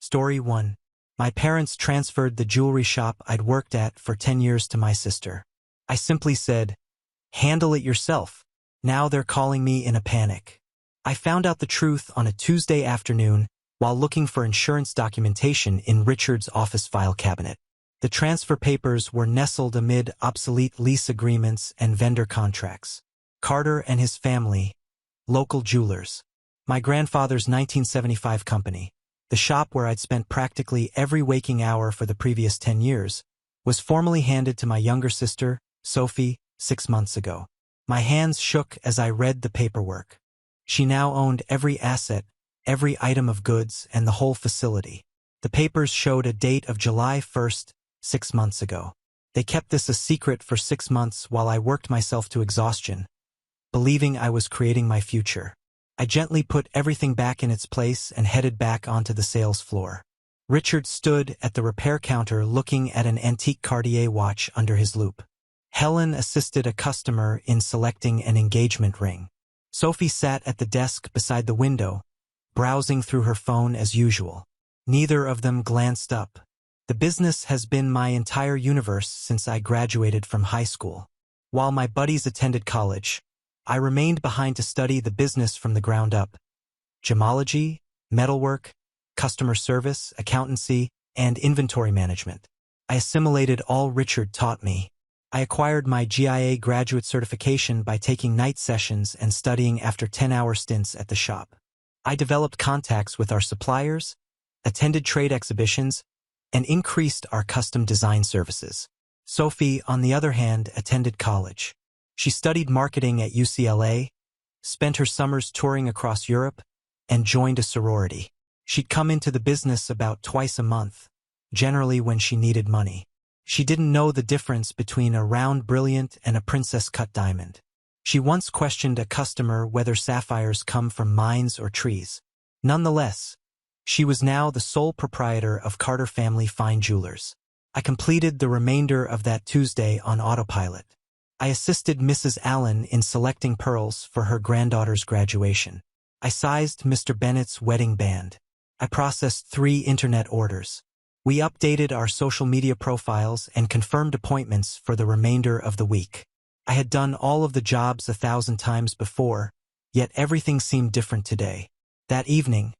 Story 1. My parents transferred the jewelry shop I'd worked at for 10 years to my sister. I simply said, "Handle it yourself." Now they're calling me in a panic. I found out the truth on a Tuesday afternoon while looking for insurance documentation in Richard's office file cabinet. The transfer papers were nestled amid obsolete lease agreements and vendor contracts. Carter and his family, local jewelers. My grandfather's 1975 company, the shop where I'd spent practically every waking hour for the previous 10 years, was formally handed to my younger sister, Sophie, 6 months ago. My hands shook as I read the paperwork. She now owned every asset, every item of goods, and the whole facility. The papers showed a date of July 1st, 6 months ago. They kept this a secret for 6 months while I worked myself to exhaustion, believing I was creating my future. I gently put everything back in its place and headed back onto the sales floor. Richard stood at the repair counter looking at an antique Cartier watch under his loupe. Helen assisted a customer in selecting an engagement ring. Sophie sat at the desk beside the window, browsing through her phone as usual. Neither of them glanced up. The business has been my entire universe since I graduated from high school. While my buddies attended college, I remained behind to study the business from the ground up. Gemology, metalwork, customer service, accountancy, and inventory management. I assimilated all Richard taught me. I acquired my GIA graduate certification by taking night sessions and studying after 10-hour stints at the shop. I developed contacts with our suppliers, attended trade exhibitions, and increased our custom design services. Sophie, on the other hand, attended college. She studied marketing at UCLA, spent her summers touring across Europe, and joined a sorority. She'd come into the business about twice a month, generally when she needed money. She didn't know the difference between a round brilliant and a princess-cut diamond. She once questioned a customer whether sapphires come from mines or trees. Nonetheless, she was now the sole proprietor of Carter Family Fine Jewelers. I completed the remainder of that Tuesday on autopilot. I assisted Mrs. Allen in selecting pearls for her granddaughter's graduation. I sized Mr. Bennett's wedding band. I processed 3 internet orders. We updated our social media profiles and confirmed appointments for the remainder of the week. I had done all of the jobs 1,000 times before, yet everything seemed different today. That evening,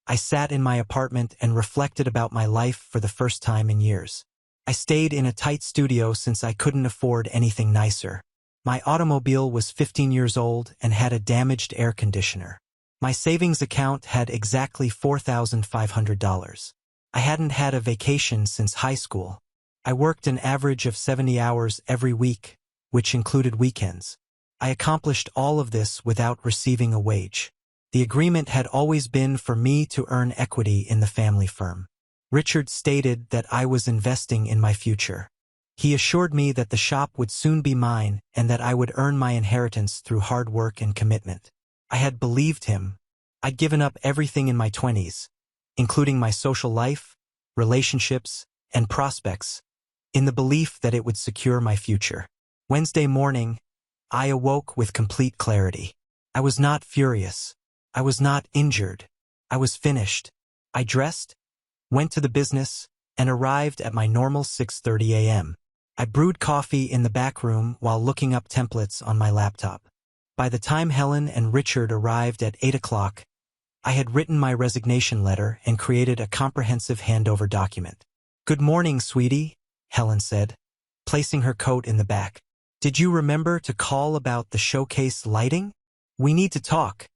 I sat in my apartment and reflected about my life for the first time in years. I stayed in a tight studio since I couldn't afford anything nicer. My automobile was 15 years old and had a damaged air conditioner. My savings account had exactly $4,500. I hadn't had a vacation since high school. I worked an average of 70 hours every week, which included weekends. I accomplished all of this without receiving a wage. The agreement had always been for me to earn equity in the family firm. Richard stated that I was investing in my future. He assured me that the shop would soon be mine and that I would earn my inheritance through hard work and commitment. I had believed him. I'd given up everything in my 20s, including my social life, relationships, and prospects, in the belief that it would secure my future. Wednesday morning, I awoke with complete clarity. I was not furious. I was not injured. I was finished. I dressed, went to the business, and arrived at my normal 6:30 a.m. I brewed coffee in the back room while looking up templates on my laptop. By the time Helen and Richard arrived at 8 o'clock, I had written my resignation letter and created a comprehensive handover document. "Good morning, sweetie," Helen said, placing her coat in the back. "Did you remember to call about the showcase lighting? We need to talk,"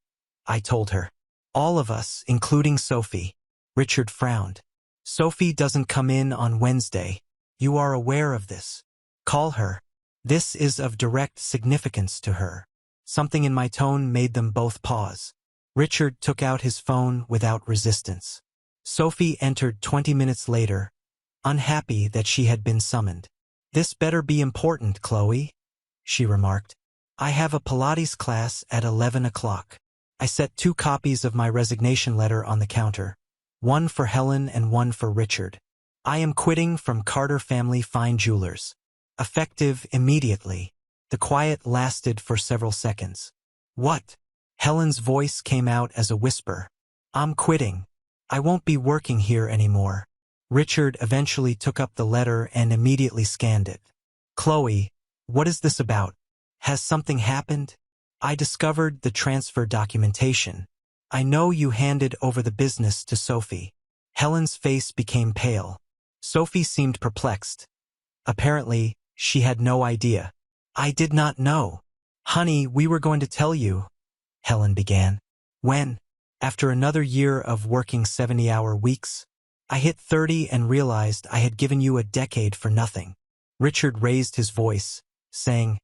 I told her. "All of us, including Sophie." Richard frowned. "Sophie doesn't come in on Wednesday. You are aware of this. Call her. This is of direct significance to her." Something in my tone made them both pause. Richard took out his phone without resistance. Sophie entered 20 minutes later, unhappy that she had been summoned. "This better be important, Chloe," she remarked. "I have a Pilates class at 11 o'clock. I set 2 copies of my resignation letter on the counter, one for Helen and one for Richard. I am quitting from Carter Family Fine Jewelers. Effective immediately. The quiet lasted for several seconds. "What?" Helen's voice came out as a whisper. "I'm quitting. I won't be working here anymore. Richard eventually took up the letter and immediately scanned it. Chloe, what is this about? Has something happened? I discovered the transfer documentation. I know you handed over the business to Sophie. Helen's face became pale. Sophie seemed perplexed. Apparently, she had no idea. I did not know. Honey, we were going to tell you, Helen began. When? After another year of working 70-hour weeks? I hit 30 and realized I had given you a decade for nothing. Richard raised his voice, saying,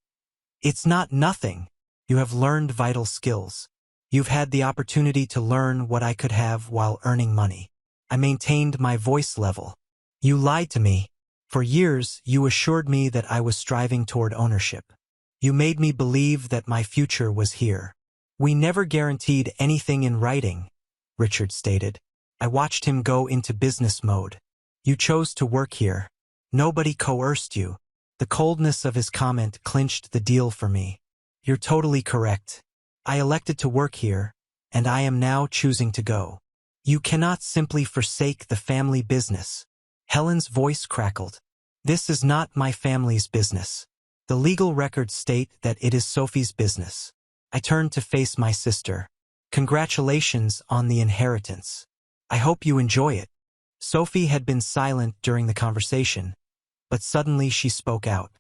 It's not nothing. You have learned vital skills. You've had the opportunity to learn what I could have while earning money. I maintained my voice level. You lied to me. For years, you assured me that I was striving toward ownership. You made me believe that my future was here. We never guaranteed anything in writing, Richard stated. I watched him go into business mode. You chose to work here. Nobody coerced you. The coldness of his comment clinched the deal for me. You're totally correct. I elected to work here, and I am now choosing to go. You cannot simply forsake the family business. Helen's voice crackled. This is not my family's business. The legal records state that it is Sophie's business. I turned to face my sister. Congratulations on the inheritance. I hope you enjoy it. Sophie had been silent during the conversation, but suddenly she spoke out.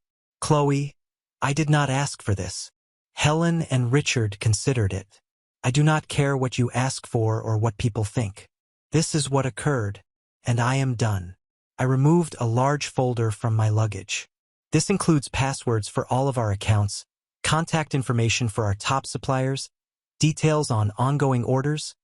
Chloe, I did not ask for this. Helen and Richard considered it. I do not care what you ask for or what people think. This is what occurred, and I am done. I removed a large folder from my luggage. This includes passwords for all of our accounts, contact information for our top suppliers, details on ongoing orders,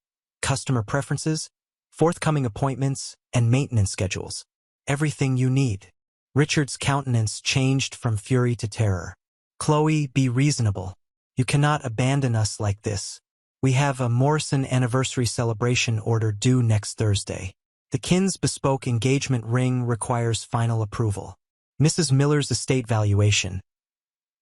customer preferences, forthcoming appointments, and maintenance schedules. Everything you need. Richard's countenance changed from fury to terror. Chloe, be reasonable. You cannot abandon us like this. We have a Morrison anniversary celebration order due next Thursday. The Kin's bespoke engagement ring requires final approval. Mrs. Miller's estate valuation.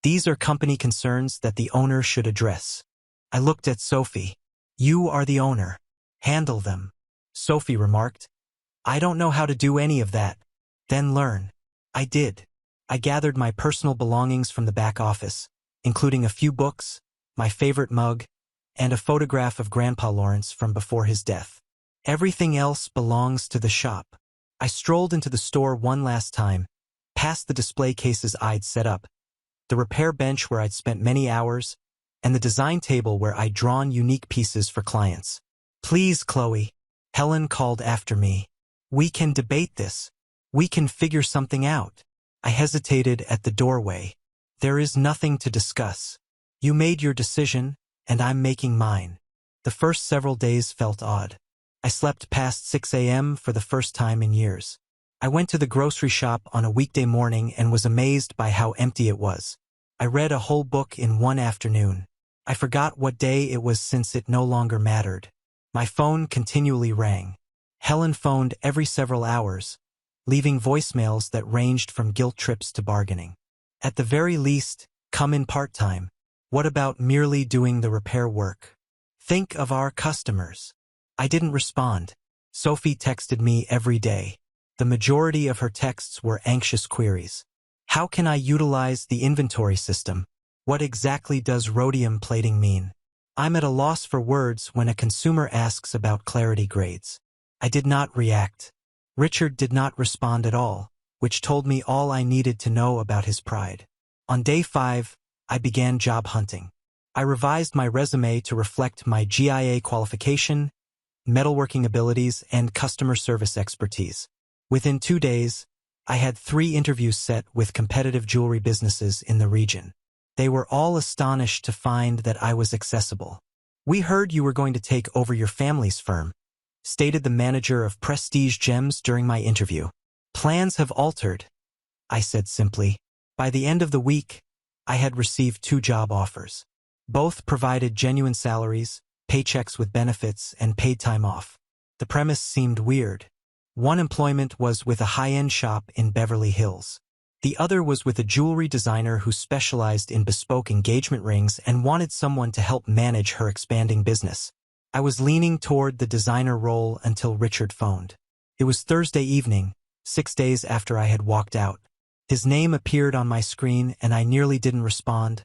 These are company concerns that the owner should address. I looked at Sophie. You are the owner. Handle them. Sophie remarked. I don't know how to do any of that. Then learn. I did. I gathered my personal belongings from the back office, including a few books, my favorite mug, and a photograph of Grandpa Lawrence from before his death. Everything else belongs to the shop. I strolled into the store one last time, past the display cases I'd set up, the repair bench where I'd spent many hours, and the design table where I'd drawn unique pieces for clients. Please, Chloe, Helen called after me. We can debate this. We can figure something out. I hesitated at the doorway. There is nothing to discuss. You made your decision, and I'm making mine. The first several days felt odd. I slept past 6 a.m. for the first time in years. I went to the grocery shop on a weekday morning and was amazed by how empty it was. I read a whole book in one afternoon. I forgot what day it was since it no longer mattered. My phone continually rang. Helen phoned every several hours, leaving voicemails that ranged from guilt trips to bargaining. At the very least, come in part-time. What about merely doing the repair work? Think of our customers. I didn't respond. Sophie texted me every day. The majority of her texts were anxious queries. How can I utilize the inventory system? What exactly does rhodium plating mean? I'm at a loss for words when a consumer asks about clarity grades. I did not react. Richard did not respond at all, which told me all I needed to know about his pride. On day 5, I began job hunting. I revised my resume to reflect my GIA qualification, metalworking abilities, and customer service expertise. Within 2 days, I had 3 interviews set with competitive jewelry businesses in the region. They were all astonished to find that I was accessible. We heard you were going to take over your family's firm, stated the manager of Prestige Gems during my interview. Plans have altered, I said simply. By the end of the week, I had received 2 job offers. Both provided genuine salaries, paychecks with benefits, and paid time off. The premise seemed weird. One employment was with a high-end shop in Beverly Hills. The other was with a jewelry designer who specialized in bespoke engagement rings and wanted someone to help manage her expanding business. I was leaning toward the designer role until Richard phoned. It was Thursday evening, 6 days after I had walked out. His name appeared on my screen and I nearly didn't respond,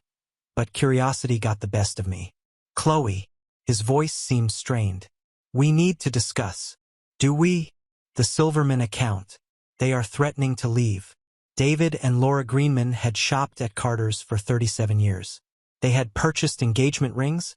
but curiosity got the best of me. Chloe. His voice seemed strained. We need to discuss. Do we? The Silverman account. They are threatening to leave. David and Laura Greenman had shopped at Carter's for 37 years. They had purchased engagement rings,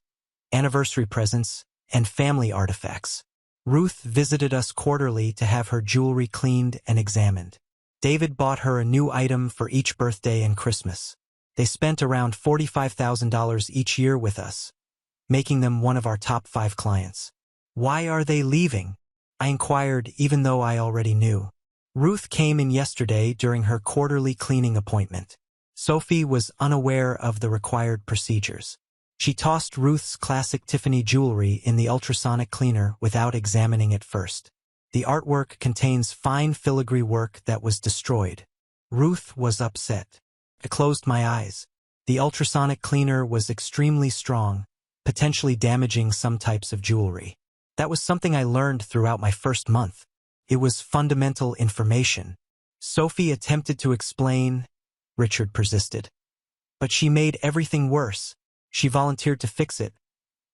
anniversary presents, and family artifacts. Ruth visited us quarterly to have her jewelry cleaned and examined. David bought her a new item for each birthday and Christmas. They spent around $45,000 each year with us, making them one of our top 5 clients. Why are they leaving? I inquired, even though I already knew. Ruth came in yesterday during her quarterly cleaning appointment. Sophie was unaware of the required procedures. She tossed Ruth's classic Tiffany jewelry in the ultrasonic cleaner without examining it first. The artwork contains fine filigree work that was destroyed. Ruth was upset. I closed my eyes. The ultrasonic cleaner was extremely strong, potentially damaging some types of jewelry. That was something I learned throughout my first month. It was fundamental information. Sophie attempted to explain, Richard persisted. But she made everything worse. She volunteered to fix it,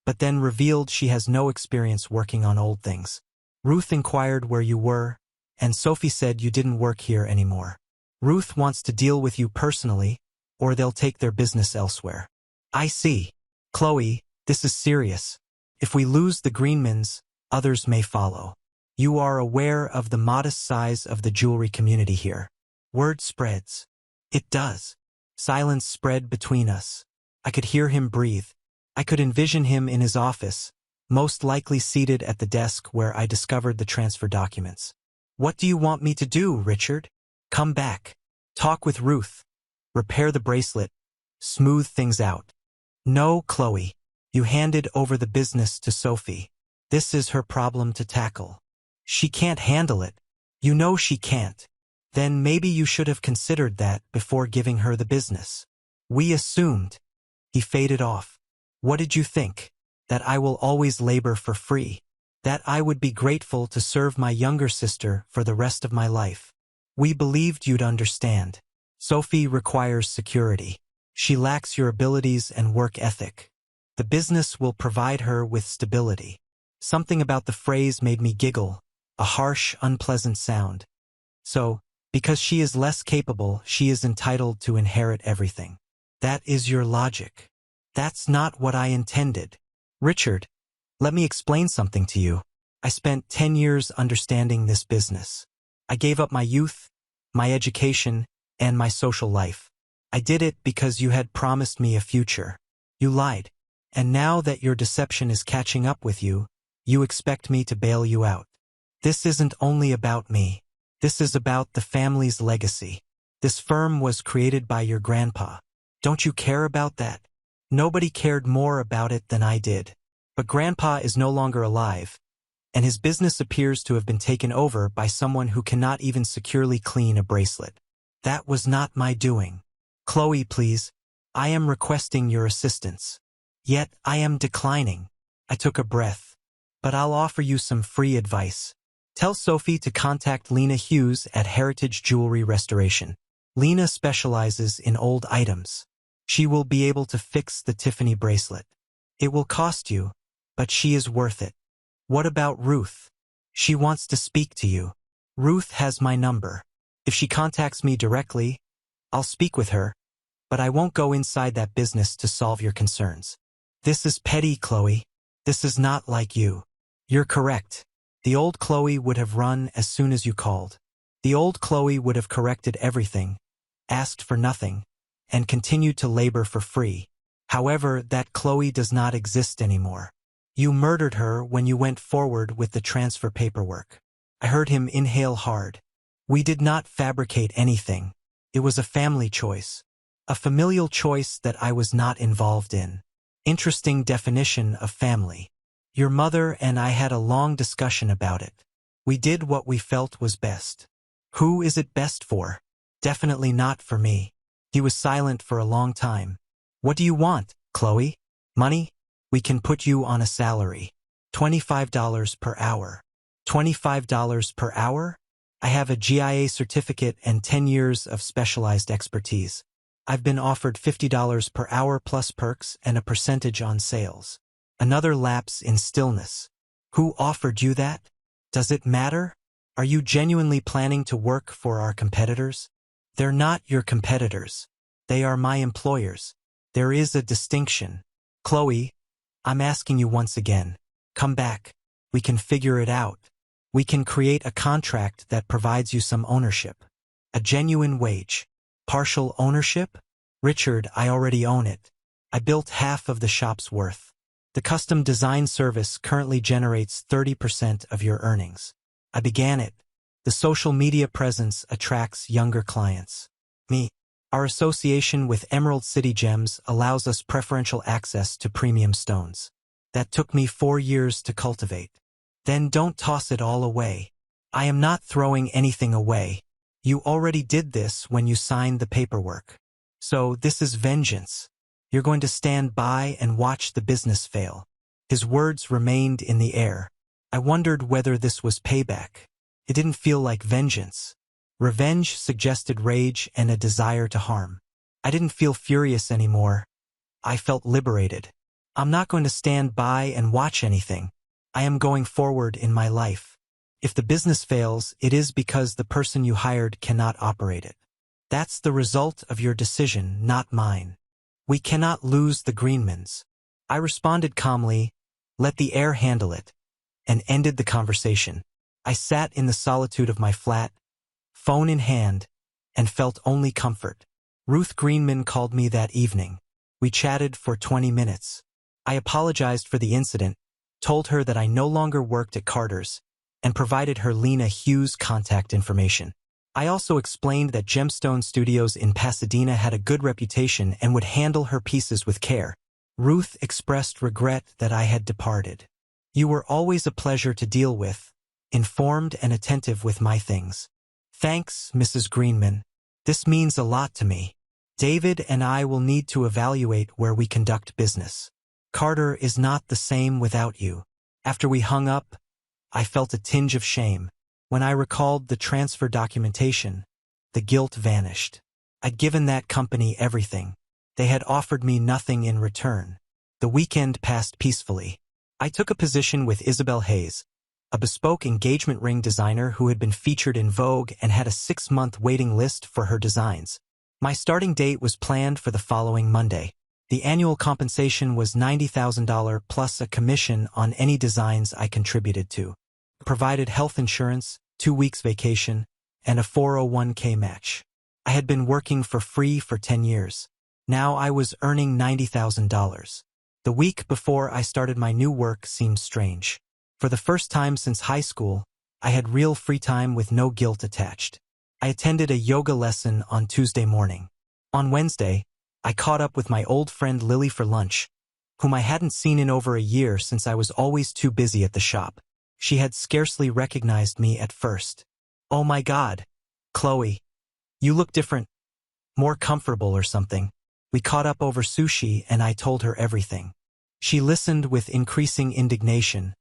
but then revealed she has no experience working on old things. Ruth inquired where you were, and Sophie said you didn't work here anymore. Ruth wants to deal with you personally, or they'll take their business elsewhere. I see. Chloe, this is serious. If we lose the Greenmans, others may follow. You are aware of the modest size of the jewelry community here. Word spreads. It does. Silence spread between us. I could hear him breathe. I could envision him in his office, most likely seated at the desk where I discovered the transfer documents. What do you want me to do, Richard? Come back. Talk with Ruth. Repair the bracelet. Smooth things out. No, Chloe. You handed over the business to Sophie. This is her problem to tackle. She can't handle it. You know she can't. Then maybe you should have considered that before giving her the business. We assumed. He faded off. What did you think? That I will always labor for free? That I would be grateful to serve my younger sister for the rest of my life? We believed you'd understand. Sophie requires security. She lacks your abilities and work ethic. The business will provide her with stability. Something about the phrase made me giggle, a harsh, unpleasant sound. So, because she is less capable, she is entitled to inherit everything. That is your logic. That's not what I intended. Richard, let me explain something to you. I spent 10 years understanding this business. I gave up my youth, my education, and my social life. I did it because you had promised me a future. You lied. And now that your deception is catching up with you, you expect me to bail you out. This isn't only about me. This is about the family's legacy. This firm was created by your grandpa. Don't you care about that? Nobody cared more about it than I did. But Grandpa is no longer alive, and his business appears to have been taken over by someone who cannot even securely clean a bracelet. That was not my doing. Chloe, please. I am requesting your assistance. Yet I am declining. I took a breath. But I'll offer you some free advice. Tell Sophie to contact Lena Hughes at Heritage Jewelry Restoration. Lena specializes in old items. She will be able to fix the Tiffany bracelet. It will cost you, but she is worth it. What about Ruth? She wants to speak to you. Ruth has my number. If she contacts me directly, I'll speak with her, but I won't go inside that business to solve your concerns. This is petty, Chloe. This is not like you. You're correct. The old Chloe would have run as soon as you called. The old Chloe would have corrected everything, asked for nothing, and continued to labor for free. However, that Chloe does not exist anymore. You murdered her when you went forward with the transfer paperwork. I heard him inhale hard. We did not fabricate anything. It was a family choice. A familial choice that I was not involved in. Interesting definition of family. Your mother and I had a long discussion about it. We did what we felt was best. Who is it best for? Definitely not for me. He was silent for a long time. What do you want, Chloe? Money? We can put you on a salary. $25 per hour. $25 per hour? I have a GIA certificate and 10 years of specialized expertise. I've been offered $50 per hour plus perks and a percentage on sales. Another lapse in stillness. Who offered you that? Does it matter? Are you genuinely planning to work for our competitors? They're not your competitors. They are my employers. There is a distinction. Chloe, I'm asking you once again. Come back. We can figure it out. We can create a contract that provides you some ownership. A genuine wage. Partial ownership? Richard, I already own it. I built half of the shop's worth. The custom design service currently generates 30% of your earnings. I began it. The social media presence attracts younger clients. Me. Our association with Emerald City Gems allows us preferential access to premium stones. That took me 4 years to cultivate. Then don't toss it all away. I am not throwing anything away. You already did this when you signed the paperwork. So this is vengeance. You're going to stand by and watch the business fail. His words remained in the air. I wondered whether this was payback. It didn't feel like vengeance. Revenge suggested rage and a desire to harm. I didn't feel furious anymore. I felt liberated. I'm not going to stand by and watch anything. I am going forward in my life. If the business fails, it is because the person you hired cannot operate it. That's the result of your decision, not mine. We cannot lose the Greenmans. I responded calmly, let the air handle it, and ended the conversation. I sat in the solitude of my flat, phone in hand, and felt only comfort. Ruth Greenman called me that evening. We chatted for 20 minutes. I apologized for the incident, told her that I no longer worked at Carter's, and provided her Lena Hughes' contact information. I also explained that Gemstone Studios in Pasadena had a good reputation and would handle her pieces with care. Ruth expressed regret that I had departed. You were always a pleasure to deal with, informed and attentive with my things. Thanks, Mrs. Greenman. This means a lot to me. David and I will need to evaluate where we conduct business. Carter is not the same without you. After we hung up, I felt a tinge of shame. When I recalled the transfer documentation, the guilt vanished. I'd given that company everything. They had offered me nothing in return. The weekend passed peacefully. I took a position with Isabel Hayes, a bespoke engagement ring designer who had been featured in Vogue and had a 6-month waiting list for her designs. My starting date was planned for the following Monday. The annual compensation was $90,000 plus a commission on any designs I contributed to. Provided health insurance, 2 weeks vacation, and a 401k match. I had been working for free for 10 years. Now I was earning $90,000. The week before I started my new work seemed strange. For the first time since high school, I had real free time with no guilt attached. I attended a yoga lesson on Tuesday morning. On Wednesday, I caught up with my old friend Lily for lunch, whom I hadn't seen in over a year since I was always too busy at the shop. She had scarcely recognized me at first. Oh my God, Chloe, you look different, more comfortable or something. We caught up over sushi and I told her everything. She listened with increasing indignation,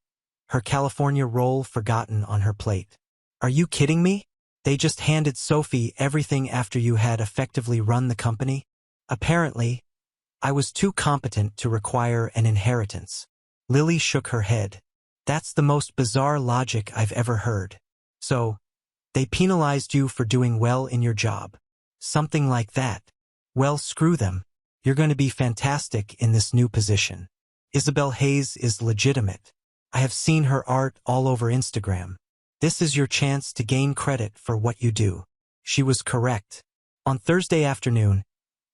her California roll forgotten on her plate. Are you kidding me? They just handed Sophie everything after you had effectively run the company? Apparently, I was too competent to require an inheritance. Lily shook her head. That's the most bizarre logic I've ever heard. So, they penalized you for doing well in your job. Something like that. Well, screw them. You're going to be fantastic in this new position. Isabel Hayes is legitimate. I have seen her art all over Instagram. This is your chance to gain credit for what you do. She was correct. On Thursday afternoon,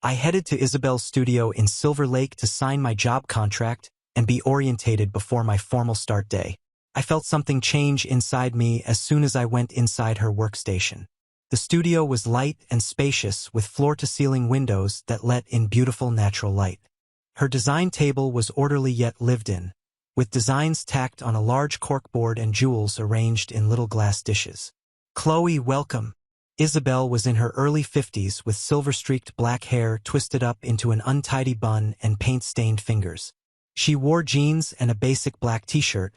I headed to Isabel's studio in Silver Lake to sign my job contract and be orientated before my formal start day. I felt something change inside me as soon as I went inside her workstation. The studio was light and spacious with floor-to-ceiling windows that let in beautiful natural light. Her design table was orderly yet lived in, with designs tacked on a large corkboard and jewels arranged in little glass dishes. Chloe, welcome. Isabel was in her early 50s with silver-streaked black hair twisted up into an untidy bun and paint-stained fingers. She wore jeans and a basic black t-shirt,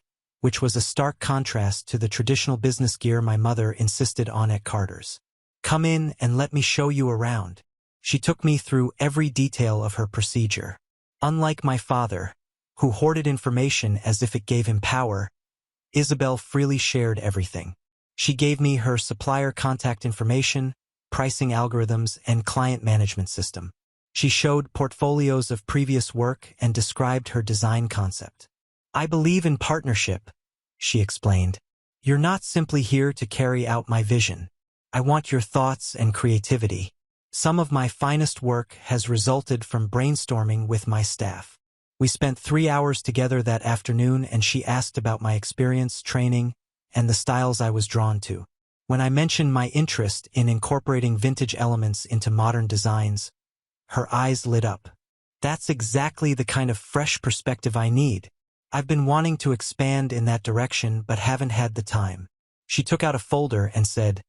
which was a stark contrast to the traditional business gear my mother insisted on at Carter's. "Come in and let me show you around." She took me through every detail of her procedure. Unlike my father, who hoarded information as if it gave him power, Isabel freely shared everything. She gave me her supplier contact information, pricing algorithms, and client management system. She showed portfolios of previous work and described her design concept. "I believe in partnership," she explained. "You're not simply here to carry out my vision. I want your thoughts and creativity. Some of my finest work has resulted from brainstorming with my staff." We spent 3 hours together that afternoon, and she asked about my experience, training, and the styles I was drawn to. When I mentioned my interest in incorporating vintage elements into modern designs, her eyes lit up. "That's exactly the kind of fresh perspective I need. I've been wanting to expand in that direction but haven't had the time." She took out a folder and said,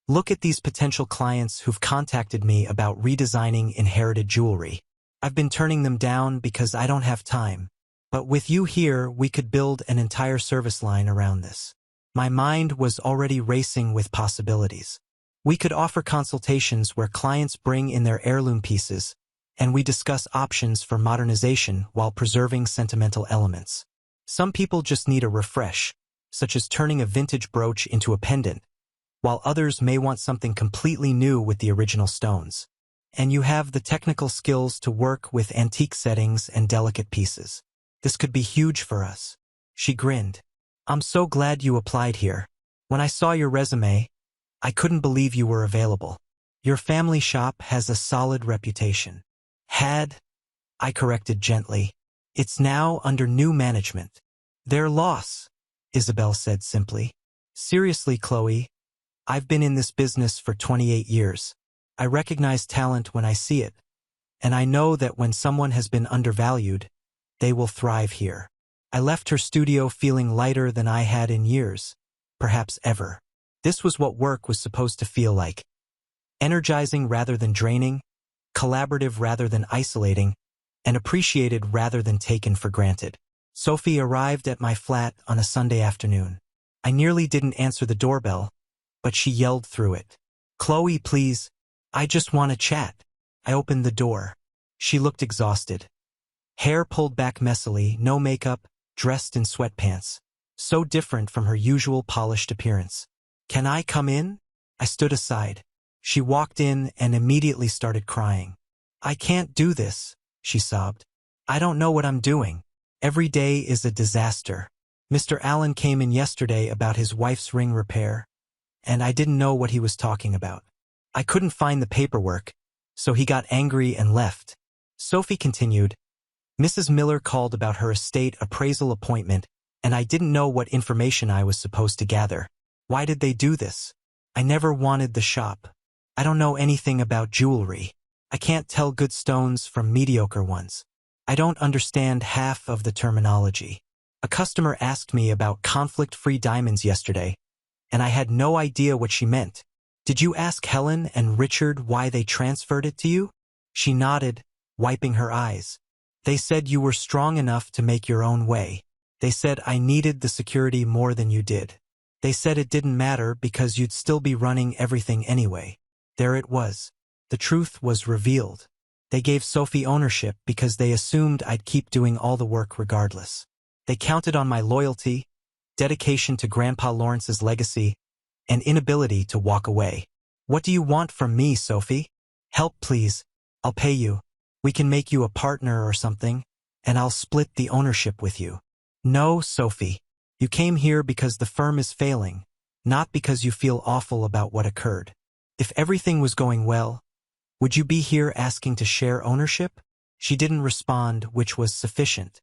"Look at these potential clients who've contacted me about redesigning inherited jewelry. I've been turning them down because I don't have time. But with you here, we could build an entire service line around this." My mind was already racing with possibilities. We could offer consultations where clients bring in their heirloom pieces, and we discuss options for modernization while preserving sentimental elements. Some people just need a refresh, such as turning a vintage brooch into a pendant, while others may want something completely new with the original stones. And you have the technical skills to work with antique settings and delicate pieces. This could be huge for us. She grinned. "I'm so glad you applied here. When I saw your resume, I couldn't believe you were available. Your family shop has a solid reputation." "Had," I corrected gently. "It's now under new management." "Their loss," Isabel said simply. "Seriously, Chloe, I've been in this business for 28 years. I recognize talent when I see it, and I know that when someone has been undervalued, they will thrive here." I left her studio feeling lighter than I had in years, perhaps ever. This was what work was supposed to feel like. Energizing rather than draining, collaborative rather than isolating, and appreciated rather than taken for granted. Sophie arrived at my flat on a Sunday afternoon. I nearly didn't answer the doorbell, but she yelled through it. "Chloe, please, I just want to chat." I opened the door. She looked exhausted. Hair pulled back messily, no makeup, dressed in sweatpants. So different from her usual polished appearance. "Can I come in?" I stood aside. She walked in and immediately started crying. "I can't do this," she sobbed. "I don't know what I'm doing. Every day is a disaster. Mr. Allen came in yesterday about his wife's ring repair, and I didn't know what he was talking about. I couldn't find the paperwork, so he got angry and left." Sophie continued, "Mrs. Miller called about her estate appraisal appointment, and I didn't know what information I was supposed to gather. Why did they do this? I never wanted the shop. I don't know anything about jewelry. I can't tell good stones from mediocre ones. I don't understand half of the terminology. A customer asked me about conflict-free diamonds yesterday, and I had no idea what she meant. Did you ask Helen and Richard why they transferred it to you?" She nodded, wiping her eyes. "They said you were strong enough to make your own way. They said I needed the security more than you did. They said it didn't matter because you'd still be running everything anyway." There it was. The truth was revealed. They gave Sophie ownership because they assumed I'd keep doing all the work regardless. They counted on my loyalty, dedication to Grandpa Lawrence's legacy, and inability to walk away. "What do you want from me, Sophie?" "Help, please. I'll pay you. We can make you a partner or something, and I'll split the ownership with you." "No, Sophie. You came here because the firm is failing, not because you feel awful about what occurred. If everything was going well, would you be here asking to share ownership?" She didn't respond, which was sufficient.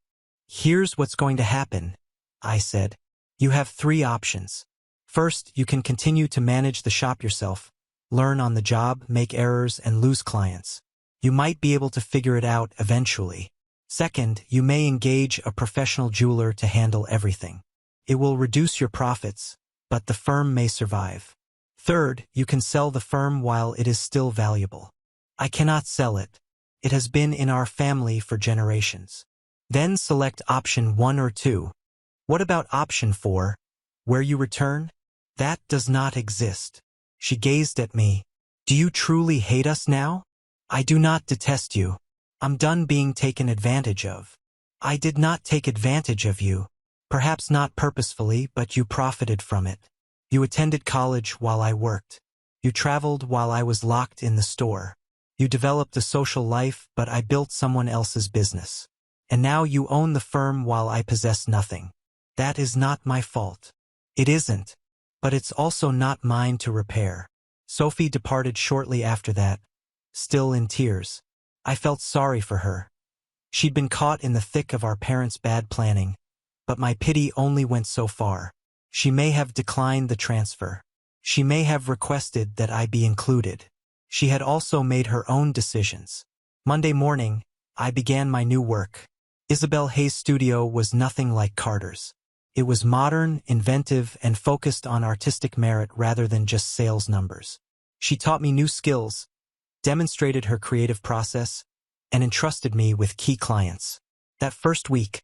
"Here's what's going to happen," I said. "You have 3 options. First, you can continue to manage the shop yourself, learn on the job, make errors, and lose clients. You might be able to figure it out eventually. Second, you may engage a professional jeweler to handle everything. It will reduce your profits, but the firm may survive. Third, you can sell the firm while it is still valuable. I cannot sell it. It has been in our family for generations. Then select option 1 or 2. What about option 4, where you return? That does not exist. She gazed at me. Do you truly hate us now? I do not detest you. I'm done being taken advantage of. I did not take advantage of you. Perhaps not purposefully, but you profited from it. You attended college while I worked. You traveled while I was locked in the store. You developed a social life, but I built someone else's business. And now you own the firm while I possess nothing. That is not my fault. It isn't. But it's also not mine to repair. Sophie departed shortly after that, still in tears. I felt sorry for her. She'd been caught in the thick of our parents' bad planning, but my pity only went so far. She may have declined the transfer. She may have requested that I be included. She had also made her own decisions. Monday morning, I began my new work. Isabel Hayes' studio was nothing like Carter's. It was modern, inventive, and focused on artistic merit rather than just sales numbers. She taught me new skills, demonstrated her creative process, and entrusted me with key clients. That first week,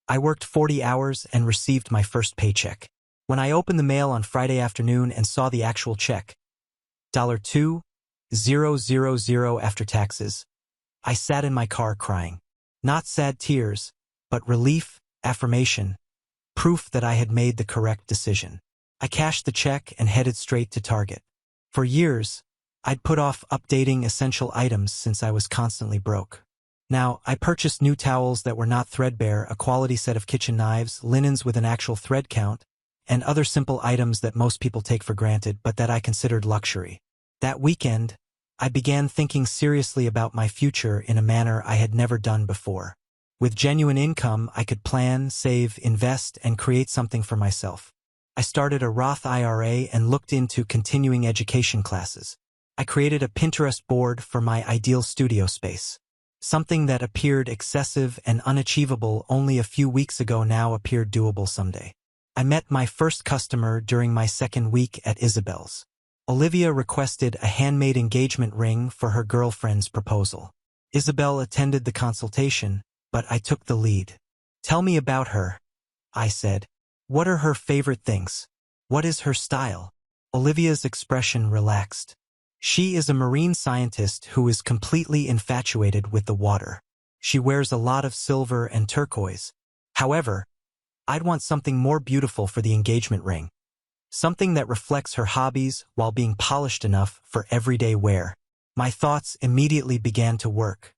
I worked 40 hours and received my first paycheck. When I opened the mail on Friday afternoon and saw the actual check, $2,000 after taxes, I sat in my car crying. Not sad tears, but relief, affirmation, proof that I had made the correct decision. I cashed the check and headed straight to Target. For years, I'd put off updating essential items since I was constantly broke. Now, I purchased new towels that were not threadbare, a quality set of kitchen knives, linens with an actual thread count, and other simple items that most people take for granted but that I considered luxury. That weekend, I began thinking seriously about my future in a manner I had never done before. With genuine income, I could plan, save, invest, and create something for myself. I started a Roth IRA and looked into continuing education classes. I created a Pinterest board for my ideal studio space. Something that appeared excessive and unachievable only a few weeks ago now appeared doable someday. I met my first customer during my second week at Isabel's. Olivia requested a handmade engagement ring for her girlfriend's proposal. Isabel attended the consultation, but I took the lead. Tell me about her, I said. What are her favorite things? What is her style? Olivia's expression relaxed. She is a marine scientist who is completely infatuated with the water. She wears a lot of silver and turquoise. However, I'd want something more beautiful for the engagement ring. Something that reflects her hobbies while being polished enough for everyday wear. My thoughts immediately began to work.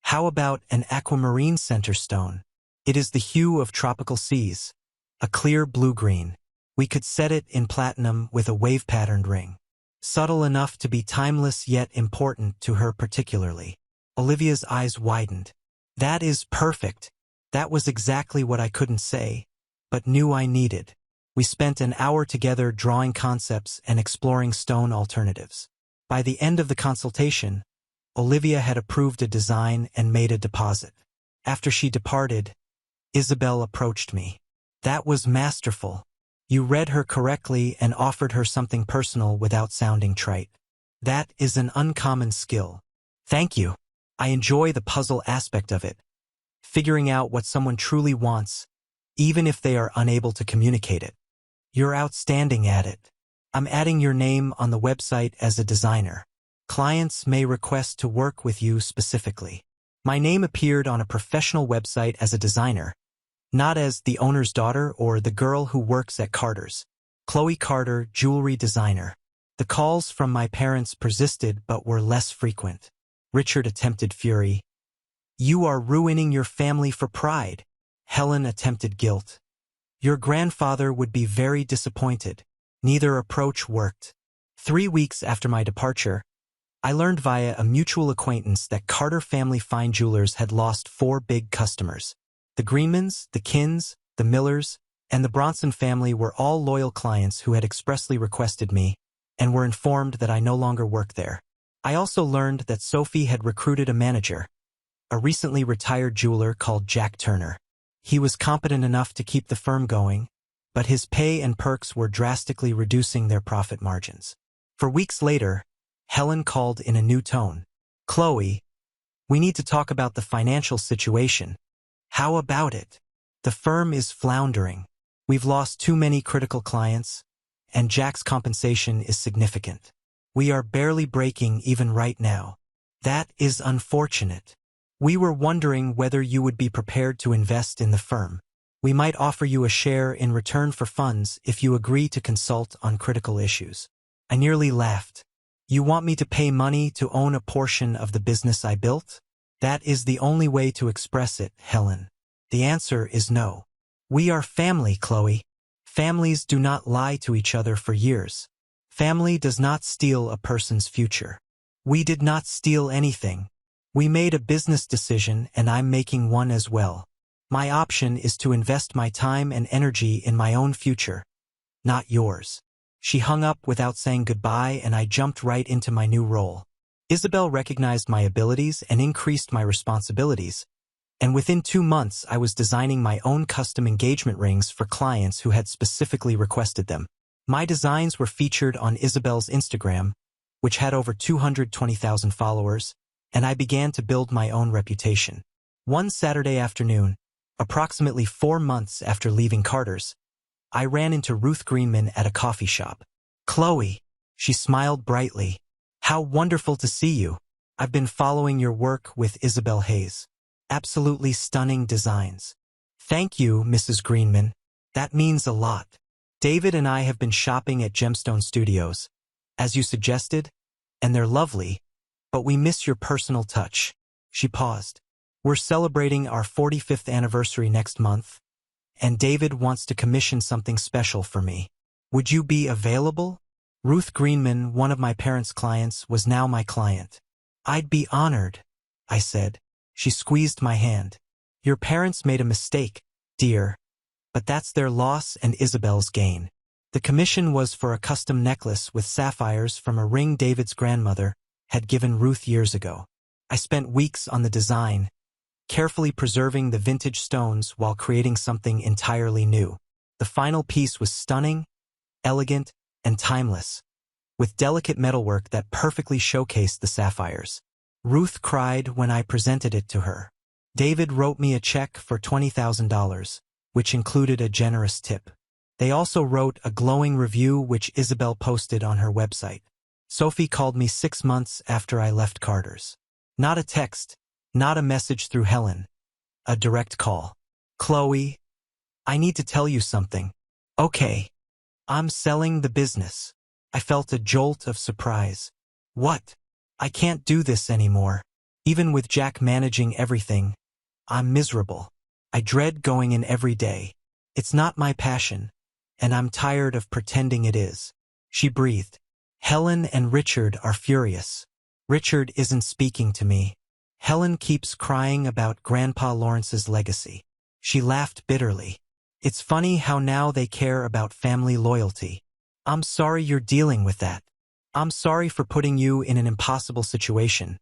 How about an aquamarine center stone? It is the hue of tropical seas, a clear blue-green. We could set it in platinum with a wave-patterned ring. Subtle enough to be timeless yet important to her particularly. Olivia's eyes widened. That is perfect. That was exactly what I couldn't say, but knew I needed. We spent an hour together drawing concepts and exploring stone alternatives. By the end of the consultation, Olivia had approved a design and made a deposit. After she departed, Isabel approached me. That was masterful. You read her correctly and offered her something personal without sounding trite. That is an uncommon skill. Thank you. I enjoy the puzzle aspect of it. Figuring out what someone truly wants, even if they are unable to communicate it. You're outstanding at it. I'm adding your name on the website as a designer. Clients may request to work with you specifically. My name appeared on a professional website as a designer, not as the owner's daughter or the girl who works at Carter's. Chloe Carter, jewelry designer. The calls from my parents persisted but were less frequent. Richard attempted fury. You are ruining your family for pride. Helen attempted guilt. Your grandfather would be very disappointed. Neither approach worked. 3 weeks after my departure, I learned via a mutual acquaintance that Carter Family Fine Jewelers had lost 4 big customers. The Greenmans, the Kins, the Millers, and the Bronson family were all loyal clients who had expressly requested me and were informed that I no longer worked there. I also learned that Sophie had recruited a manager, a recently retired jeweler called Jack Turner. He was competent enough to keep the firm going, but his pay and perks were drastically reducing their profit margins. For weeks later, Helen called in a new tone. Chloe, we need to talk about the financial situation. How about it? The firm is floundering. We've lost too many critical clients, and Jack's compensation is significant. We are barely breaking even right now. That is unfortunate. We were wondering whether you would be prepared to invest in the firm. We might offer you a share in return for funds if you agree to consult on critical issues. I nearly laughed. You want me to pay money to own a portion of the business I built? That is the only way to express it, Helen. The answer is no. We are family, Chloe. Families do not lie to each other for years. Family does not steal a person's future. We did not steal anything. We made a business decision, and I'm making one as well. My option is to invest my time and energy in my own future, not yours. She hung up without saying goodbye, and I jumped right into my new role. Isabel recognized my abilities and increased my responsibilities, and within 2 months I was designing my own custom engagement rings for clients who had specifically requested them. My designs were featured on Isabel's Instagram, which had over 220,000 followers, and I began to build my own reputation. One Saturday afternoon, approximately 4 months after leaving Carter's, I ran into Ruth Greenman at a coffee shop. "Chloe," she smiled brightly. "How wonderful to see you. I've been following your work with Isabel Hayes. Absolutely stunning designs." "Thank you, Mrs. Greenman. That means a lot. David and I have been shopping at Gemstone Studios, as you suggested, and they're lovely, but we miss your personal touch." She paused. "We're celebrating our 45th anniversary next month, and David wants to commission something special for me. Would you be available?" Ruth Greenman, one of my parents' clients, was now my client. "I'd be honored," I said. She squeezed my hand. "Your parents made a mistake, dear, but that's their loss and Isabel's gain." The commission was for a custom necklace with sapphires from a ring David's grandmother had given Ruth years ago. I spent weeks on the design, carefully preserving the vintage stones while creating something entirely new. The final piece was stunning, elegant, and timeless, with delicate metalwork that perfectly showcased the sapphires. Ruth cried when I presented it to her. David wrote me a check for $20,000, which included a generous tip. They also wrote a glowing review which Isabel posted on her website. Sophie called me 6 months after I left Carter's. Not a text, not a message through Helen. A direct call. "Chloe, I need to tell you something." "Okay. I'm selling the business." I felt a jolt of surprise. "What?" "I can't do this anymore. Even with Jack managing everything, I'm miserable. I dread going in every day. It's not my passion, and I'm tired of pretending it is." She breathed. "Helen and Richard are furious. Richard isn't speaking to me. Helen keeps crying about Grandpa Lawrence's legacy." She laughed bitterly. "It's funny how now they care about family loyalty. I'm sorry you're dealing with that. I'm sorry for putting you in an impossible situation,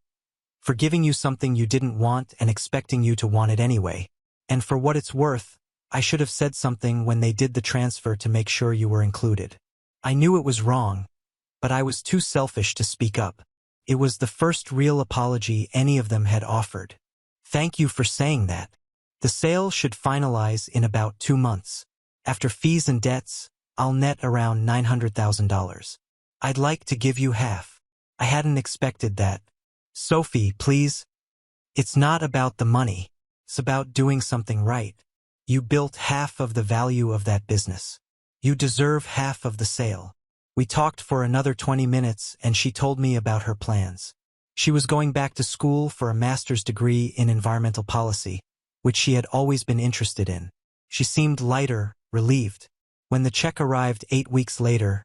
for giving you something you didn't want and expecting you to want it anyway. And for what it's worth, I should have said something when they did the transfer to make sure you were included. I knew it was wrong, but I was too selfish to speak up. It was the first real apology any of them had offered. Thank you for saying that. The sale should finalize in about 2 months. After fees and debts, I'll net around $900,000. I'd like to give you half." I hadn't expected that. "Sophie, please. It's not about the money. It's about doing something right. You built half of the value of that business. You deserve half of the sale." We talked for another 20 minutes, and she told me about her plans. She was going back to school for a master's degree in environmental policy, which she had always been interested in. She seemed lighter, relieved. When the check arrived 8 weeks later,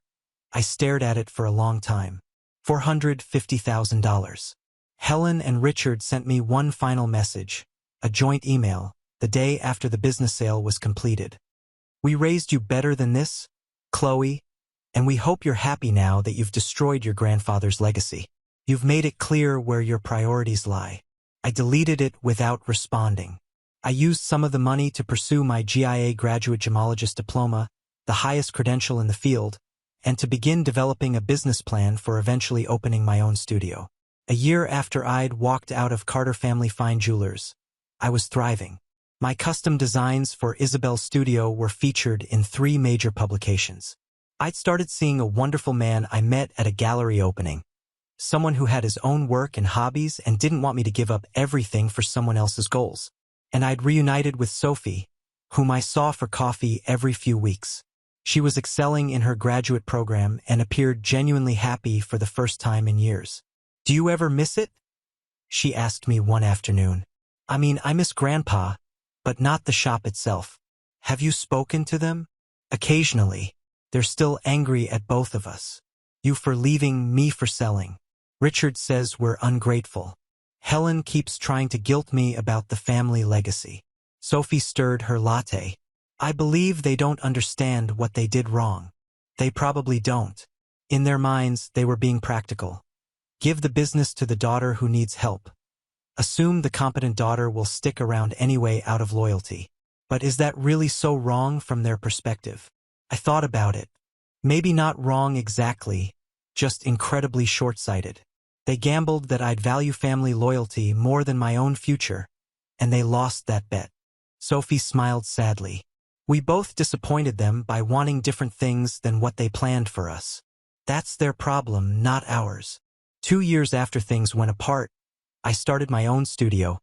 I stared at it for a long time. $450,000. Helen and Richard sent me one final message, a joint email, the day after the business sale was completed. "We raised you better than this, Chloe, and we hope you're happy now that you've destroyed your grandfather's legacy. You've made it clear where your priorities lie." I deleted it without responding. I used some of the money to pursue my GIA graduate gemologist diploma, the highest credential in the field, and to begin developing a business plan for eventually opening my own studio. A year after I'd walked out of Carter Family Fine Jewelers, I was thriving. My custom designs for Isabel's studio were featured in 3 major publications. I'd started seeing a wonderful man I met at a gallery opening, someone who had his own work and hobbies and didn't want me to give up everything for someone else's goals. And I'd reunited with Sophie, whom I saw for coffee every few weeks. She was excelling in her graduate program and appeared genuinely happy for the first time in years. "Do you ever miss it?" she asked me one afternoon. "I mean, I miss Grandpa, but not the shop itself." "Have you spoken to them?" "Occasionally. They're still angry at both of us. You for leaving, me for selling. Richard says we're ungrateful. Helen keeps trying to guilt me about the family legacy." Sophie stirred her latte. "I believe they don't understand what they did wrong. They probably don't. In their minds, they were being practical. Give the business to the daughter who needs help. Assume the competent daughter will stick around anyway out of loyalty. But is that really so wrong from their perspective?" I thought about it. Maybe not wrong exactly, just incredibly short-sighted. They gambled that I'd value family loyalty more than my own future, and they lost that bet. Sophie smiled sadly. "We both disappointed them by wanting different things than what they planned for us. That's their problem, not ours." 2 years after things went apart, I started my own studio,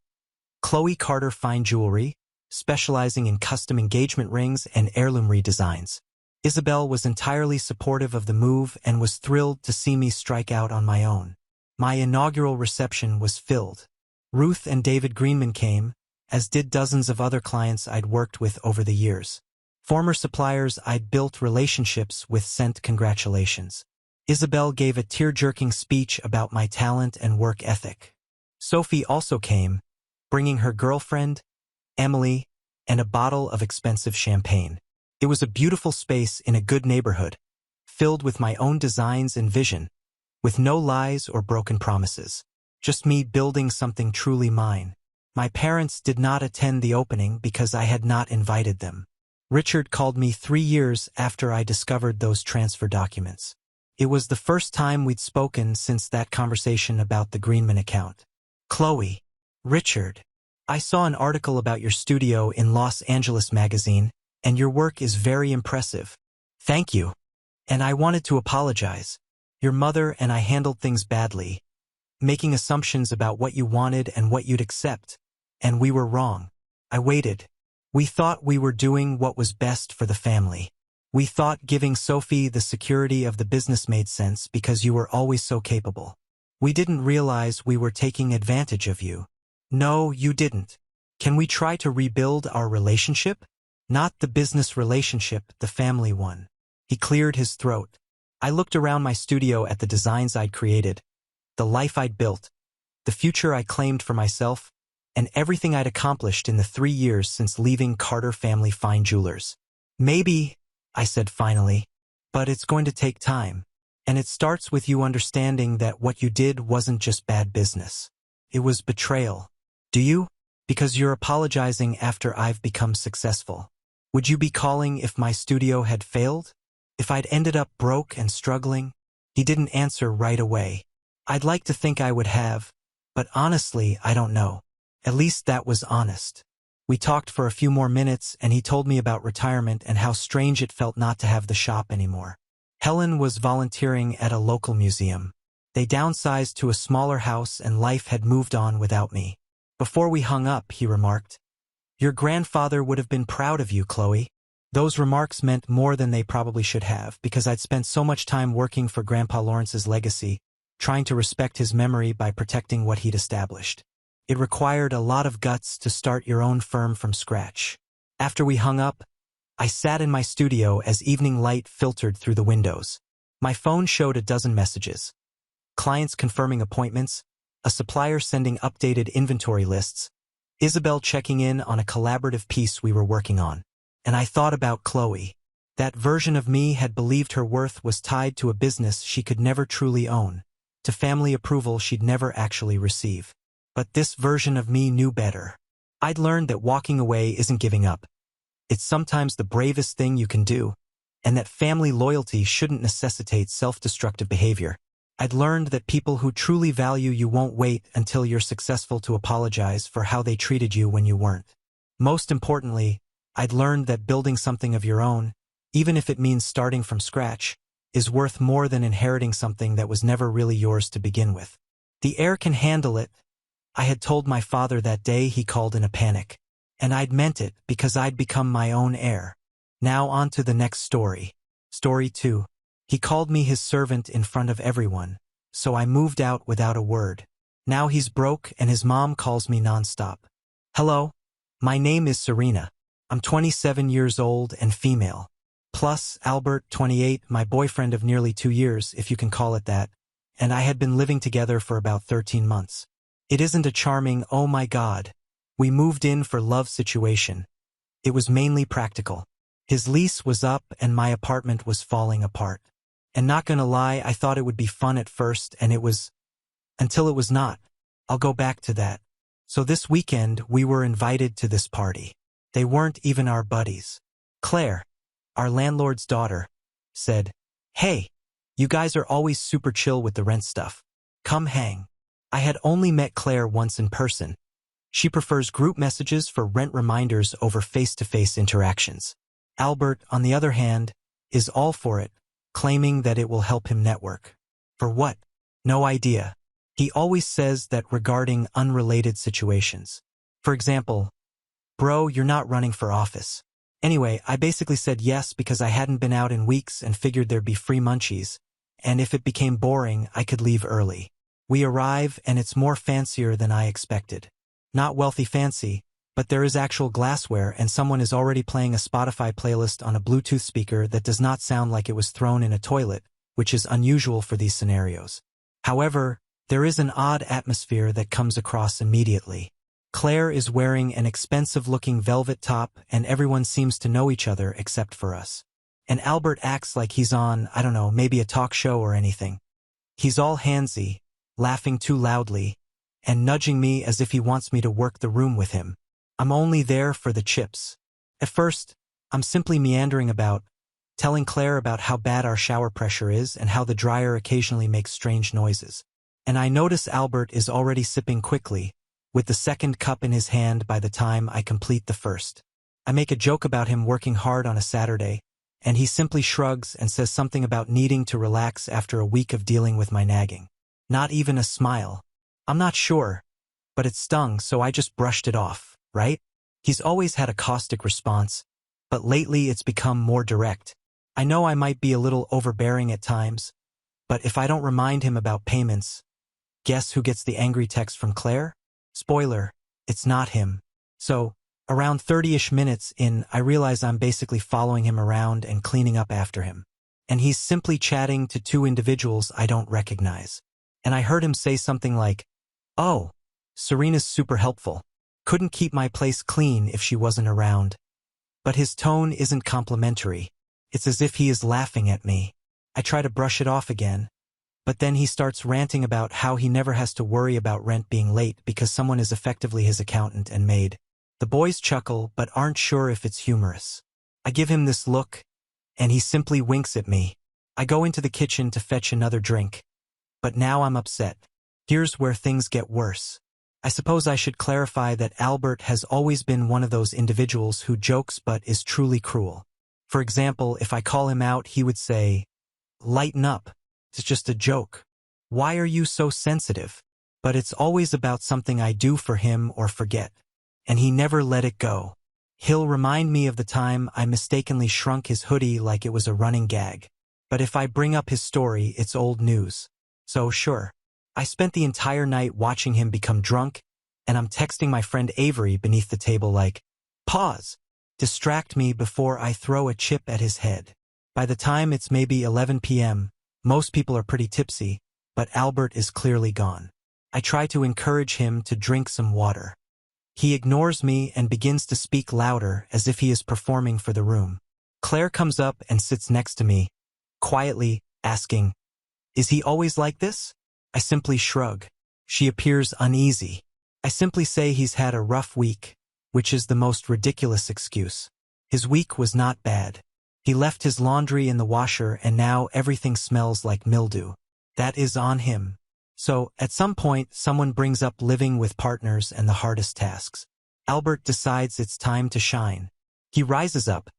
Chloe Carter Fine Jewelry, specializing in custom engagement rings and heirloom redesigns. Isabel was entirely supportive of the move and was thrilled to see me strike out on my own. My inaugural reception was filled. Ruth and David Greenman came, as did dozens of other clients I'd worked with over the years. Former suppliers I'd built relationships with sent congratulations. Isabel gave a tear-jerking speech about my talent and work ethic. Sophie also came, bringing her girlfriend, Emily, and a bottle of expensive champagne. It was a beautiful space in a good neighborhood, filled with my own designs and vision, with no lies or broken promises. Just me building something truly mine. My parents did not attend the opening because I had not invited them. Richard called me 3 years after I discovered those transfer documents. It was the first time we'd spoken since that conversation about the Greenman account. "Chloe, Richard, I saw an article about your studio in Los Angeles magazine, and your work is very impressive. Thank you. And I wanted to apologize. Your mother and I handled things badly, making assumptions about what you wanted and what you'd accept, and we were wrong. I waited. We thought we were doing what was best for the family. We thought giving Sophie the security of the business made sense because you were always so capable. We didn't realize we were taking advantage of you." "No, you didn't. Can we try to rebuild our relationship? Not the business relationship, the family one." He cleared his throat. I looked around my studio at the designs I'd created, the life I'd built, the future I claimed for myself, and everything I'd accomplished in the 3 years since leaving Carter Family Fine Jewelers. "Maybe," I said finally, "but it's going to take time. And it starts with you understanding that what you did wasn't just bad business. It was betrayal. Do you? Because you're apologizing after I've become successful. Would you be calling if my studio had failed? If I'd ended up broke and struggling?" He didn't answer right away. I'd like to think I would have, but honestly, I don't know. At least that was honest. We talked for a few more minutes and he told me about retirement and how strange it felt not to have the shop anymore. Helen was volunteering at a local museum. They downsized to a smaller house and life had moved on without me. Before we hung up, he remarked, "Your grandfather would have been proud of you, Chloe." Those remarks meant more than they probably should have because I'd spent so much time working for Grandpa Lawrence's legacy, trying to respect his memory by protecting what he'd established. It required a lot of guts to start your own firm from scratch. After we hung up, I sat in my studio as evening light filtered through the windows. My phone showed a dozen messages. Clients confirming appointments, a supplier sending updated inventory lists, Isabel checking in on a collaborative piece we were working on. And I thought about Chloe. That version of me had believed her worth was tied to a business she could never truly own, to family approval she'd never actually receive. But this version of me knew better. I'd learned that walking away isn't giving up. It's sometimes the bravest thing you can do, and that family loyalty shouldn't necessitate self-destructive behavior. I'd learned that people who truly value you won't wait until you're successful to apologize for how they treated you when you weren't. Most importantly, I'd learned that building something of your own, even if it means starting from scratch, is worth more than inheriting something that was never really yours to begin with. The heir can handle it, I had told my father that day. He called in a panic. And I'd meant it, because I'd become my own heir. Now on to the next story. Story 2. He called me his servant in front of everyone, so I moved out without a word. Now he's broke and his mom calls me nonstop. Hello? My name is Serena. I'm 27 years old and female. Plus, Albert, 28, my boyfriend of nearly 2 years, if you can call it that, and I had been living together for about 13 months. It isn't a charming, oh my god. We moved in for love situation. It was mainly practical. His lease was up and my apartment was falling apart. And not gonna lie, I thought it would be fun at first, and it was, until it was not. I'll go back to that. So this weekend, we were invited to this party. They weren't even our buddies. Claire, our landlord's daughter, said, "Hey, you guys are always super chill with the rent stuff. Come hang." I had only met Claire once in person. She prefers group messages for rent reminders over face-to-face interactions. Albert, on the other hand, is all for it, claiming that it will help him network. For what? No idea. He always says that regarding unrelated situations. For example, "Bro, you're not running for office." Anyway, I basically said yes because I hadn't been out in weeks and figured there'd be free munchies, and if it became boring, I could leave early. We arrive and it's more fancier than I expected. Not wealthy fancy, but there is actual glassware and someone is already playing a Spotify playlist on a Bluetooth speaker that does not sound like it was thrown in a toilet, which is unusual for these scenarios. However, there is an odd atmosphere that comes across immediately. Claire is wearing an expensive-looking velvet top and everyone seems to know each other except for us. And Albert acts like he's on, I don't know, maybe a talk show or anything. He's all handsy, laughing too loudly, and nudging me as if he wants me to work the room with him. I'm only there for the chips. At first, I'm simply meandering about, telling Claire about how bad our shower pressure is and how the dryer occasionally makes strange noises. And I notice Albert is already sipping quickly, with the second cup in his hand by the time I complete the first. I make a joke about him working hard on a Saturday, and he simply shrugs and says something about needing to relax after a week of dealing with my nagging. Not even a smile. I'm not sure, but it stung, so I just brushed it off, right? He's always had a caustic response, but lately it's become more direct. I know I might be a little overbearing at times, but if I don't remind him about payments, guess who gets the angry text from Claire? Spoiler, it's not him. So, around 30-ish minutes in, I realize I'm basically following him around and cleaning up after him. And he's simply chatting to two individuals I don't recognize. And I heard him say something like, "Oh, Serena's super helpful. Couldn't keep my place clean if she wasn't around." But his tone isn't complimentary. It's as if he is laughing at me. I try to brush it off again, but then he starts ranting about how he never has to worry about rent being late because someone is effectively his accountant and maid. The boys chuckle but aren't sure if it's humorous. I give him this look, and he simply winks at me. I go into the kitchen to fetch another drink. But now I'm upset. Here's where things get worse. I suppose I should clarify that Albert has always been one of those individuals who jokes but is truly cruel. For example, if I call him out, he would say, "Lighten up. It's just a joke. Why are you so sensitive?" But it's always about something I do for him or forget. And he never let it go. He'll remind me of the time I mistakenly shrunk his hoodie like it was a running gag. But if I bring up his story, it's old news. So sure, I spent the entire night watching him become drunk, and I'm texting my friend Avery beneath the table like, "Pause. Distract me before I throw a chip at his head." By the time it's maybe 11 p.m., most people are pretty tipsy, but Albert is clearly gone. I try to encourage him to drink some water. He ignores me and begins to speak louder as if he is performing for the room. Claire comes up and sits next to me, quietly asking, "Is he always like this?" I simply shrug. She appears uneasy. I simply say he's had a rough week, which is the most ridiculous excuse. His week was not bad. He left his laundry in the washer and now everything smells like mildew. That is on him. So, at some point, someone brings up living with partners and the hardest tasks. Albert decides it's time to shine. He rises up,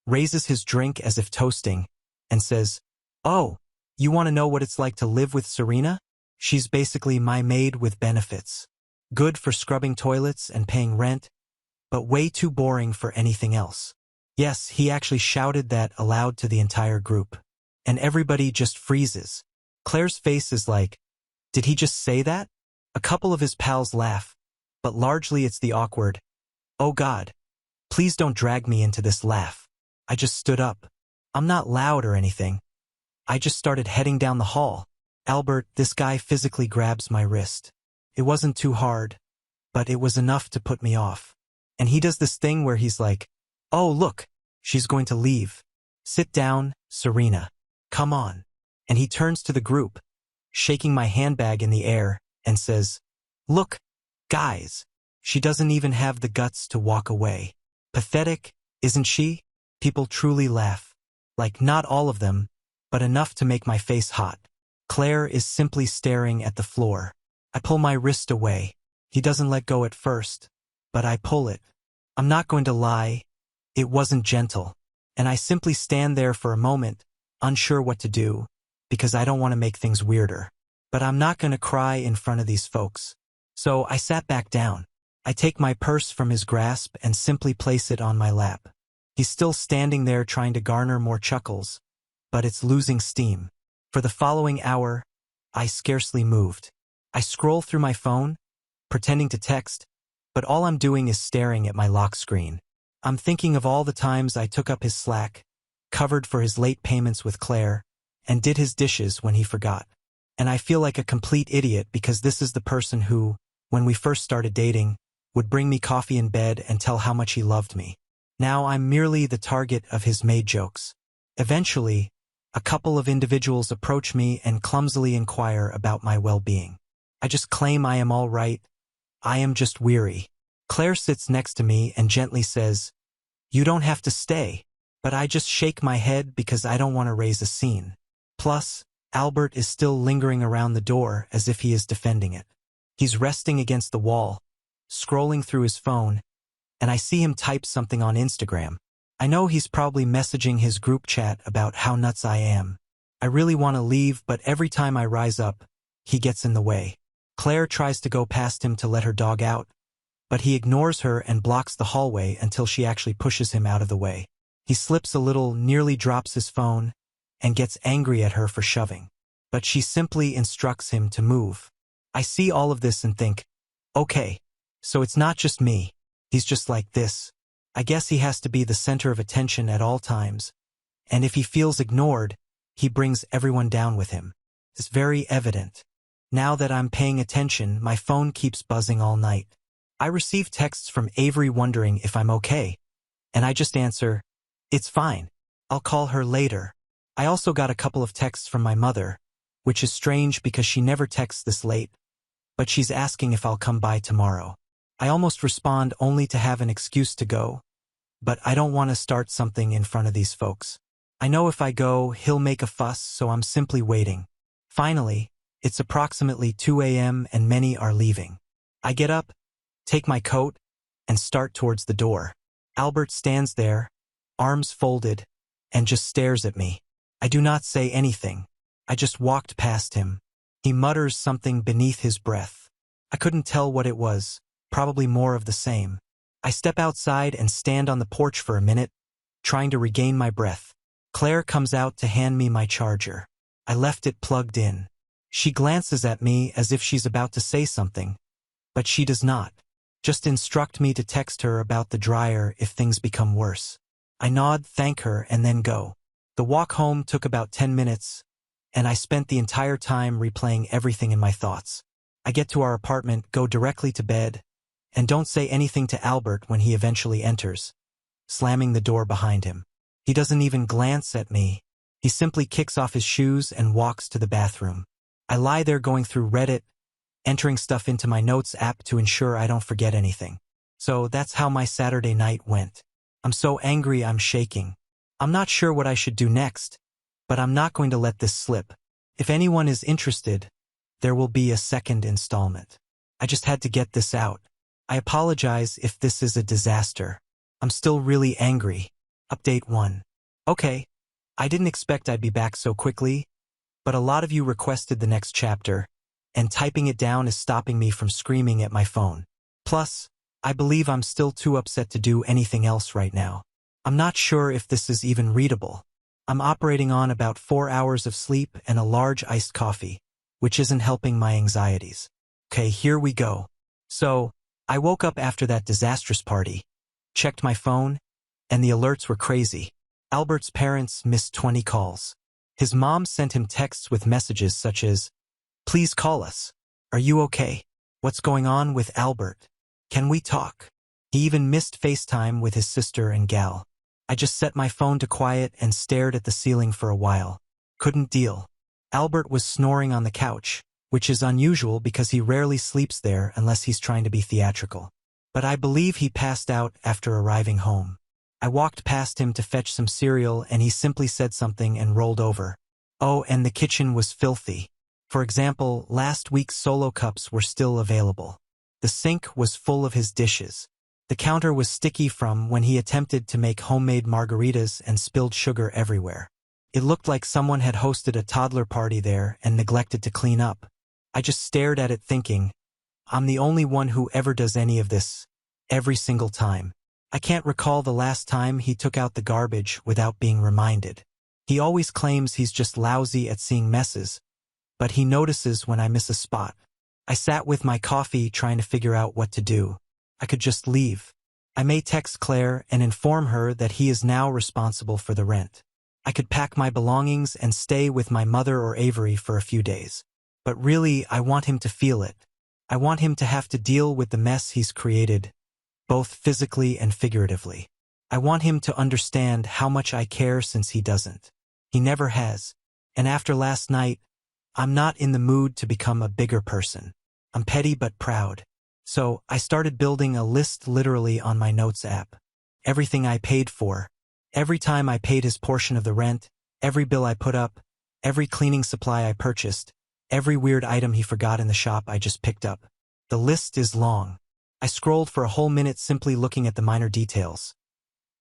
raises his drink as if toasting, and says, "Oh, you want to know what it's like to live with Serena? She's basically my maid with benefits. Good for scrubbing toilets and paying rent, but way too boring for anything else." Yes, he actually shouted that aloud to the entire group. And everybody just freezes. Claire's face is like, did he just say that? A couple of his pals laugh, but largely it's the awkward, "Oh God, please don't drag me into this" laugh. I just stood up. I'm not loud or anything. I just started heading down the hall. Albert, this guy physically grabs my wrist. It wasn't too hard, but it was enough to put me off. And he does this thing where he's like, "Oh look, she's going to leave. Sit down, Serena. Come on." And he turns to the group, shaking my handbag in the air, and says, "Look, guys, she doesn't even have the guts to walk away. Pathetic, isn't she?" People truly laugh. Like, not all of them, but enough to make my face hot. Claire is simply staring at the floor. I pull my wrist away. He doesn't let go at first, but I pull it. I'm not going to lie, it wasn't gentle. And I simply stand there for a moment, unsure what to do, because I don't want to make things weirder. But I'm not going to cry in front of these folks. So I sat back down. I take my purse from his grasp and simply place it on my lap. He's still standing there trying to garner more chuckles, but it's losing steam. For the following hour, I scarcely moved. I scroll through my phone, pretending to text, but all I'm doing is staring at my lock screen. I'm thinking of all the times I took up his slack, covered for his late payments with Claire, and did his dishes when he forgot. And I feel like a complete idiot because this is the person who, when we first started dating, would bring me coffee in bed and tell how much he loved me. Now I'm merely the target of his maid jokes. Eventually, a couple of individuals approach me and clumsily inquire about my well-being. I just claim I am all right. I am just weary. Claire sits next to me and gently says, "You don't have to stay." But I just shake my head because I don't want to raise a scene. Plus, Albert is still lingering around the door as if he is defending it. He's resting against the wall, scrolling through his phone, and I see him type something on Instagram. I know he's probably messaging his group chat about how nuts I am. I really want to leave, but every time I rise up, he gets in the way. Claire tries to go past him to let her dog out, but he ignores her and blocks the hallway until she actually pushes him out of the way. He slips a little, nearly drops his phone, and gets angry at her for shoving. But she simply instructs him to move. I see all of this and think, okay, so it's not just me. He's just like this. I guess he has to be the center of attention at all times, and if he feels ignored, he brings everyone down with him. It's very evident. Now that I'm paying attention, my phone keeps buzzing all night. I receive texts from Avery wondering if I'm okay, and I just answer, "It's fine. I'll call her later." I also got a couple of texts from my mother, which is strange because she never texts this late, but she's asking if I'll come by tomorrow. I almost respond only to have an excuse to go, but I don't want to start something in front of these folks. I know if I go, he'll make a fuss, so I'm simply waiting. Finally, it's approximately 2 a.m. and many are leaving. I get up, take my coat, and start towards the door. Albert stands there, arms folded, and just stares at me. I do not say anything. I just walked past him. He mutters something beneath his breath. I couldn't tell what it was. Probably more of the same. I step outside and stand on the porch for a minute, trying to regain my breath. Claire comes out to hand me my charger. I left it plugged in. She glances at me as if she's about to say something, but she does not. Just instruct me to text her about the dryer if things become worse. I nod, thank her, and then go. The walk home took about 10 minutes, and I spent the entire time replaying everything in my thoughts. I get to our apartment, go directly to bed, and don't say anything to Albert when he eventually enters, slamming the door behind him. He doesn't even glance at me. He simply kicks off his shoes and walks to the bathroom. I lie there going through Reddit, entering stuff into my notes app to ensure I don't forget anything. So that's how my Saturday night went. I'm so angry I'm shaking. I'm not sure what I should do next, but I'm not going to let this slip. If anyone is interested, there will be a second installment. I just had to get this out. I apologize if this is a disaster. I'm still really angry. Update 1. Okay. I didn't expect I'd be back so quickly, but a lot of you requested the next chapter, and typing it down is stopping me from screaming at my phone. Plus, I believe I'm still too upset to do anything else right now. I'm not sure if this is even readable. I'm operating on about 4 hours of sleep and a large iced coffee, which isn't helping my anxieties. Okay, here we go. So, I woke up after that disastrous party, checked my phone, and the alerts were crazy. Albert's parents missed 20 calls. His mom sent him texts with messages such as, "Please call us. Are you okay? What's going on with Albert? Can we talk?" He even missed FaceTime with his sister and gal. I just set my phone to quiet and stared at the ceiling for a while. Couldn't deal. Albert was snoring on the couch, which is unusual because he rarely sleeps there unless he's trying to be theatrical. But I believe he passed out after arriving home. I walked past him to fetch some cereal and he simply said something and rolled over. Oh, and the kitchen was filthy. For example, last week's Solo cups were still available. The sink was full of his dishes. The counter was sticky from when he attempted to make homemade margaritas and spilled sugar everywhere. It looked like someone had hosted a toddler party there and neglected to clean up. I just stared at it thinking, I'm the only one who ever does any of this, every single time. I can't recall the last time he took out the garbage without being reminded. He always claims he's just lousy at seeing messes, but he notices when I miss a spot. I sat with my coffee trying to figure out what to do. I could just leave. I may text Claire and inform her that he is now responsible for the rent. I could pack my belongings and stay with my mother or Avery for a few days. But really, I want him to feel it. I want him to have to deal with the mess he's created, both physically and figuratively. I want him to understand how much I care since he doesn't. He never has. And after last night, I'm not in the mood to become a bigger person. I'm petty but proud. So, I started building a list literally on my notes app. Everything I paid for. Every time I paid his portion of the rent, every bill I put up, every cleaning supply I purchased, every weird item he forgot in the shop I just picked up. The list is long. I scrolled for a whole minute simply looking at the minor details.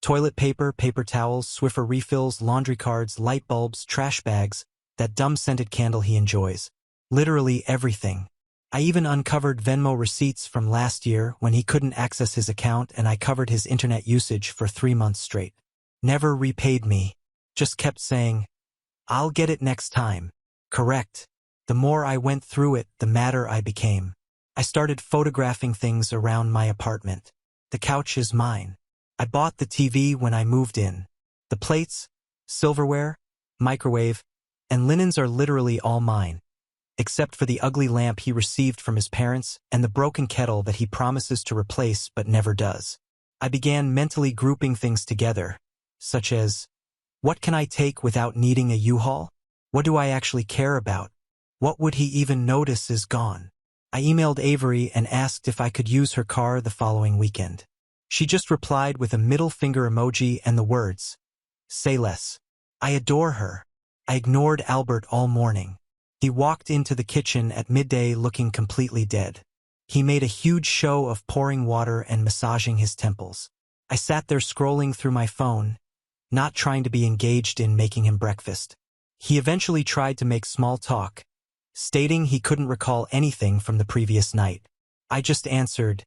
Toilet paper, paper towels, Swiffer refills, laundry cards, light bulbs, trash bags, that dumb scented candle he enjoys. Literally everything. I even uncovered Venmo receipts from last year when he couldn't access his account and I covered his internet usage for 3 months straight. Never repaid me. Just kept saying, I'll get it next time. Correct. The more I went through it, the madder I became. I started photographing things around my apartment. The couch is mine. I bought the TV when I moved in. The plates, silverware, microwave, and linens are literally all mine, except for the ugly lamp he received from his parents and the broken kettle that he promises to replace but never does. I began mentally grouping things together, such as, what can I take without needing a U-Haul? What do I actually care about? What would he even notice is gone? I emailed Avery and asked if I could use her car the following weekend. She just replied with a middle finger emoji and the words, say less. I adore her. I ignored Albert all morning. He walked into the kitchen at midday looking completely dead. He made a huge show of pouring water and massaging his temples. I sat there scrolling through my phone, not trying to be engaged in making him breakfast. He eventually tried to make small talk, stating he couldn't recall anything from the previous night. I just answered,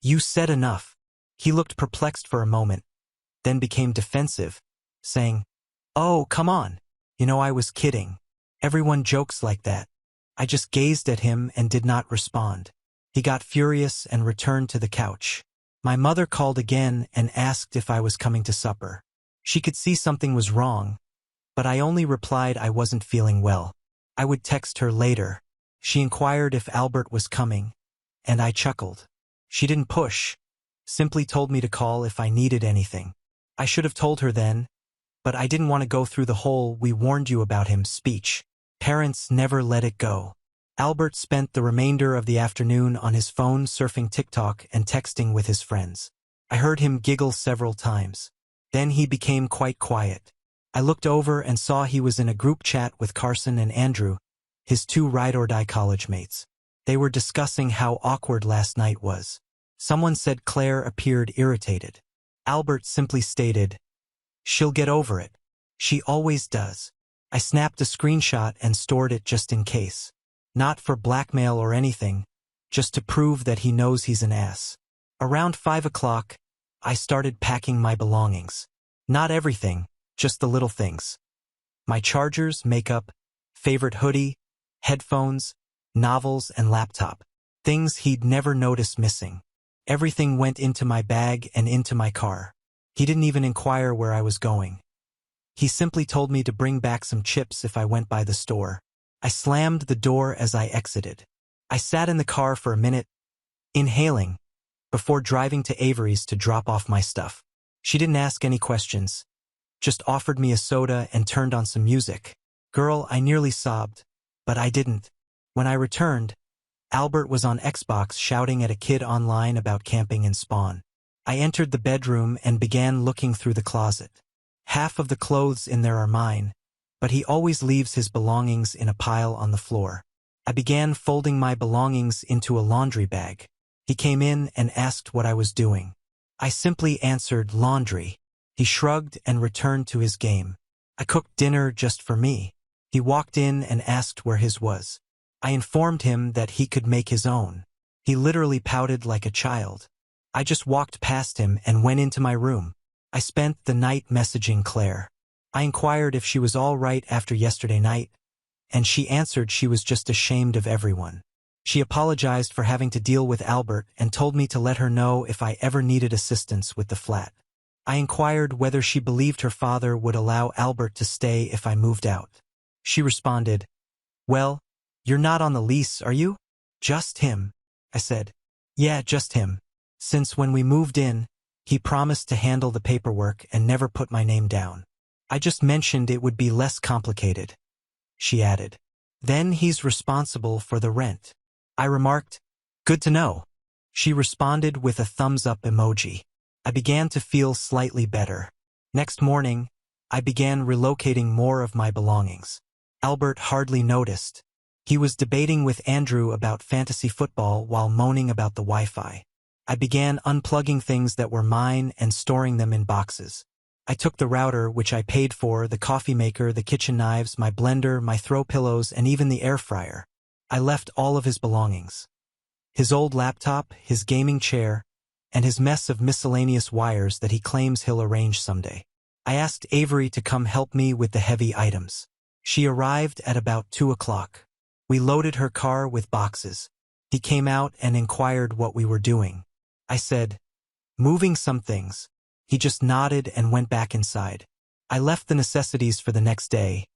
you said enough. He looked perplexed for a moment, then became defensive, saying, oh, come on. You know I was kidding. Everyone jokes like that. I just gazed at him and did not respond. He got furious and returned to the couch. My mother called again and asked if I was coming to supper. She could see something was wrong, but I only replied I wasn't feeling well. I would text her later. She inquired if Albert was coming, and I chuckled. She didn't push, simply told me to call if I needed anything. I should have told her then, but I didn't want to go through the whole "we warned you about him" speech. Parents never let it go. Albert spent the remainder of the afternoon on his phone surfing TikTok and texting with his friends. I heard him giggle several times. Then he became quite quiet. I looked over and saw he was in a group chat with Carson and Andrew, his 2 ride-or-die college mates. They were discussing how awkward last night was. Someone said Claire appeared irritated. Albert simply stated, "She'll get over it. She always does." I snapped a screenshot and stored it just in case. Not for blackmail or anything, just to prove that he knows he's an ass. Around 5 o'clock, I started packing my belongings. Not everything, just the little things. My chargers, makeup, favorite hoodie, headphones, novels, and laptop. Things he'd never notice missing. Everything went into my bag and into my car. He didn't even inquire where I was going. He simply told me to bring back some chips if I went by the store. I slammed the door as I exited. I sat in the car for a minute, inhaling, before driving to Avery's to drop off my stuff. She didn't ask any questions, just offered me a soda and turned on some music. Girl, I nearly sobbed, but I didn't. When I returned, Albert was on Xbox shouting at a kid online about camping in Spawn. I entered the bedroom and began looking through the closet. Half of the clothes in there are mine, but he always leaves his belongings in a pile on the floor. I began folding my belongings into a laundry bag. He came in and asked what I was doing. I simply answered laundry. He shrugged and returned to his game. I cooked dinner just for me. He walked in and asked where his was. I informed him that he could make his own. He literally pouted like a child. I just walked past him and went into my room. I spent the night messaging Claire. I inquired if she was all right after yesterday night, and she answered she was just ashamed of everyone. She apologized for having to deal with Albert and told me to let her know if I ever needed assistance with the flat. I inquired whether she believed her father would allow Albert to stay if I moved out. She responded, "Well, you're not on the lease, are you?" "Just him," I said. "Yeah, just him. Since when we moved in, he promised to handle the paperwork and never put my name down. I just mentioned it would be less complicated," she added. "Then he's responsible for the rent." I remarked, "Good to know." She responded with a thumbs-up emoji. I began to feel slightly better. Next morning, I began relocating more of my belongings. Albert hardly noticed. He was debating with Andrew about fantasy football while moaning about the Wi-Fi. I began unplugging things that were mine and storing them in boxes. I took the router, which I paid for, the coffee maker, the kitchen knives, my blender, my throw pillows, and even the air fryer. I left all of his belongings. His old laptop, his gaming chair, and his mess of miscellaneous wires that he claims he'll arrange someday. I asked Avery to come help me with the heavy items. She arrived at about 2 o'clock. We loaded her car with boxes. He came out and inquired what we were doing. I said, "Moving some things." He just nodded and went back inside. I left the necessities for the next day: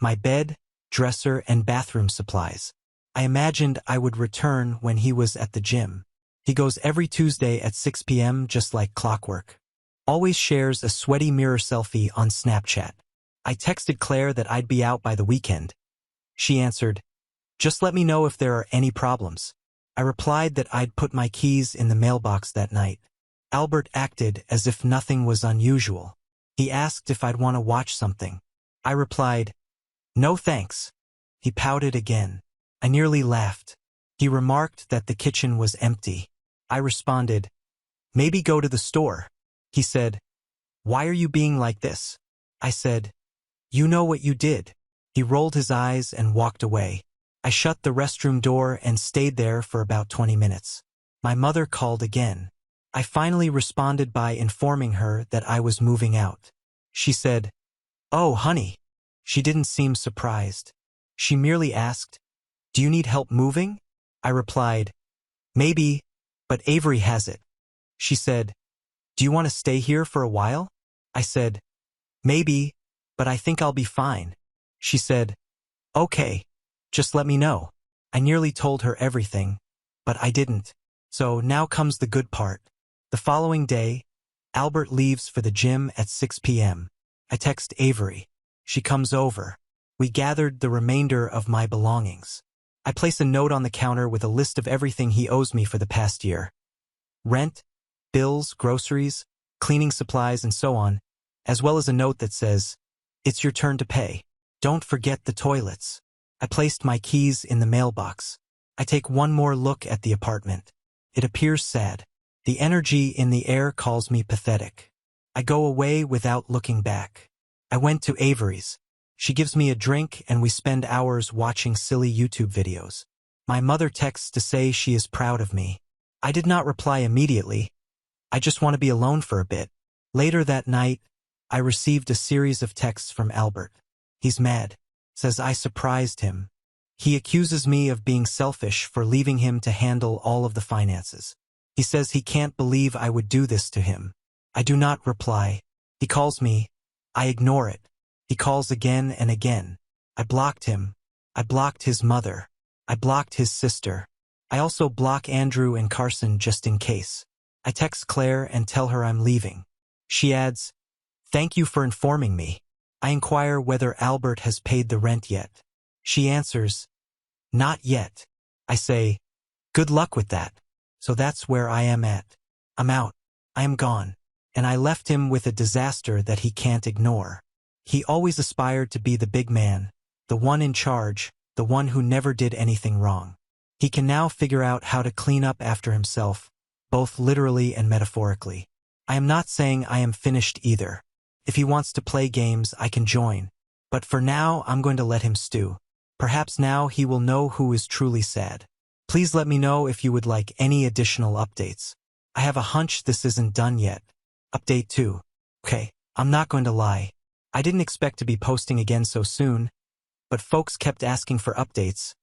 my bed, dresser, and bathroom supplies. I imagined I would return when he was at the gym. He goes every Tuesday at 6 p.m. just like clockwork. Always shares a sweaty mirror selfie on Snapchat. I texted Claire that I'd be out by the weekend. She answered, "Just let me know if there are any problems." I replied that I'd put my keys in the mailbox that night. Albert acted as if nothing was unusual. He asked if I'd want to watch something. I replied, "No thanks." He pouted again. I nearly laughed. He remarked that the kitchen was empty. I responded, "Maybe go to the store." He said, "Why are you being like this?" I said, "You know what you did." He rolled his eyes and walked away. I shut the restroom door and stayed there for about 20 minutes. My mother called again. I finally responded by informing her that I was moving out. She said, "Oh, honey." She didn't seem surprised. She merely asked, "Do you need help moving?" I replied, "Maybe, but Avery has it." She said, "Do you want to stay here for a while?" I said, "Maybe, but I think I'll be fine." She said, "Okay, just let me know." I nearly told her everything, but I didn't. So now comes the good part. The following day, Albert leaves for the gym at 6 p.m. I text Avery. She comes over. We gathered the remainder of my belongings. I place a note on the counter with a list of everything he owes me for the past year. Rent, bills, groceries, cleaning supplies, and so on, as well as a note that says, "It's your turn to pay. Don't forget the toilets." I placed my keys in the mailbox. I take one more look at the apartment. It appears sad. The energy in the air calls me pathetic. I go away without looking back. I went to Avery's. She gives me a drink and we spend hours watching silly YouTube videos. My mother texts to say she is proud of me. I did not reply immediately. I just want to be alone for a bit. Later that night, I received a series of texts from Albert. He's mad. Says I surprised him. He accuses me of being selfish for leaving him to handle all of the finances. He says he can't believe I would do this to him. I do not reply. He calls me. I ignore it. He calls again and again. I blocked him. I blocked his mother. I blocked his sister. I also block Andrew and Carson just in case. I text Claire and tell her I'm leaving. She adds, "Thank you for informing me." I inquire whether Albert has paid the rent yet. She answers, "Not yet." I say, "Good luck with that." So that's where I am at. I'm out. I am gone. And I left him with a disaster that he can't ignore. He always aspired to be the big man, the one in charge, the one who never did anything wrong. He can now figure out how to clean up after himself, both literally and metaphorically. I am not saying I am finished either. If he wants to play games, I can join. But for now, I'm going to let him stew. Perhaps now he will know who is truly sad. Please let me know if you would like any additional updates. I have a hunch this isn't done yet. Update 2. Okay, I'm not going to lie. I didn't expect to be posting again so soon, but folks kept asking for updates,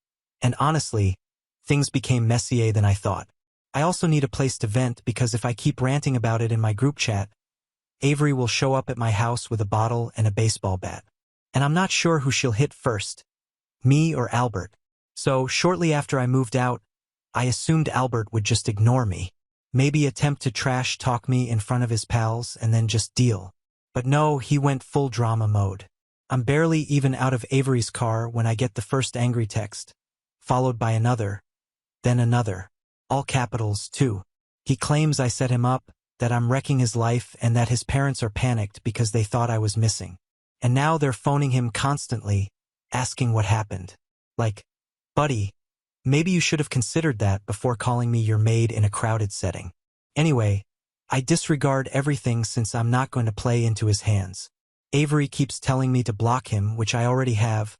and honestly, things became messier than I thought. I also need a place to vent because if I keep ranting about it in my group chat, Avery will show up at my house with a bottle and a baseball bat. And I'm not sure who she'll hit first, me or Albert. So shortly after I moved out, I assumed Albert would just ignore me. Maybe attempt to trash talk me in front of his pals and then just deal. But no, he went full drama mode. I'm barely even out of Avery's car when I get the first angry text, followed by another, then another. All capitals, too. He claims I set him up, that I'm wrecking his life and that his parents are panicked because they thought I was missing. And now they're phoning him constantly, asking what happened. Like, buddy, maybe you should have considered that before calling me your maid in a crowded setting. Anyway, I disregard everything since I'm not going to play into his hands. Avery keeps telling me to block him, which I already have,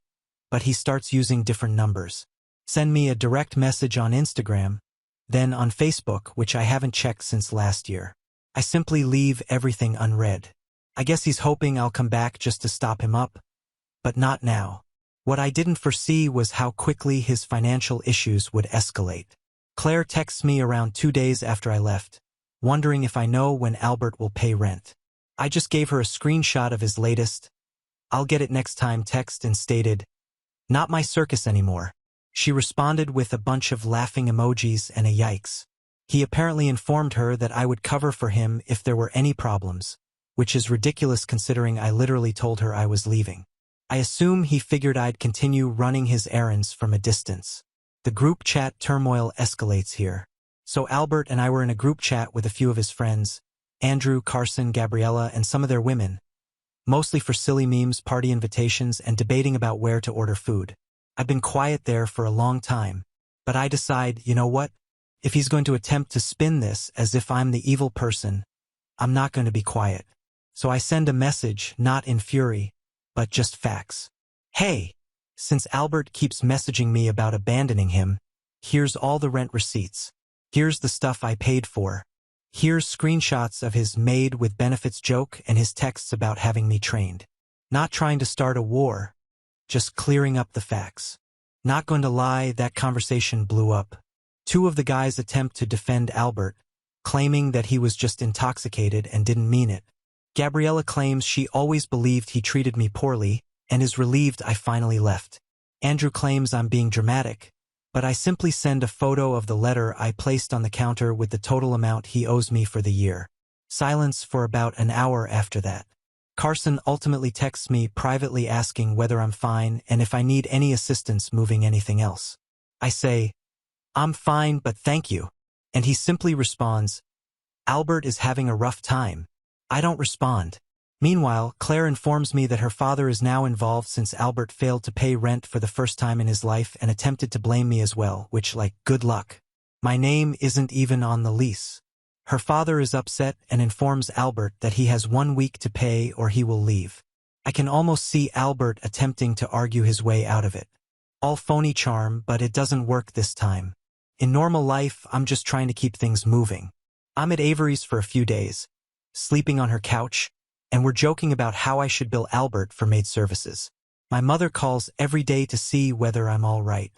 but he starts using different numbers. Send me a direct message on Instagram, then on Facebook, which I haven't checked since last year. I simply leave everything unread. I guess he's hoping I'll come back just to stop him up, but not now. What I didn't foresee was how quickly his financial issues would escalate. Claire texts me around 2 days after I left, wondering if I know when Albert will pay rent. I just gave her a screenshot of his latest, "I'll get it next time" text and stated, "Not my circus anymore." She responded with a bunch of laughing emojis and a yikes. He apparently informed her that I would cover for him if there were any problems, which is ridiculous considering I literally told her I was leaving. I assume he figured I'd continue running his errands from a distance. The group chat turmoil escalates here. So Albert and I were in a group chat with a few of his friends, Andrew, Carson, Gabriella, and some of their women, mostly for silly memes, party invitations, and debating about where to order food. I've been quiet there for a long time, but I decide, you know what? If he's going to attempt to spin this as if I'm the evil person, I'm not going to be quiet. So I send a message, not in fury, but just facts. Hey, since Albert keeps messaging me about abandoning him, here's all the rent receipts. Here's the stuff I paid for. Here's screenshots of his maid with benefits joke and his texts about having me trained. Not trying to start a war, just clearing up the facts. Not going to lie, that conversation blew up. 2 of the guys attempt to defend Albert, claiming that he was just intoxicated and didn't mean it. Gabriella claims she always believed he treated me poorly and is relieved I finally left. Andrew claims I'm being dramatic, but I simply send a photo of the letter I placed on the counter with the total amount he owes me for the year. Silence for about an hour after that. Carson ultimately texts me privately asking whether I'm fine and if I need any assistance moving anything else. I say, "I'm fine, but thank you." And he simply responds, "Albert is having a rough time." I don't respond. Meanwhile, Claire informs me that her father is now involved since Albert failed to pay rent for the first time in his life and attempted to blame me as well, which, like, good luck. My name isn't even on the lease. Her father is upset and informs Albert that he has 1 week to pay or he will leave. I can almost see Albert attempting to argue his way out of it. All phony charm, but it doesn't work this time. In normal life, I'm just trying to keep things moving. I'm at Avery's for a few days, sleeping on her couch, and we're joking about how I should bill Albert for maid services. My mother calls every day to see whether I'm all right.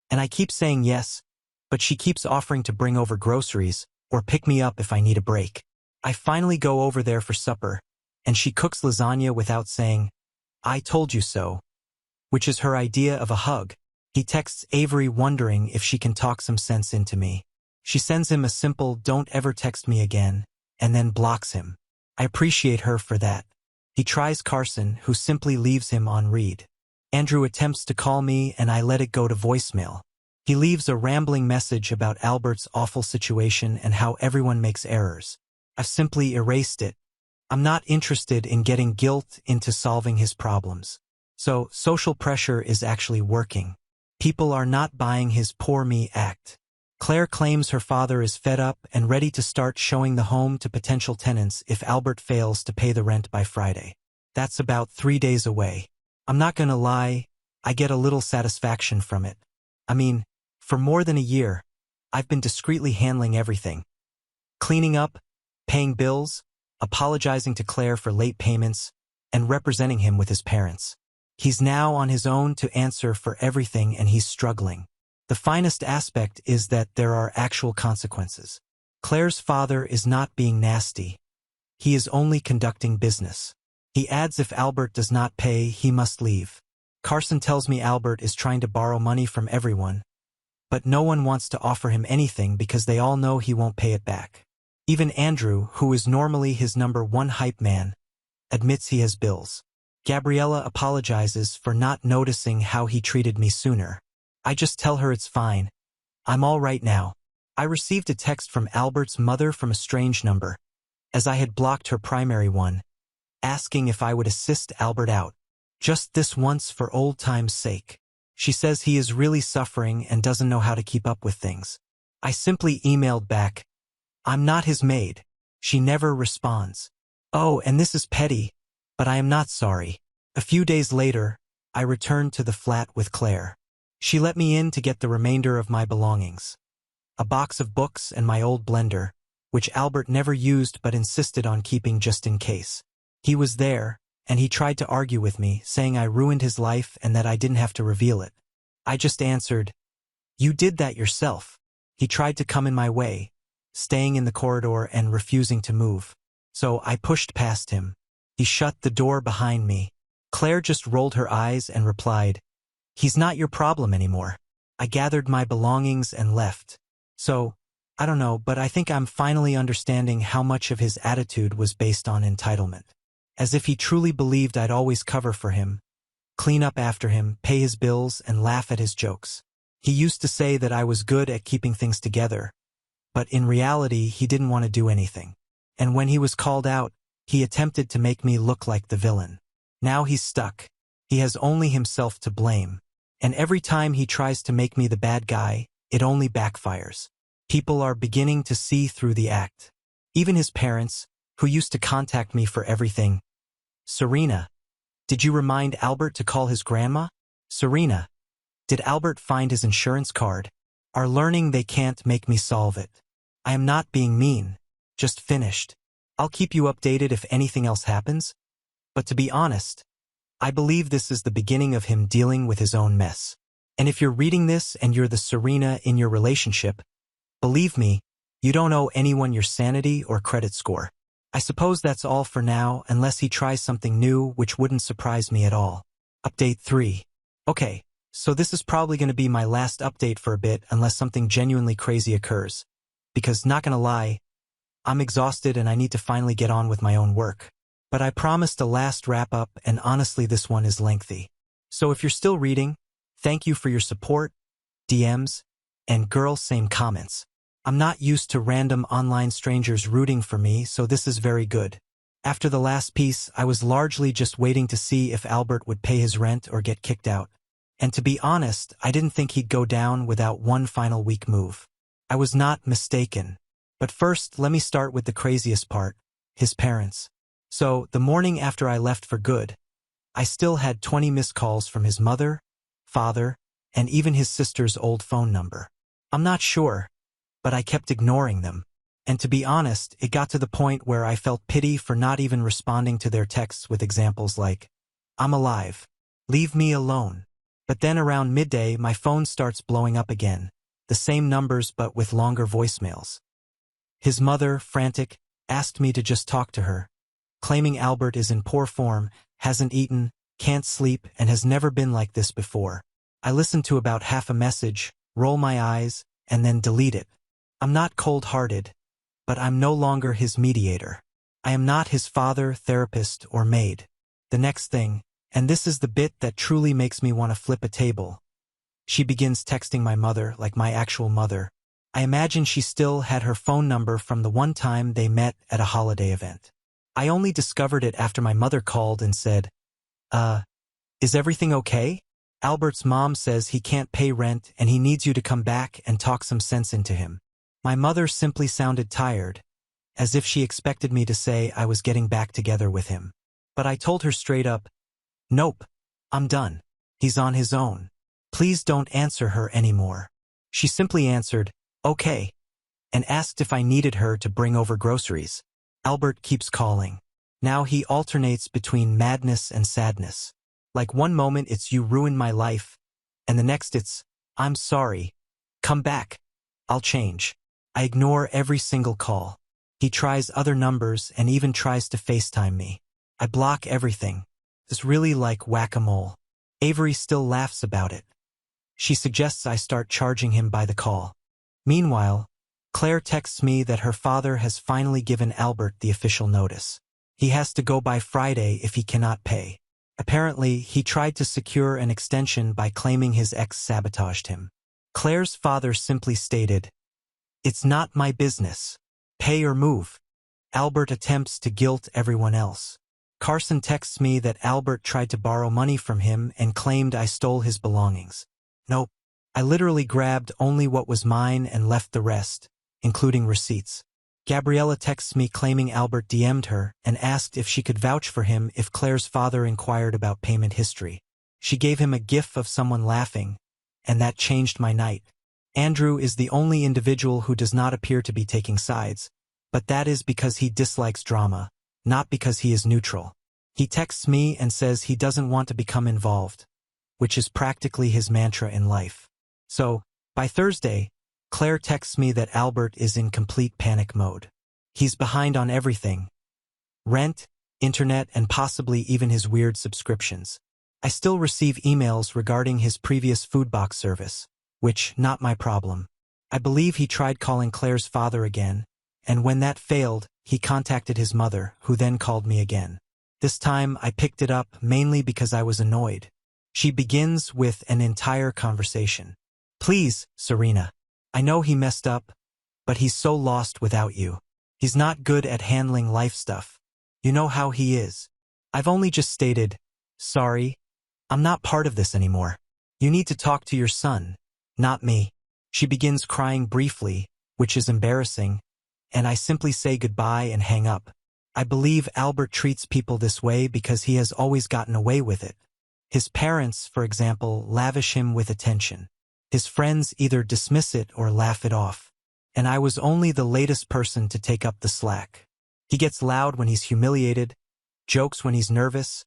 And I keep saying yes, but she keeps offering to bring over groceries or pick me up if I need a break. I finally go over there for supper, and she cooks lasagna without saying, "I told you so," which is her idea of a hug. He texts Avery wondering if she can talk some sense into me. She sends him a simple "don't ever text me again," and then blocks him. I appreciate her for that. He tries Carson, who simply leaves him on read. Andrew attempts to call me and I let it go to voicemail. He leaves a rambling message about Albert's awful situation and how everyone makes errors. I've simply erased it. I'm not interested in getting guilt into solving his problems. So, social pressure is actually working. People are not buying his poor me act. Claire claims her father is fed up and ready to start showing the home to potential tenants if Albert fails to pay the rent by Friday. That's about 3 days away. I'm not gonna lie, I get a little satisfaction from it. I mean, for more than a year, I've been discreetly handling everything. Cleaning up, paying bills, apologizing to Claire for late payments, and representing him with his parents. He's now on his own to answer for everything and he's struggling. The finest aspect is that there are actual consequences. Claire's father is not being nasty. He is only conducting business. He adds if Albert does not pay, he must leave. Carson tells me Albert is trying to borrow money from everyone, but no one wants to offer him anything because they all know he won't pay it back. Even Andrew, who is normally his #1 hype man, admits he has bills. Gabriella apologizes for not noticing how he treated me sooner. I just tell her it's fine. I'm all right now. I received a text from Albert's mother from a strange number, as I had blocked her primary one, asking if I would assist Albert out. Just this once for old time's sake. She says he is really suffering and doesn't know how to keep up with things. I simply emailed back, "I'm not his maid." She never responds. Oh, and this is petty, but I am not sorry. A few days later, I returned to the flat with Claire. She let me in to get the remainder of my belongings. A box of books and my old blender, which Albert never used but insisted on keeping just in case. He was there, and he tried to argue with me, saying I ruined his life and that I didn't have to reveal it. I just answered, "You did that yourself." He tried to come in my way, staying in the corridor and refusing to move. So I pushed past him. He shut the door behind me. Claire just rolled her eyes and replied, "He's not your problem anymore." I gathered my belongings and left. So, I don't know, but I think I'm finally understanding how much of his attitude was based on entitlement. As if he truly believed I'd always cover for him, clean up after him, pay his bills, and laugh at his jokes. He used to say that I was good at keeping things together, but in reality he didn't want to do anything. And when he was called out, he attempted to make me look like the villain. Now he's stuck. He has only himself to blame. And every time he tries to make me the bad guy, it only backfires. People are beginning to see through the act. Even his parents, who used to contact me for everything. "Serena, did you remind Albert to call his grandma?" "Serena, did Albert find his insurance card?" Are learning they can't make me solve it. I am not being mean, just finished. I'll keep you updated if anything else happens. But to be honest, I believe this is the beginning of him dealing with his own mess. And if you're reading this and you're the Serena in your relationship, believe me, you don't owe anyone your sanity or credit score. I suppose that's all for now, unless he tries something new, which wouldn't surprise me at all. Update 3. Okay, so this is probably going to be my last update for a bit unless something genuinely crazy occurs. Because, not gonna lie, I'm exhausted and I need to finally get on with my own work. But I promised a last wrap-up, and honestly this one is lengthy. So if you're still reading, thank you for your support, DMs, and girl same comments. I'm not used to random online strangers rooting for me, so this is very good. After the last piece, I was largely just waiting to see if Albert would pay his rent or get kicked out. And to be honest, I didn't think he'd go down without one final weak move. I was not mistaken. But first, let me start with the craziest part, his parents. So, the morning after I left for good, I still had 20 missed calls from his mother, father, and even his sister's old phone number. I'm not sure, but I kept ignoring them. And to be honest, it got to the point where I felt pity for not even responding to their texts with examples like, "I'm alive. Leave me alone." But then around midday, my phone starts blowing up again. The same numbers but with longer voicemails. His mother, frantic, asked me to just talk to her, claiming Albert is in poor form, hasn't eaten, can't sleep, and has never been like this before. I listen to about half a message, roll my eyes, and then delete it. I'm not cold-hearted, but I'm no longer his mediator. I am not his father, therapist, or maid. The next thing, and this is the bit that truly makes me want to flip a table. She begins texting my mother like my actual mother. I imagine she still had her phone number from the one time they met at a holiday event. I only discovered it after my mother called and said, is everything okay? Albert's mom says he can't pay rent and he needs you to come back and talk some sense into him. My mother simply sounded tired, as if she expected me to say I was getting back together with him. But I told her straight up, "Nope, I'm done. He's on his own. Please don't answer her anymore." She simply answered, "Okay," and asked if I needed her to bring over groceries. Albert keeps calling. Now he alternates between madness and sadness. Like one moment it's "you ruined my life," and the next it's "I'm sorry. Come back. I'll change." I ignore every single call. He tries other numbers and even tries to FaceTime me. I block everything. It's really like whack-a-mole. Avery still laughs about it. She suggests I start charging him by the call. Meanwhile, Claire texts me that her father has finally given Albert the official notice. He has to go by Friday if he cannot pay. Apparently, he tried to secure an extension by claiming his ex sabotaged him. Claire's father simply stated, "It's not my business. Pay or move." Albert attempts to guilt everyone else. Carson texts me that Albert tried to borrow money from him and claimed I stole his belongings. Nope. I literally grabbed only what was mine and left the rest, including receipts. Gabriella texts me claiming Albert DM'd her and asked if she could vouch for him if Claire's father inquired about payment history. She gave him a gif of someone laughing, and that changed my night. Andrew is the only individual who does not appear to be taking sides, but that is because he dislikes drama, not because he is neutral. He texts me and says he doesn't want to become involved, which is practically his mantra in life. So, by Thursday, Claire texts me that Albert is in complete panic mode. He's behind on everything: rent, internet, and possibly even his weird subscriptions. I still receive emails regarding his previous food box service, which, not my problem. I believe he tried calling Claire's father again, and when that failed, he contacted his mother, who then called me again. This time, I picked it up mainly because I was annoyed. She begins with an entire conversation. "Please, Serena. I know he messed up, but he's so lost without you. He's not good at handling life stuff. You know how he is." I've only just stated, "Sorry, I'm not part of this anymore. You need to talk to your son, not me." She begins crying briefly, which is embarrassing, and I simply say goodbye and hang up. I believe Albert treats people this way because he has always gotten away with it. His parents, for example, lavish him with attention. His friends either dismiss it or laugh it off. And I was only the latest person to take up the slack. He gets loud when he's humiliated, jokes when he's nervous,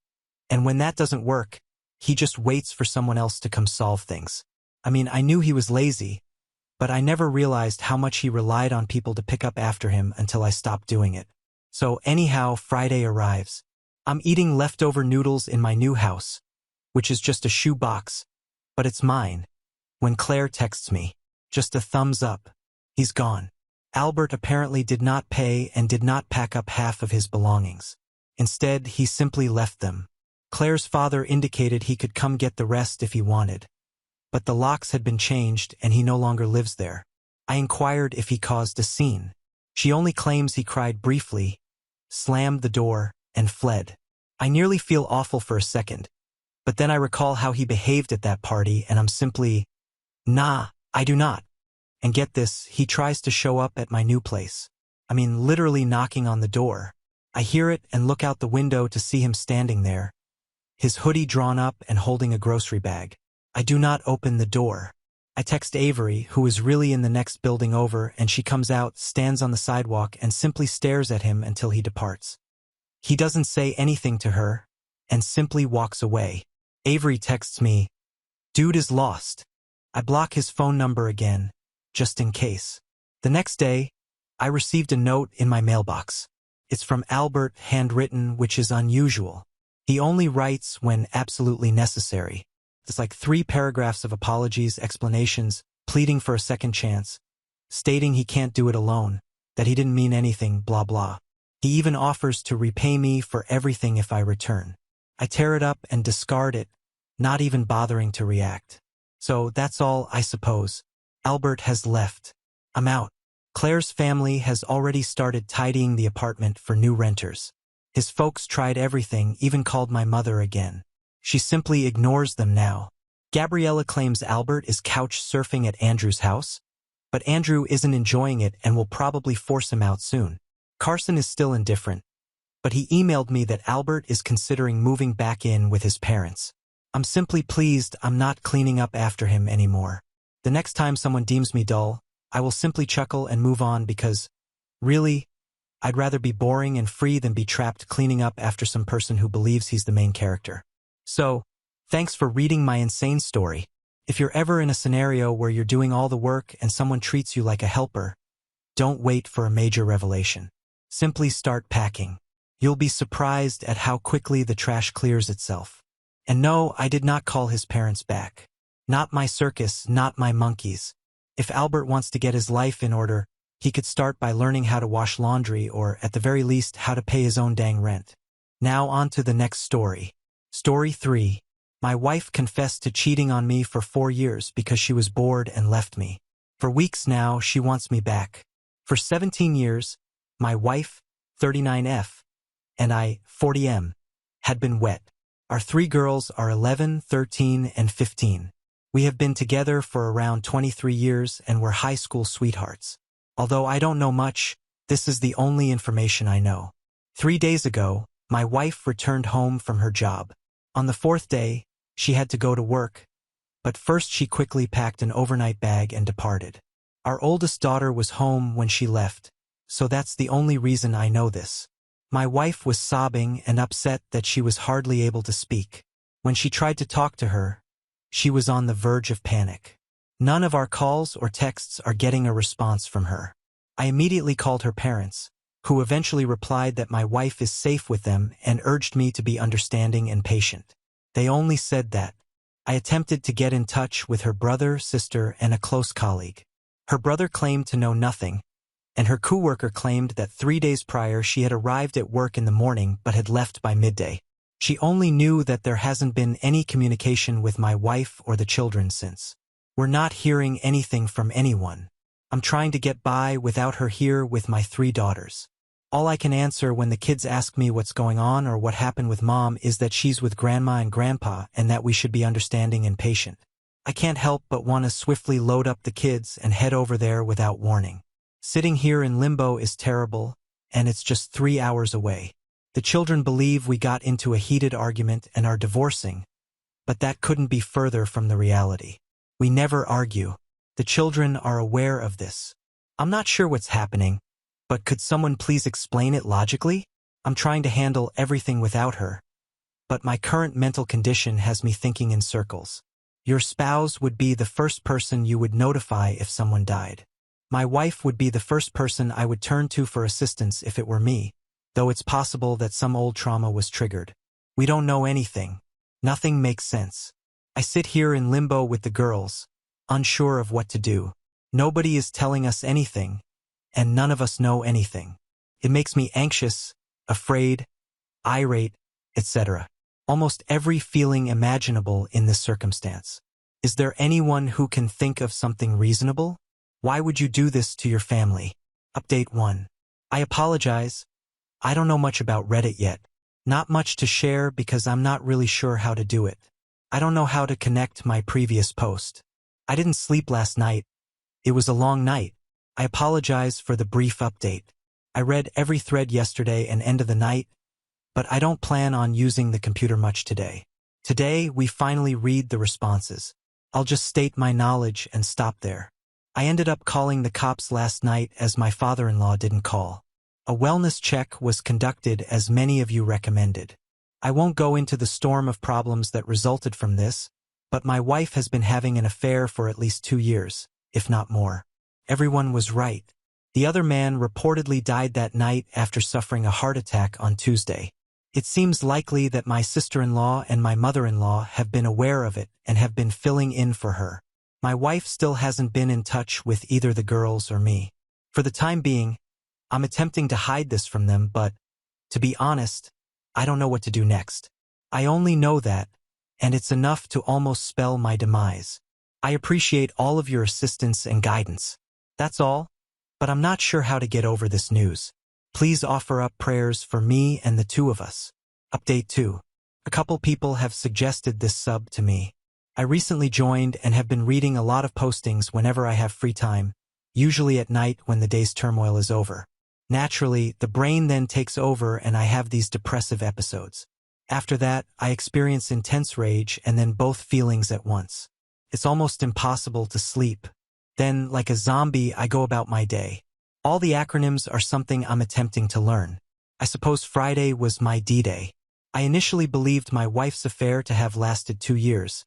and when that doesn't work, he just waits for someone else to come solve things. I mean, I knew he was lazy, but I never realized how much he relied on people to pick up after him until I stopped doing it. So anyhow, Friday arrives. I'm eating leftover noodles in my new house, which is just a shoe box, but it's mine. When Claire texts me, just a thumbs up. He's gone. Albert apparently did not pay and did not pack up half of his belongings. Instead, he simply left them. Claire's father indicated he could come get the rest if he wanted, but the locks had been changed and he no longer lives there. I inquired if he caused a scene. She only claims he cried briefly, slammed the door, and fled. I nearly feel awful for a second, but then I recall how he behaved at that party and I'm simply, nah, I do not. And get this, he tries to show up at my new place. I mean, literally knocking on the door. I hear it and look out the window to see him standing there, his hoodie drawn up and holding a grocery bag. I do not open the door. I text Avery, who is really in the next building over, and she comes out, stands on the sidewalk, and simply stares at him until he departs. He doesn't say anything to her, and simply walks away. Avery texts me, "Dude is lost." I block his phone number again, just in case. The next day, I received a note in my mailbox. It's from Albert, handwritten, which is unusual. He only writes when absolutely necessary. It's like 3 paragraphs of apologies, explanations, pleading for a second chance, stating he can't do it alone, that he didn't mean anything, blah blah. He even offers to repay me for everything if I return. I tear it up and discard it, not even bothering to react. So that's all, I suppose. Albert has left. I'm out. Claire's family has already started tidying the apartment for new renters. His folks tried everything, even called my mother again. She simply ignores them now. Gabriella claims Albert is couch surfing at Andrew's house, but Andrew isn't enjoying it and will probably force him out soon. Carson is still indifferent, but he emailed me that Albert is considering moving back in with his parents. I'm simply pleased I'm not cleaning up after him anymore. The next time someone deems me dull, I will simply chuckle and move on because, really, I'd rather be boring and free than be trapped cleaning up after some person who believes he's the main character. So, thanks for reading my insane story. If you're ever in a scenario where you're doing all the work and someone treats you like a helper, don't wait for a major revelation. Simply start packing. You'll be surprised at how quickly the trash clears itself. And no, I did not call his parents back. Not my circus, not my monkeys. If Albert wants to get his life in order, he could start by learning how to wash laundry or, at the very least, how to pay his own dang rent. Now on to the next story. Story 3. My wife confessed to cheating on me for 4 years because she was bored and left me. For weeks now, she wants me back. For 17 years, my wife, 39F, and I, 40M, had been wet. Our 3 girls are 11, 13, and 15. We have been together for around 23 years and were high school sweethearts. Although I don't know much, this is the only information I know. 3 days ago, my wife returned home from her job. On the 4th day, she had to go to work, but first she quickly packed an overnight bag and departed. Our oldest daughter was home when she left, so that's the only reason I know this. My wife was sobbing and upset that she was hardly able to speak. When she tried to talk to her, she was on the verge of panic. None of our calls or texts are getting a response from her. I immediately called her parents, who eventually replied that my wife is safe with them and urged me to be understanding and patient. They only said that. I attempted to get in touch with her brother, sister, and a close colleague. Her brother claimed to know nothing, and her coworker claimed that 3 days prior she had arrived at work in the morning but had left by midday. She only knew that there hasn't been any communication with my wife or the children since. We're not hearing anything from anyone. I'm trying to get by without her here with my 3 daughters. All I can answer when the kids ask me what's going on or what happened with mom is that she's with grandma and grandpa and that we should be understanding and patient. I can't help but want to swiftly load up the kids and head over there without warning. Sitting here in limbo is terrible, and it's just 3 hours away. The children believe we got into a heated argument and are divorcing, but that couldn't be further from the reality. We never argue. The children are aware of this. I'm not sure what's happening, but could someone please explain it logically? I'm trying to handle everything without her, but my current mental condition has me thinking in circles. Your spouse would be the first person you would notify if someone died. My wife would be the first person I would turn to for assistance if it were me, though it's possible that some old trauma was triggered. We don't know anything. Nothing makes sense. I sit here in limbo with the girls, unsure of what to do. Nobody is telling us anything, and none of us know anything. It makes me anxious, afraid, irate, etc. Almost every feeling imaginable in this circumstance. Is there anyone who can think of something reasonable? Why would you do this to your family? Update 1. I apologize. I don't know much about Reddit yet. Not much to share because I'm not really sure how to do it. I don't know how to connect my previous post. I didn't sleep last night. It was a long night. I apologize for the brief update. I read every thread yesterday and end of the night, but I don't plan on using the computer much today. Today, we finally read the responses. I'll just state my knowledge and stop there. I ended up calling the cops last night as my father-in-law didn't call. A wellness check was conducted as many of you recommended. I won't go into the storm of problems that resulted from this, but my wife has been having an affair for at least 2 years, if not more. Everyone was right. The other man reportedly died that night after suffering a heart attack on Tuesday. It seems likely that my sister-in-law and my mother-in-law have been aware of it and have been filling in for her. My wife still hasn't been in touch with either the girls or me. For the time being, I'm attempting to hide this from them, but, to be honest, I don't know what to do next. I only know that, and it's enough to almost spell my demise. I appreciate all of your assistance and guidance. That's all, but I'm not sure how to get over this news. Please offer up prayers for me and the two of us. Update 2. A couple people have suggested this sub to me. I recently joined and have been reading a lot of postings whenever I have free time, usually at night when the day's turmoil is over. Naturally, the brain then takes over and I have these depressive episodes. After that, I experience intense rage and then both feelings at once. It's almost impossible to sleep. Then, like a zombie, I go about my day. All the acronyms are something I'm attempting to learn. I suppose Friday was my D-Day. I initially believed my wife's affair to have lasted 2 years,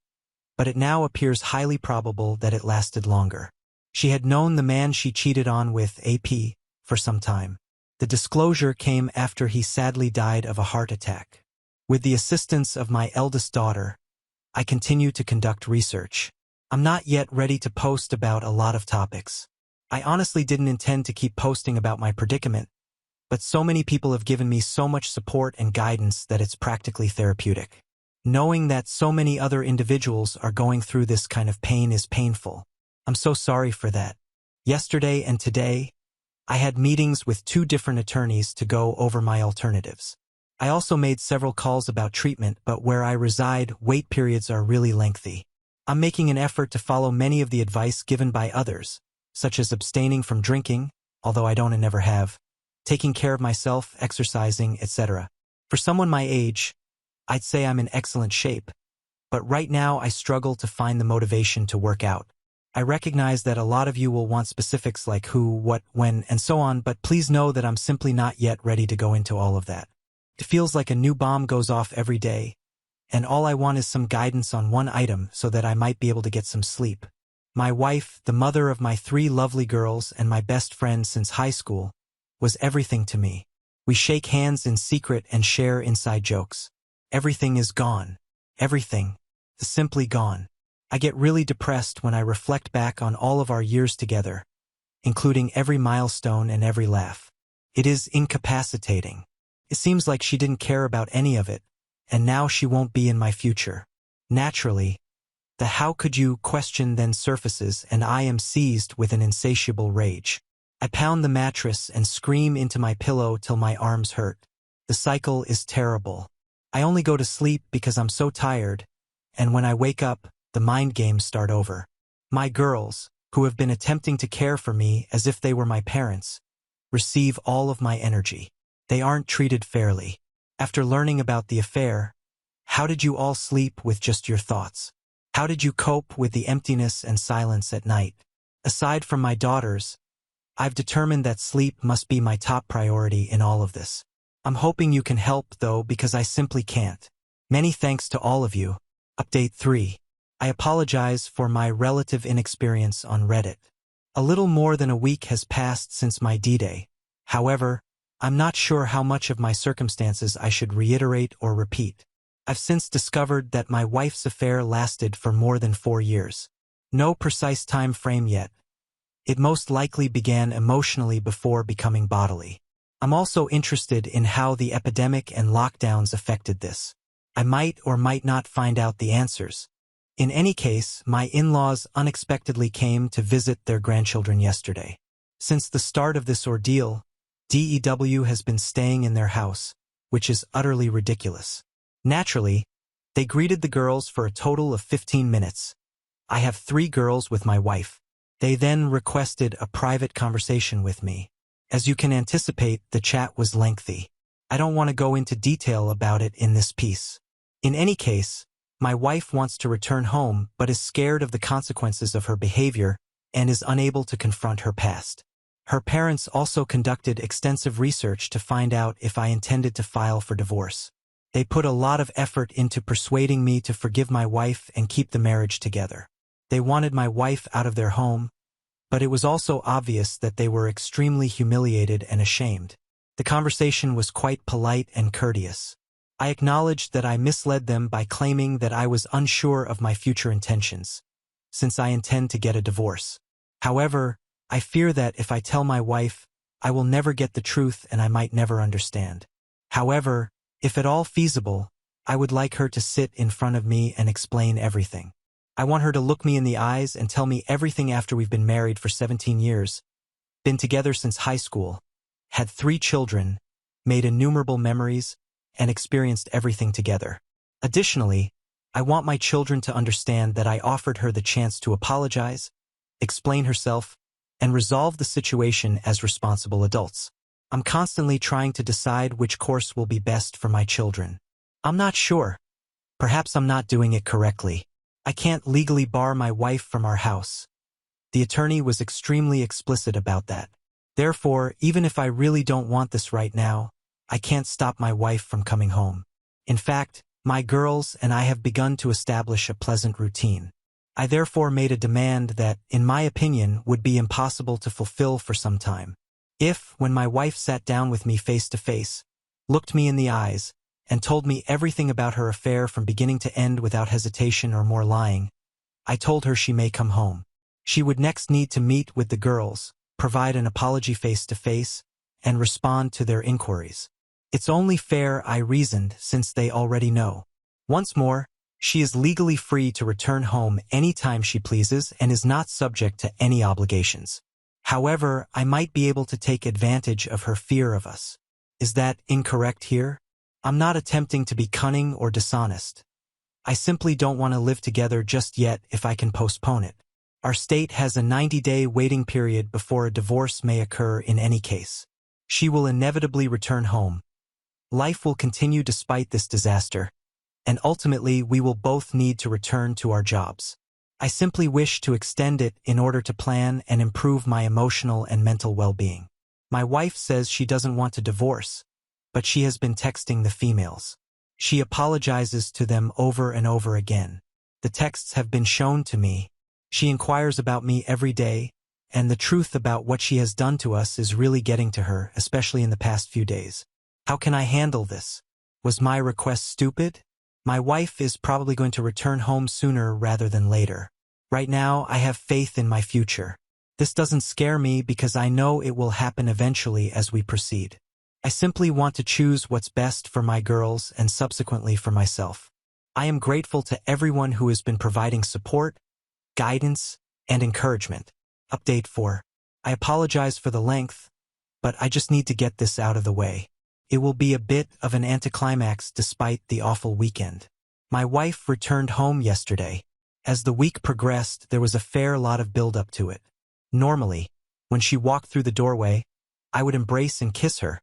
but it now appears highly probable that it lasted longer. She had known the man she cheated on with AP for some time. The disclosure came after he sadly died of a heart attack. With the assistance of my eldest daughter, I continue to conduct research. I'm not yet ready to post about a lot of topics. I honestly didn't intend to keep posting about my predicament, but so many people have given me so much support and guidance that it's practically therapeutic. Knowing that so many other individuals are going through this kind of pain is painful. I'm so sorry for that. Yesterday and today, I had meetings with 2 different attorneys to go over my alternatives. I also made several calls about treatment, but where I reside, wait periods are really lengthy. I'm making an effort to follow many of the advice given by others, such as abstaining from drinking, although I don't and never have, taking care of myself, exercising, etc. For someone my age, I'd say I'm in excellent shape, but right now I struggle to find the motivation to work out. I recognize that a lot of you will want specifics like who, what, when, and so on, but please know that I'm simply not yet ready to go into all of that. It feels like a new bomb goes off every day, and all I want is some guidance on one item so that I might be able to get some sleep. My wife, the mother of my 3 lovely girls and my best friend since high school, was everything to me. We shake hands in secret and share inside jokes. Everything is gone. Everything is simply gone. I get really depressed when I reflect back on all of our years together, including every milestone and every laugh. It is incapacitating. It seems like she didn't care about any of it, and now she won't be in my future. Naturally, the how could you question then surfaces and I am seized with an insatiable rage. I pound the mattress and scream into my pillow till my arms hurt. The cycle is terrible. I only go to sleep because I'm so tired, and when I wake up, the mind games start over. My girls, who have been attempting to care for me as if they were my parents, receive all of my energy. They aren't treated fairly. After learning about the affair, how did you all sleep with just your thoughts? How did you cope with the emptiness and silence at night? Aside from my daughters, I've determined that sleep must be my top priority in all of this. I'm hoping you can help, though, because I simply can't. Many thanks to all of you. Update 3. I apologize for my relative inexperience on Reddit. A little more than a week has passed since my D-Day. However, I'm not sure how much of my circumstances I should reiterate or repeat. I've since discovered that my wife's affair lasted for more than 4 years. No precise time frame yet. It most likely began emotionally before becoming bodily. I'm also interested in how the epidemic and lockdowns affected this. I might or might not find out the answers. In any case, my in-laws unexpectedly came to visit their grandchildren yesterday. Since the start of this ordeal, DEW has been staying in their house, which is utterly ridiculous. Naturally, they greeted the girls for a total of 15 minutes. I have 3 girls with my wife. They then requested a private conversation with me. As you can anticipate, the chat was lengthy. I don't want to go into detail about it in this piece. In any case, my wife wants to return home but is scared of the consequences of her behavior and is unable to confront her past. Her parents also conducted extensive research to find out if I intended to file for divorce. They put a lot of effort into persuading me to forgive my wife and keep the marriage together. They wanted my wife out of their home, but it was also obvious that they were extremely humiliated and ashamed. The conversation was quite polite and courteous. I acknowledged that I misled them by claiming that I was unsure of my future intentions, since I intend to get a divorce. However, I fear that if I tell my wife, I will never get the truth and I might never understand. However, if at all feasible, I would like her to sit in front of me and explain everything. I want her to look me in the eyes and tell me everything after we've been married for 17 years, been together since high school, had 3 children, made innumerable memories, and experienced everything together. Additionally, I want my children to understand that I offered her the chance to apologize, explain herself, and resolve the situation as responsible adults. I'm constantly trying to decide which course will be best for my children. I'm not sure. Perhaps I'm not doing it correctly. I can't legally bar my wife from our house. The attorney was extremely explicit about that. Therefore, even if I really don't want this right now, I can't stop my wife from coming home. In fact, my girls and I have begun to establish a pleasant routine. I therefore made a demand that, in my opinion, would be impossible to fulfill for some time. If, when my wife sat down with me face to face, looked me in the eyes, and told me everything about her affair from beginning to end without hesitation or more lying, I told her she may come home. She would next need to meet with the girls, provide an apology face to face, and respond to their inquiries. It's only fair, I reasoned, since they already know. Once more, she is legally free to return home anytime she pleases and is not subject to any obligations. However, I might be able to take advantage of her fear of us. Is that incorrect here? I'm not attempting to be cunning or dishonest. I simply don't want to live together just yet if I can postpone it. Our state has a 90-day waiting period before a divorce may occur in any case. She will inevitably return home. Life will continue despite this disaster, and ultimately we will both need to return to our jobs. I simply wish to extend it in order to plan and improve my emotional and mental well-being. My wife says she doesn't want to divorce, but she has been texting the females. She apologizes to them over and over again. The texts have been shown to me. She inquires about me every day, and the truth about what she has done to us is really getting to her, especially in the past few days. How can I handle this? Was my request stupid? My wife is probably going to return home sooner rather than later. Right now, I have faith in my future. This doesn't scare me because I know it will happen eventually as we proceed. I simply want to choose what's best for my girls and subsequently for myself. I am grateful to everyone who has been providing support, guidance, and encouragement. Update 4. I apologize for the length, but I just need to get this out of the way. It will be a bit of an anticlimax despite the awful weekend. My wife returned home yesterday. As the week progressed, there was a fair lot of build-up to it. Normally, when she walked through the doorway, I would embrace and kiss her.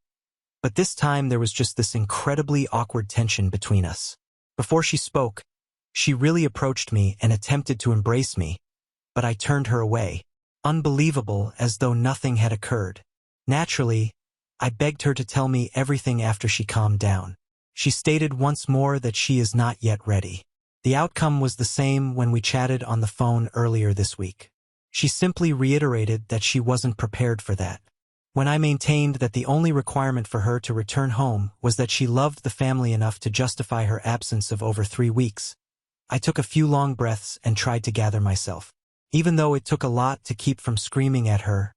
But this time there was just this incredibly awkward tension between us. Before she spoke, she really approached me and attempted to embrace me, but I turned her away. Unbelievable, as though nothing had occurred. Naturally, I begged her to tell me everything after she calmed down. She stated once more that she is not yet ready. The outcome was the same when we chatted on the phone earlier this week. She simply reiterated that she wasn't prepared for that. When I maintained that the only requirement for her to return home was that she loved the family enough to justify her absence of over 3 weeks, I took a few long breaths and tried to gather myself. Even though it took a lot to keep from screaming at her,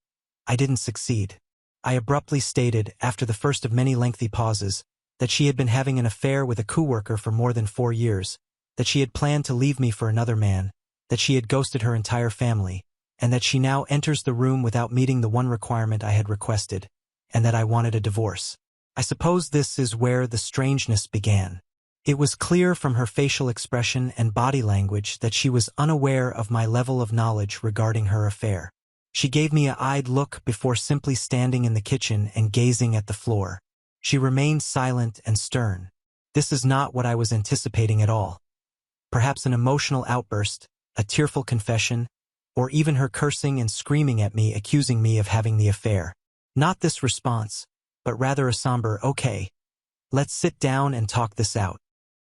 I didn't succeed. I abruptly stated, after the first of many lengthy pauses, that she had been having an affair with a coworker for more than 4 years, that she had planned to leave me for another man, that she had ghosted her entire family, and that she now enters the room without meeting the one requirement I had requested, and that I wanted a divorce. I suppose this is where the strangeness began. It was clear from her facial expression and body language that she was unaware of my level of knowledge regarding her affair. She gave me an eyed look before simply standing in the kitchen and gazing at the floor. She remained silent and stern. This is not what I was anticipating at all. Perhaps an emotional outburst, a tearful confession, or even her cursing and screaming at me, accusing me of having the affair. Not this response, but rather a somber, "Okay, let's sit down and talk this out."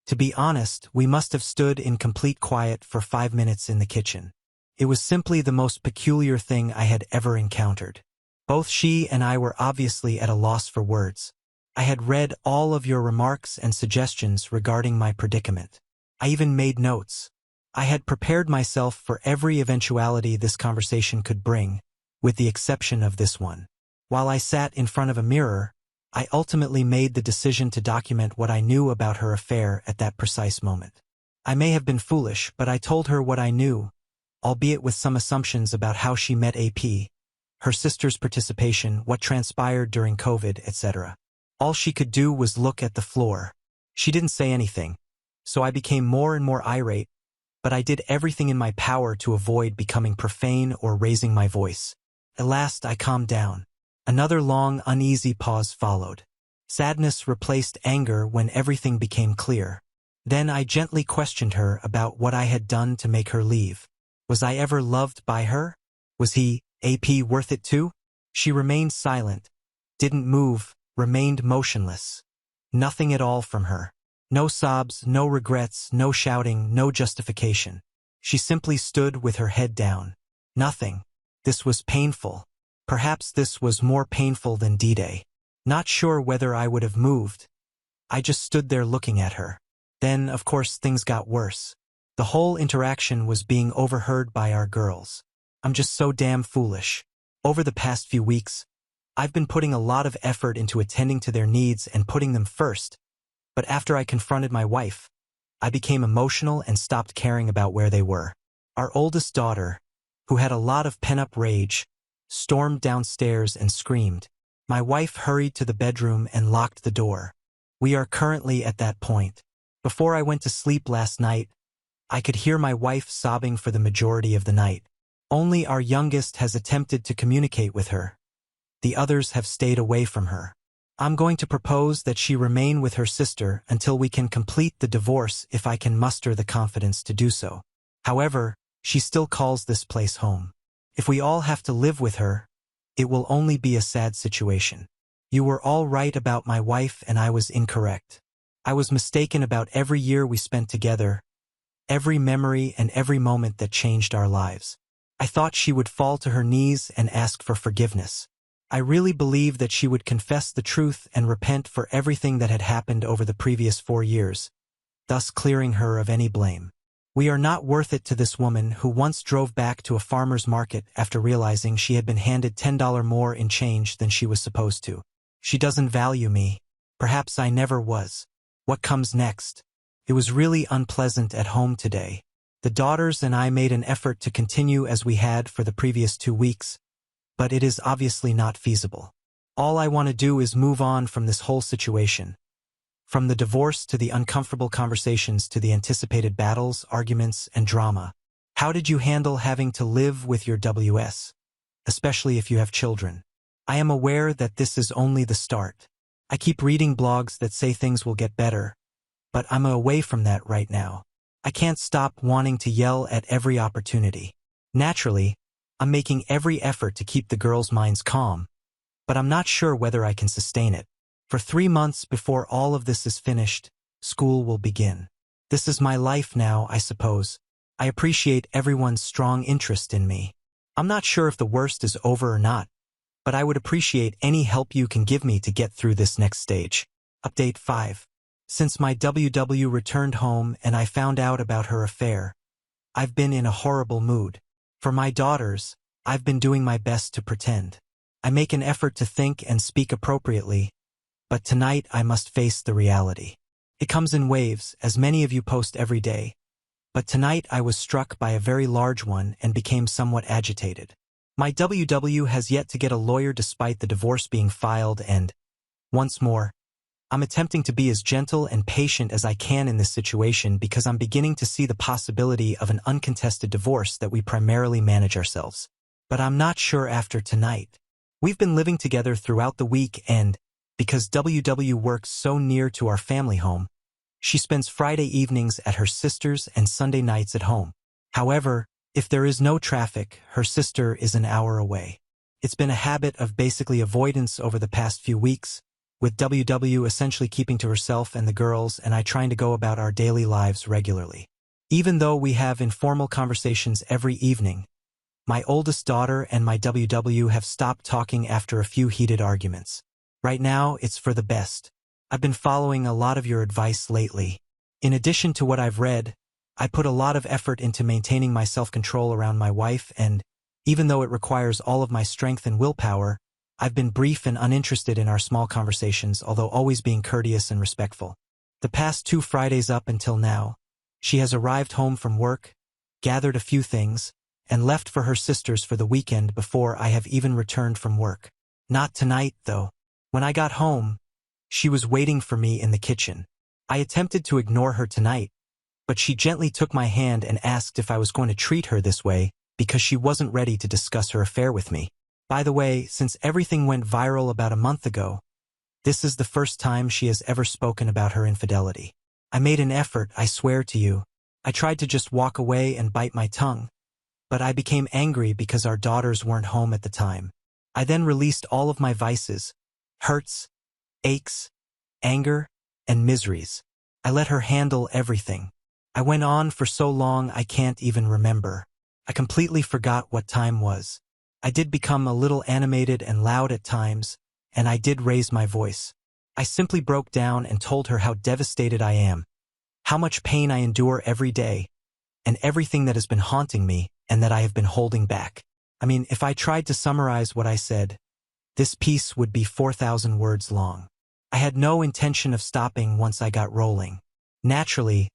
To be honest, we must have stood in complete quiet for 5 minutes in the kitchen. It was simply the most peculiar thing I had ever encountered. Both she and I were obviously at a loss for words. I had read all of your remarks and suggestions regarding my predicament. I even made notes. I had prepared myself for every eventuality this conversation could bring, with the exception of this one. While I sat in front of a mirror, I ultimately made the decision to document what I knew about her affair at that precise moment. I may have been foolish, but I told her what I knew, albeit with some assumptions about how she met AP, her sister's participation, what transpired during COVID, etc. All she could do was look at the floor. She didn't say anything, so I became more and more irate, but I did everything in my power to avoid becoming profane or raising my voice. At last I calmed down. Another long, uneasy pause followed. Sadness replaced anger when everything became clear. Then I gently questioned her about what I had done to make her leave. Was I ever loved by her? Was he, AP, worth it too? She remained silent, didn't move, remained motionless. Nothing at all from her. No sobs, no regrets, no shouting, no justification. She simply stood with her head down. Nothing. This was painful. Perhaps this was more painful than D-Day. Not sure whether I would have moved. I just stood there looking at her. Then, of course, things got worse. The whole interaction was being overheard by our girls. I'm just so damn foolish. Over the past few weeks, I've been putting a lot of effort into attending to their needs and putting them first. But after I confronted my wife, I became emotional and stopped caring about where they were. Our oldest daughter, who had a lot of pent-up rage, stormed downstairs and screamed. My wife hurried to the bedroom and locked the door. We are currently at that point. Before I went to sleep last night, I could hear my wife sobbing for the majority of the night. Only our youngest has attempted to communicate with her. The others have stayed away from her. I'm going to propose that she remain with her sister until we can complete the divorce if I can muster the confidence to do so. However, she still calls this place home. If we all have to live with her, it will only be a sad situation. You were all right about my wife and I was incorrect. I was mistaken about every year we spent together, every memory and every moment that changed our lives. I thought she would fall to her knees and ask for forgiveness. I really believed that she would confess the truth and repent for everything that had happened over the previous 4 years, thus clearing her of any blame. We are not worth it to this woman who once drove back to a farmer's market after realizing she had been handed $10 more in change than she was supposed to. She doesn't value me. Perhaps I never was. What comes next? It was really unpleasant at home today. The daughters and I made an effort to continue as we had for the previous 2 weeks, but it is obviously not feasible. All I want to do is move on from this whole situation. From the divorce to the uncomfortable conversations to the anticipated battles, arguments, and drama. How did you handle having to live with your WS? Especially if you have children. I am aware that this is only the start. I keep reading blogs that say things will get better, but I'm away from that right now. I can't stop wanting to yell at every opportunity. Naturally, I'm making every effort to keep the girls' minds calm, but I'm not sure whether I can sustain it. For 3 months before all of this is finished, school will begin. This is my life now, I suppose. I appreciate everyone's strong interest in me. I'm not sure if the worst is over or not, but I would appreciate any help you can give me to get through this next stage. Update 5. Since my WW returned home and I found out about her affair, I've been in a horrible mood. For my daughters, I've been doing my best to pretend. I make an effort to think and speak appropriately, but tonight I must face the reality. It comes in waves, as many of you post every day, but tonight I was struck by a very large one and became somewhat agitated. My WW has yet to get a lawyer despite the divorce being filed and, once more, I'm attempting to be as gentle and patient as I can in this situation because I'm beginning to see the possibility of an uncontested divorce that we primarily manage ourselves. But I'm not sure after tonight. We've been living together throughout the week and, because WW works so near to our family home, she spends Friday evenings at her sister's and Sunday nights at home. However, if there is no traffic, her sister is an hour away. It's been a habit of basically avoidance over the past few weeks, with WW essentially keeping to herself and the girls and I trying to go about our daily lives regularly. Even though we have informal conversations every evening, my oldest daughter and my WW have stopped talking after a few heated arguments. Right now, it's for the best. I've been following a lot of your advice lately. In addition to what I've read, I put a lot of effort into maintaining my self-control around my wife and, even though it requires all of my strength and willpower, I've been brief and uninterested in our small conversations, although always being courteous and respectful. The past 2 Fridays up until now, she has arrived home from work, gathered a few things, and left for her sister's for the weekend before I have even returned from work. Not tonight, though. When I got home, she was waiting for me in the kitchen. I attempted to ignore her tonight, but she gently took my hand and asked if I was going to treat her this way because she wasn't ready to discuss her affair with me. By the way, since everything went viral about a month ago, this is the first time she has ever spoken about her infidelity. I made an effort, I swear to you. I tried to just walk away and bite my tongue, but I became angry because our daughters weren't home at the time. I then released all of my vices, hurts, aches, anger, and miseries. I let her handle everything. I went on for so long I can't even remember. I completely forgot what time was. I did become a little animated and loud at times, and I did raise my voice. I simply broke down and told her how devastated I am, how much pain I endure every day, and everything that has been haunting me and that I have been holding back. I mean, if I tried to summarize what I said, this piece would be 4,000 words long. I had no intention of stopping once I got rolling. Naturally,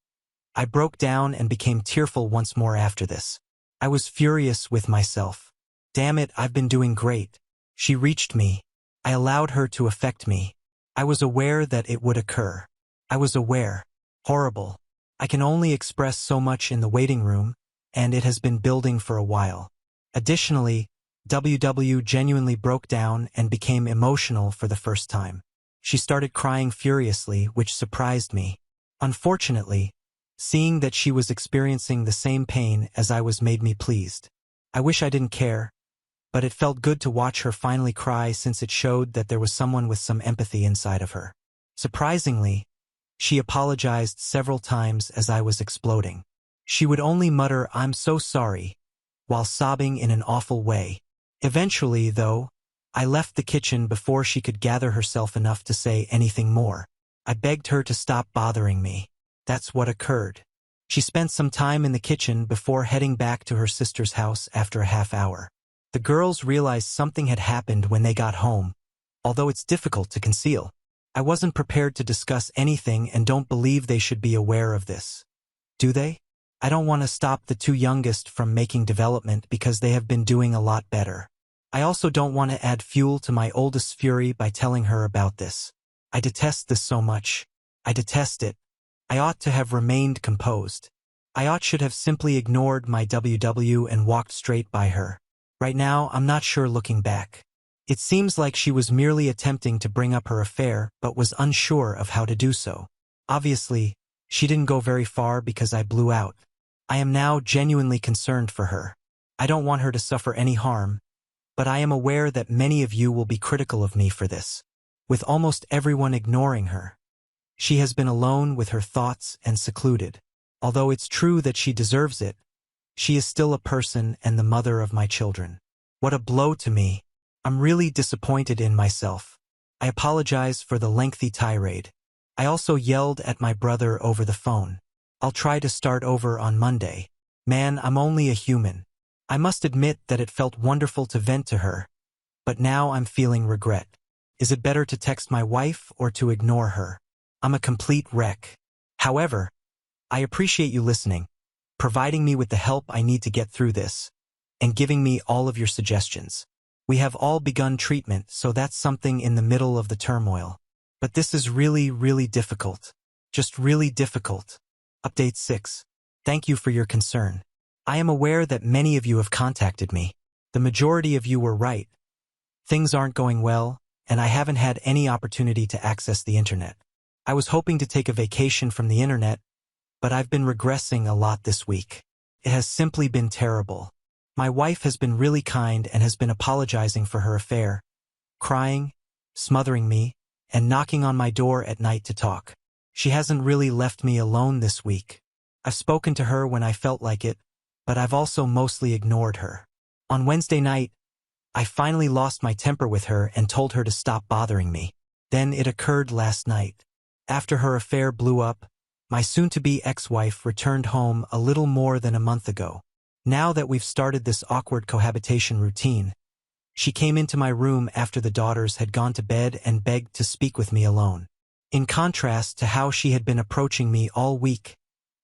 I broke down and became tearful once more after this. I was furious with myself. Damn it, I've been doing great. She reached me. I allowed her to affect me. I was aware that it would occur. I was aware. Horrible. I can only express so much in the waiting room, and it has been building for a while. Additionally, WW genuinely broke down and became emotional for the first time. She started crying furiously, which surprised me. Unfortunately, seeing that she was experiencing the same pain as I was made me pleased. I wish I didn't care, but it felt good to watch her finally cry since it showed that there was someone with some empathy inside of her. Surprisingly, she apologized several times as I was exploding. She would only mutter, "I'm so sorry," while sobbing in an awful way. Eventually, though, I left the kitchen before she could gather herself enough to say anything more. I begged her to stop bothering me. That's what occurred. She spent some time in the kitchen before heading back to her sister's house after a half hour. The girls realized something had happened when they got home, although it's difficult to conceal. I wasn't prepared to discuss anything and don't believe they should be aware of this. Do they? I don't want to stop the 2 youngest from making development because they have been doing a lot better. I also don't want to add fuel to my oldest's fury by telling her about this. I detest this so much. I detest it. I ought to have remained composed. I should have simply ignored my WW and walked straight by her. Right now, I'm not sure looking back. It seems like she was merely attempting to bring up her affair but was unsure of how to do so. Obviously, she didn't go very far because I blew out. I am now genuinely concerned for her. I don't want her to suffer any harm, but I am aware that many of you will be critical of me for this. With almost everyone ignoring her, she has been alone with her thoughts and secluded. Although it's true that she deserves it, she is still a person and the mother of my children. What a blow to me. I'm really disappointed in myself. I apologize for the lengthy tirade. I also yelled at my brother over the phone. I'll try to start over on Monday. Man, I'm only a human. I must admit that it felt wonderful to vent to her, but now I'm feeling regret. Is it better to text my wife or to ignore her? I'm a complete wreck. However, I appreciate you listening, providing me with the help I need to get through this, and giving me all of your suggestions. We have all begun treatment, so that's something in the middle of the turmoil. But this is really, really difficult. Just really difficult. Update 6. Thank you for your concern. I am aware that many of you have contacted me. The majority of you were right. Things aren't going well, and I haven't had any opportunity to access the internet. I was hoping to take a vacation from the internet, but I've been regressing a lot this week. It has simply been terrible. My wife has been really kind and has been apologizing for her affair, crying, smothering me, and knocking on my door at night to talk. She hasn't really left me alone this week. I've spoken to her when I felt like it, but I've also mostly ignored her. On Wednesday night, I finally lost my temper with her and told her to stop bothering me. Then it occurred last night. After her affair blew up, my soon-to-be ex-wife returned home a little more than a month ago. Now that we've started this awkward cohabitation routine, she came into my room after the daughters had gone to bed and begged to speak with me alone. In contrast to how she had been approaching me all week,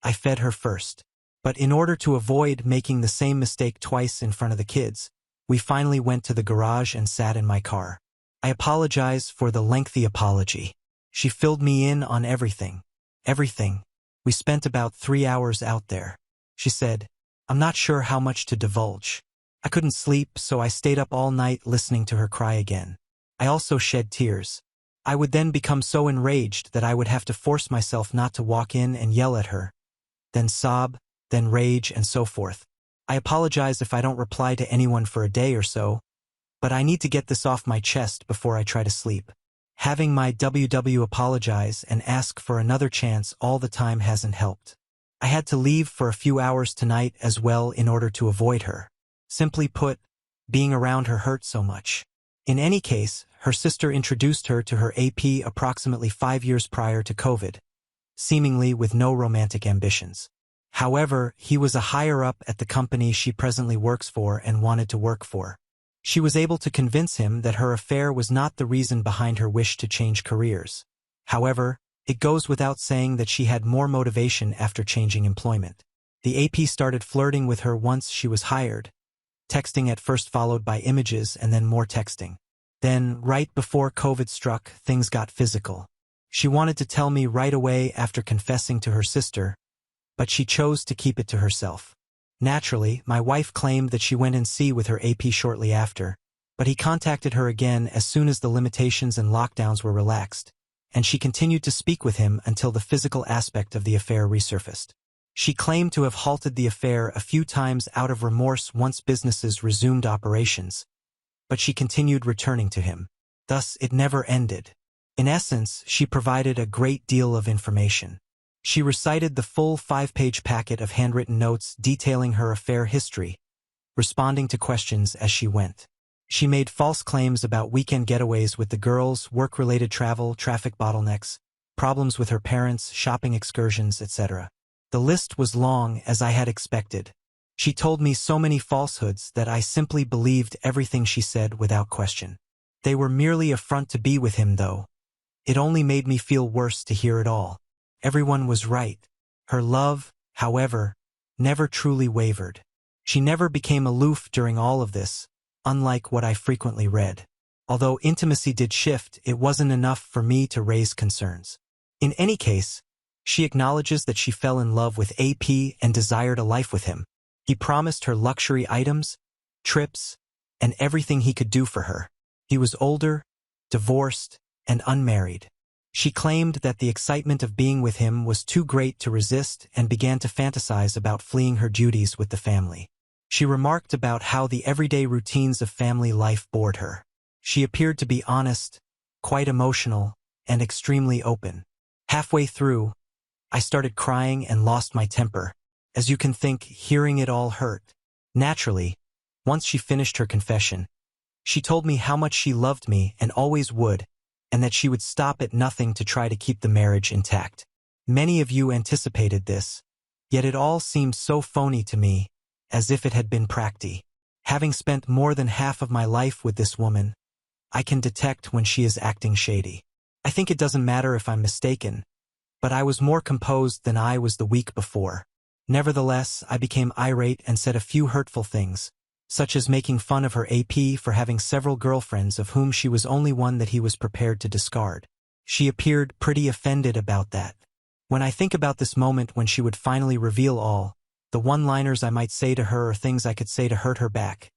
I fed her first. But in order to avoid making the same mistake twice in front of the kids, we finally went to the garage and sat in my car. I apologize for the lengthy apology. She filled me in on everything. Everything. We spent about 3 hours out there. She said, "I'm not sure how much to divulge." I couldn't sleep, so I stayed up all night listening to her cry again. I also shed tears. I would then become so enraged that I would have to force myself not to walk in and yell at her, then sob, then rage, and so forth. I apologize if I don't reply to anyone for a day or so, but I need to get this off my chest before I try to sleep. Having my WW apologize and ask for another chance all the time hasn't helped. I had to leave for a few hours tonight as well in order to avoid her. Simply put, being around her hurt so much. In any case, her sister introduced her to her AP approximately 5 years prior to COVID, seemingly with no romantic ambitions. However, he was a higher-up at the company she presently works for and wanted to work for. She was able to convince him that her affair was not the reason behind her wish to change careers. However, it goes without saying that she had more motivation after changing employment. The AP started flirting with her once she was hired, texting at first followed by images and then more texting. Then, right before COVID struck, things got physical. She wanted to tell me right away after confessing to her sister, but she chose to keep it to herself. Naturally, my wife claimed that she went and see with her AP shortly after, but he contacted her again as soon as the limitations and lockdowns were relaxed, and she continued to speak with him until the physical aspect of the affair resurfaced. She claimed to have halted the affair a few times out of remorse once businesses resumed operations, but she continued returning to him. Thus, it never ended. In essence, she provided a great deal of information. She recited the full 5-page packet of handwritten notes detailing her affair history, responding to questions as she went. She made false claims about weekend getaways with the girls, work-related travel, traffic bottlenecks, problems with her parents, shopping excursions, etc. The list was long, as I had expected. She told me so many falsehoods that I simply believed everything she said without question. They were merely a front to be with him, though. It only made me feel worse to hear it all. Everyone was right. Her love, however, never truly wavered. She never became aloof during all of this, unlike what I frequently read. Although intimacy did shift, it wasn't enough for me to raise concerns. In any case, she acknowledges that she fell in love with AP and desired a life with him. He promised her luxury items, trips, and everything he could do for her. He was older, divorced, and unmarried. She claimed that the excitement of being with him was too great to resist and began to fantasize about fleeing her duties with the family. She remarked about how the everyday routines of family life bored her. She appeared to be honest, quite emotional, and extremely open. Halfway through, I started crying and lost my temper. As you can think, hearing it all hurt. Naturally, once she finished her confession, she told me how much she loved me and always would, and that she would stop at nothing to try to keep the marriage intact. Many of you anticipated this, yet it all seemed so phony to me, as if it had been practi. Having spent more than half of my life with this woman, I can detect when she is acting shady. I think it doesn't matter if I'm mistaken, but I was more composed than I was the week before. Nevertheless, I became irate and said a few hurtful things, such as making fun of her AP for having several girlfriends of whom she was only one that he was prepared to discard. She appeared pretty offended about that. When I think about this moment when she would finally reveal all, the one-liners I might say to her or things I could say to hurt her back,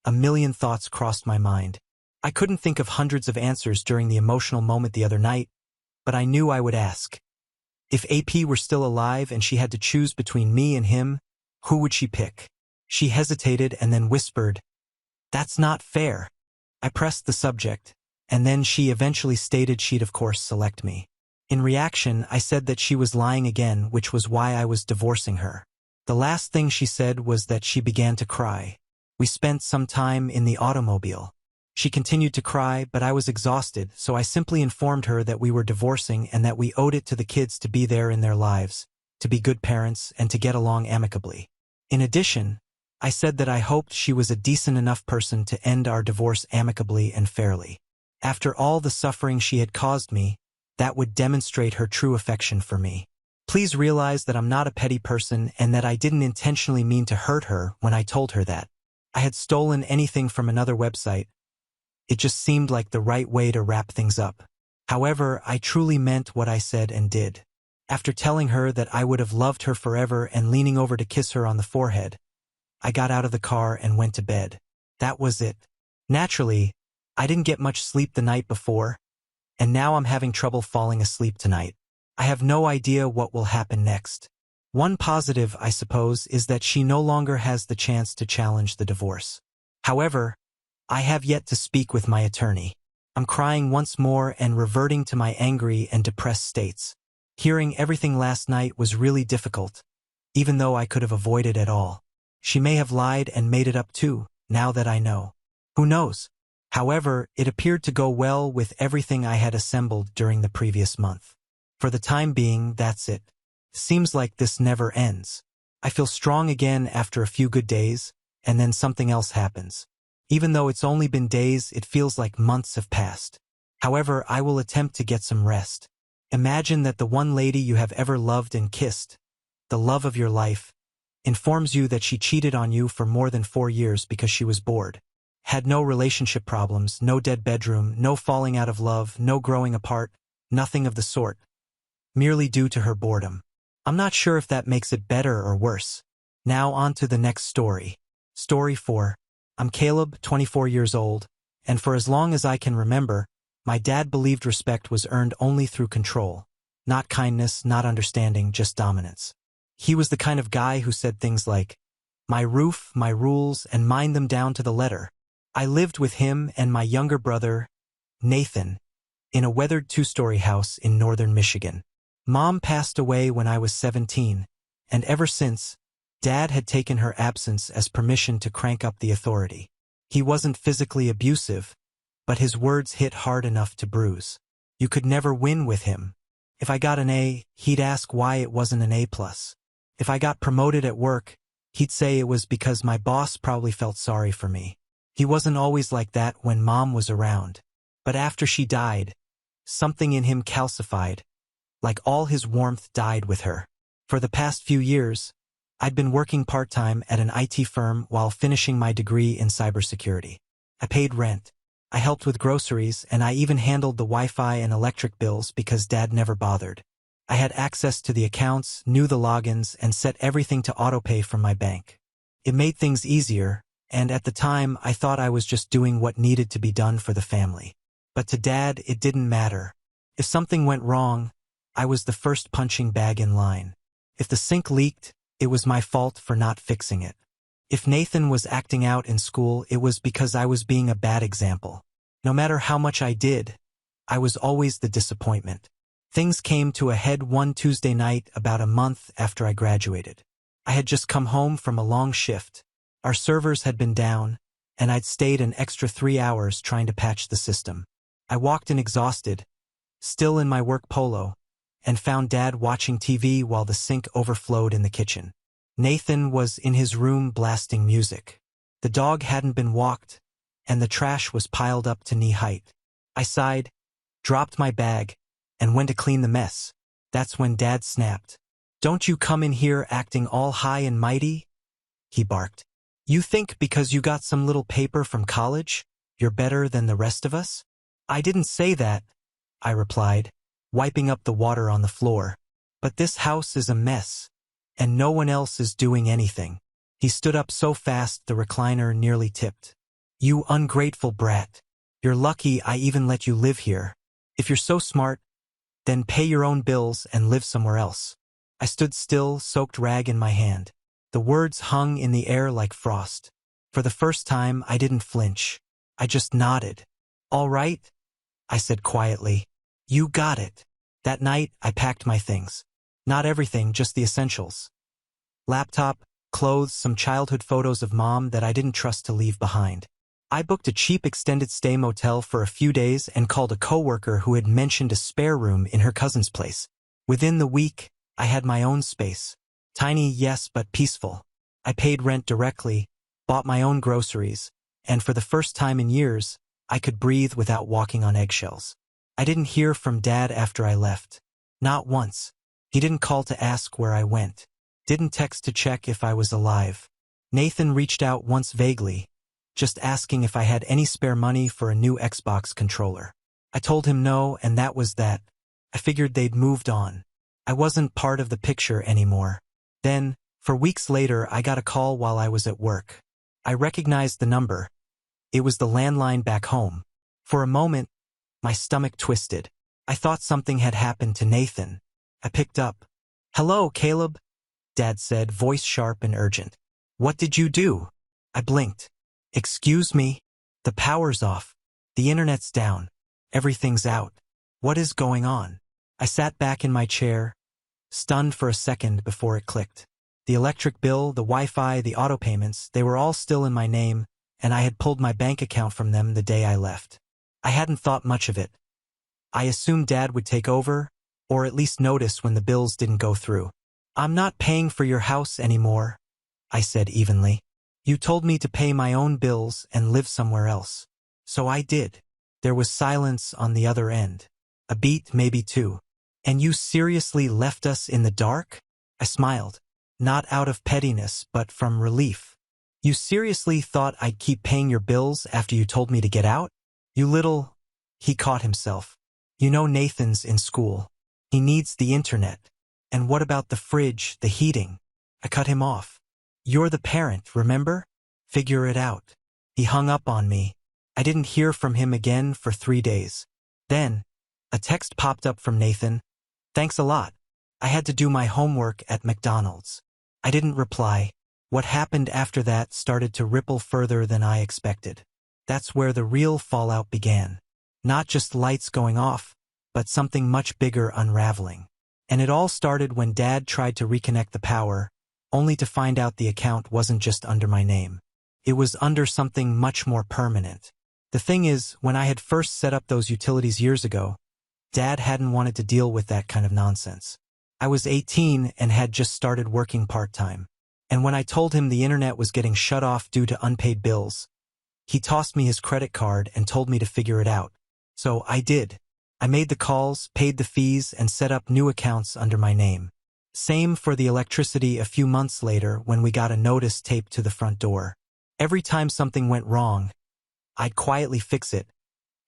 a million thoughts crossed my mind. I couldn't think of hundreds of answers during the emotional moment the other night, but I knew I would ask. If AP were still alive and she had to choose between me and him, who would she pick? She hesitated and then whispered, "That's not fair." I pressed the subject, and then she eventually stated she'd of course select me. In reaction, I said that she was lying again, which was why I was divorcing her. The last thing she said was that she began to cry. We spent some time in the automobile. She continued to cry, but I was exhausted, so I simply informed her that we were divorcing and that we owed it to the kids to be there in their lives, to be good parents, and to get along amicably. In addition, I said that I hoped she was a decent enough person to end our divorce amicably and fairly. After all the suffering she had caused me, that would demonstrate her true affection for me. Please realize that I'm not a petty person and that I didn't intentionally mean to hurt her when I told her that I had stolen anything from another website. It just seemed like the right way to wrap things up. However, I truly meant what I said and did. After telling her that I would have loved her forever and leaning over to kiss her on the forehead, I got out of the car and went to bed. That was it. Naturally, I didn't get much sleep the night before, and now I'm having trouble falling asleep tonight. I have no idea what will happen next. One positive, I suppose, is that she no longer has the chance to challenge the divorce. However, I have yet to speak with my attorney. I'm crying once more and reverting to my angry and depressed states. Hearing everything last night was really difficult, even though I could have avoided it all. She may have lied and made it up too, now that I know. Who knows? However, it appeared to go well with everything I had assembled during the previous month. For the time being, that's it. Seems like this never ends. I feel strong again after a few good days, and then something else happens. Even though it's only been days, it feels like months have passed. However, I will attempt to get some rest. Imagine that the one lady you have ever loved and kissed, the love of your life, informs you that she cheated on you for more than 4 years because she was bored. Had no relationship problems, no dead bedroom, no falling out of love, no growing apart, nothing of the sort. Merely due to her boredom. I'm not sure if that makes it better or worse. Now on to the next story. Story 4. I'm Caleb, 24 years old, and for as long as I can remember, my dad believed respect was earned only through control. Not kindness, not understanding, just dominance. He was the kind of guy who said things like, "My roof, my rules, and mind them down to the letter." I lived with him and my younger brother, Nathan, in a weathered 2-story house in northern Michigan. Mom passed away when I was 17, and ever since, Dad had taken her absence as permission to crank up the authority. He wasn't physically abusive, but his words hit hard enough to bruise. You could never win with him. If I got an A, he'd ask why it wasn't an A+. If I got promoted at work, he'd say it was because my boss probably felt sorry for me. He wasn't always like that when Mom was around. But after she died, something in him calcified, like all his warmth died with her. For the past few years, I'd been working part-time at an IT firm while finishing my degree in cybersecurity. I paid rent. I helped with groceries, and I even handled the Wi-Fi and electric bills because Dad never bothered. I had access to the accounts, knew the logins, and set everything to autopay from my bank. It made things easier, and at the time I thought I was just doing what needed to be done for the family. But to Dad, it didn't matter. If something went wrong, I was the first punching bag in line. If the sink leaked, it was my fault for not fixing it. If Nathan was acting out in school, it was because I was being a bad example. No matter how much I did, I was always the disappointment. Things came to a head one Tuesday night about a month after I graduated. I had just come home from a long shift. Our servers had been down, and I'd stayed an extra 3 hours trying to patch the system. I walked in exhausted, still in my work polo, and found Dad watching TV while the sink overflowed in the kitchen. Nathan was in his room blasting music. The dog hadn't been walked, and the trash was piled up to knee height. I sighed, dropped my bag, and went to clean the mess. That's when Dad snapped. "Don't you come in here acting all high and mighty?" he barked. "You think because you got some little paper from college, you're better than the rest of us?" I didn't say that, I replied, wiping up the water on the floor. But this house is a mess, and no one else is doing anything. He stood up so fast the recliner nearly tipped. You ungrateful brat. You're lucky I even let you live here. If you're so smart, then pay your own bills and live somewhere else. I stood still, soaked rag in my hand. The words hung in the air like frost. For the first time, I didn't flinch. I just nodded. All right, I said quietly. You got it. That night, I packed my things. Not everything, just the essentials. Laptop, clothes, some childhood photos of mom that I didn't trust to leave behind. I booked a cheap extended stay motel for a few days and called a coworker who had mentioned a spare room in her cousin's place. Within the week, I had my own space. Tiny, yes, but peaceful. I paid rent directly, bought my own groceries, and for the first time in years, I could breathe without walking on eggshells. I didn't hear from Dad after I left. Not once. He didn't call to ask where I went. Didn't text to check if I was alive. Nathan reached out once vaguely, just asking if I had any spare money for a new Xbox controller. I told him no, and that was that. I figured they'd moved on. I wasn't part of the picture anymore. Then, for weeks later, I got a call while I was at work. I recognized the number. It was the landline back home. For a moment, my stomach twisted. I thought something had happened to Nathan. I picked up. Hello, Caleb, Dad said, voice sharp and urgent. What did you do? I blinked. Excuse me? The power's off. The internet's down. Everything's out. What is going on? I sat back in my chair, stunned for a second before it clicked. The electric bill, the Wi-Fi, the auto payments, they were all still in my name, and I had pulled my bank account from them the day I left. I hadn't thought much of it. I assumed Dad would take over, or at least notice when the bills didn't go through. I'm not paying for your house anymore, I said evenly. You told me to pay my own bills and live somewhere else. So I did. There was silence on the other end. A beat, maybe two. And you seriously left us in the dark? I smiled. Not out of pettiness, but from relief. You seriously thought I'd keep paying your bills after you told me to get out? You little... He caught himself. You know Nathan's in school. He needs the internet. And what about the fridge, the heating? I cut him off. You're the parent, remember? Figure it out. He hung up on me. I didn't hear from him again for 3 days. Then, a text popped up from Nathan. Thanks a lot. I had to do my homework at McDonald's. I didn't reply. What happened after that started to ripple further than I expected. That's where the real fallout began. Not just lights going off, but something much bigger unraveling. And it all started when Dad tried to reconnect the power, only to find out the account wasn't just under my name. It was under something much more permanent. The thing is, when I had first set up those utilities years ago, Dad hadn't wanted to deal with that kind of nonsense. I was 18 and had just started working part-time. And when I told him the internet was getting shut off due to unpaid bills, he tossed me his credit card and told me to figure it out. So I did. I made the calls, paid the fees, and set up new accounts under my name. Same for the electricity a few months later when we got a notice taped to the front door. Every time something went wrong, I'd quietly fix it,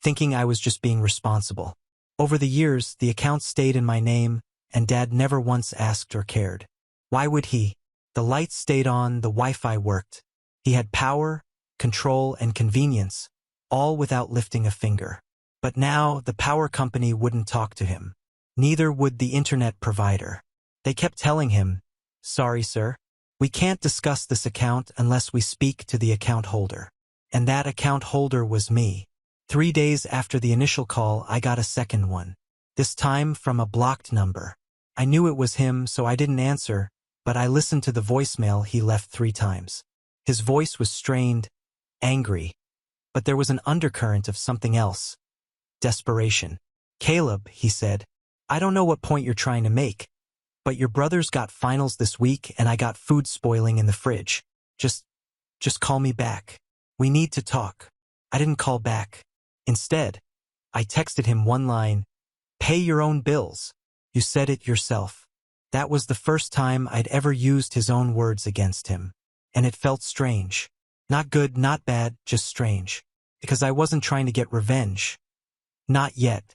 thinking I was just being responsible. Over the years, the account stayed in my name, and Dad never once asked or cared. Why would he? The lights stayed on, the Wi-Fi worked. He had power, control, and convenience, all without lifting a finger. But now, the power company wouldn't talk to him. Neither would the internet provider. They kept telling him, sorry, sir, we can't discuss this account unless we speak to the account holder. And that account holder was me. 3 days after the initial call, I got a second one. This time from a blocked number. I knew it was him, so I didn't answer, but I listened to the voicemail he left 3 times. His voice was strained, angry, but there was an undercurrent of something else. Desperation. Caleb, he said, I don't know what point you're trying to make, but your brother's got finals this week and I got food spoiling in the fridge. Just call me back. We need to talk. I didn't call back. Instead, I texted him one line, pay your own bills. You said it yourself. That was the first time I'd ever used his own words against him. And it felt strange. Not good, not bad, just strange. Because I wasn't trying to get revenge. Not yet.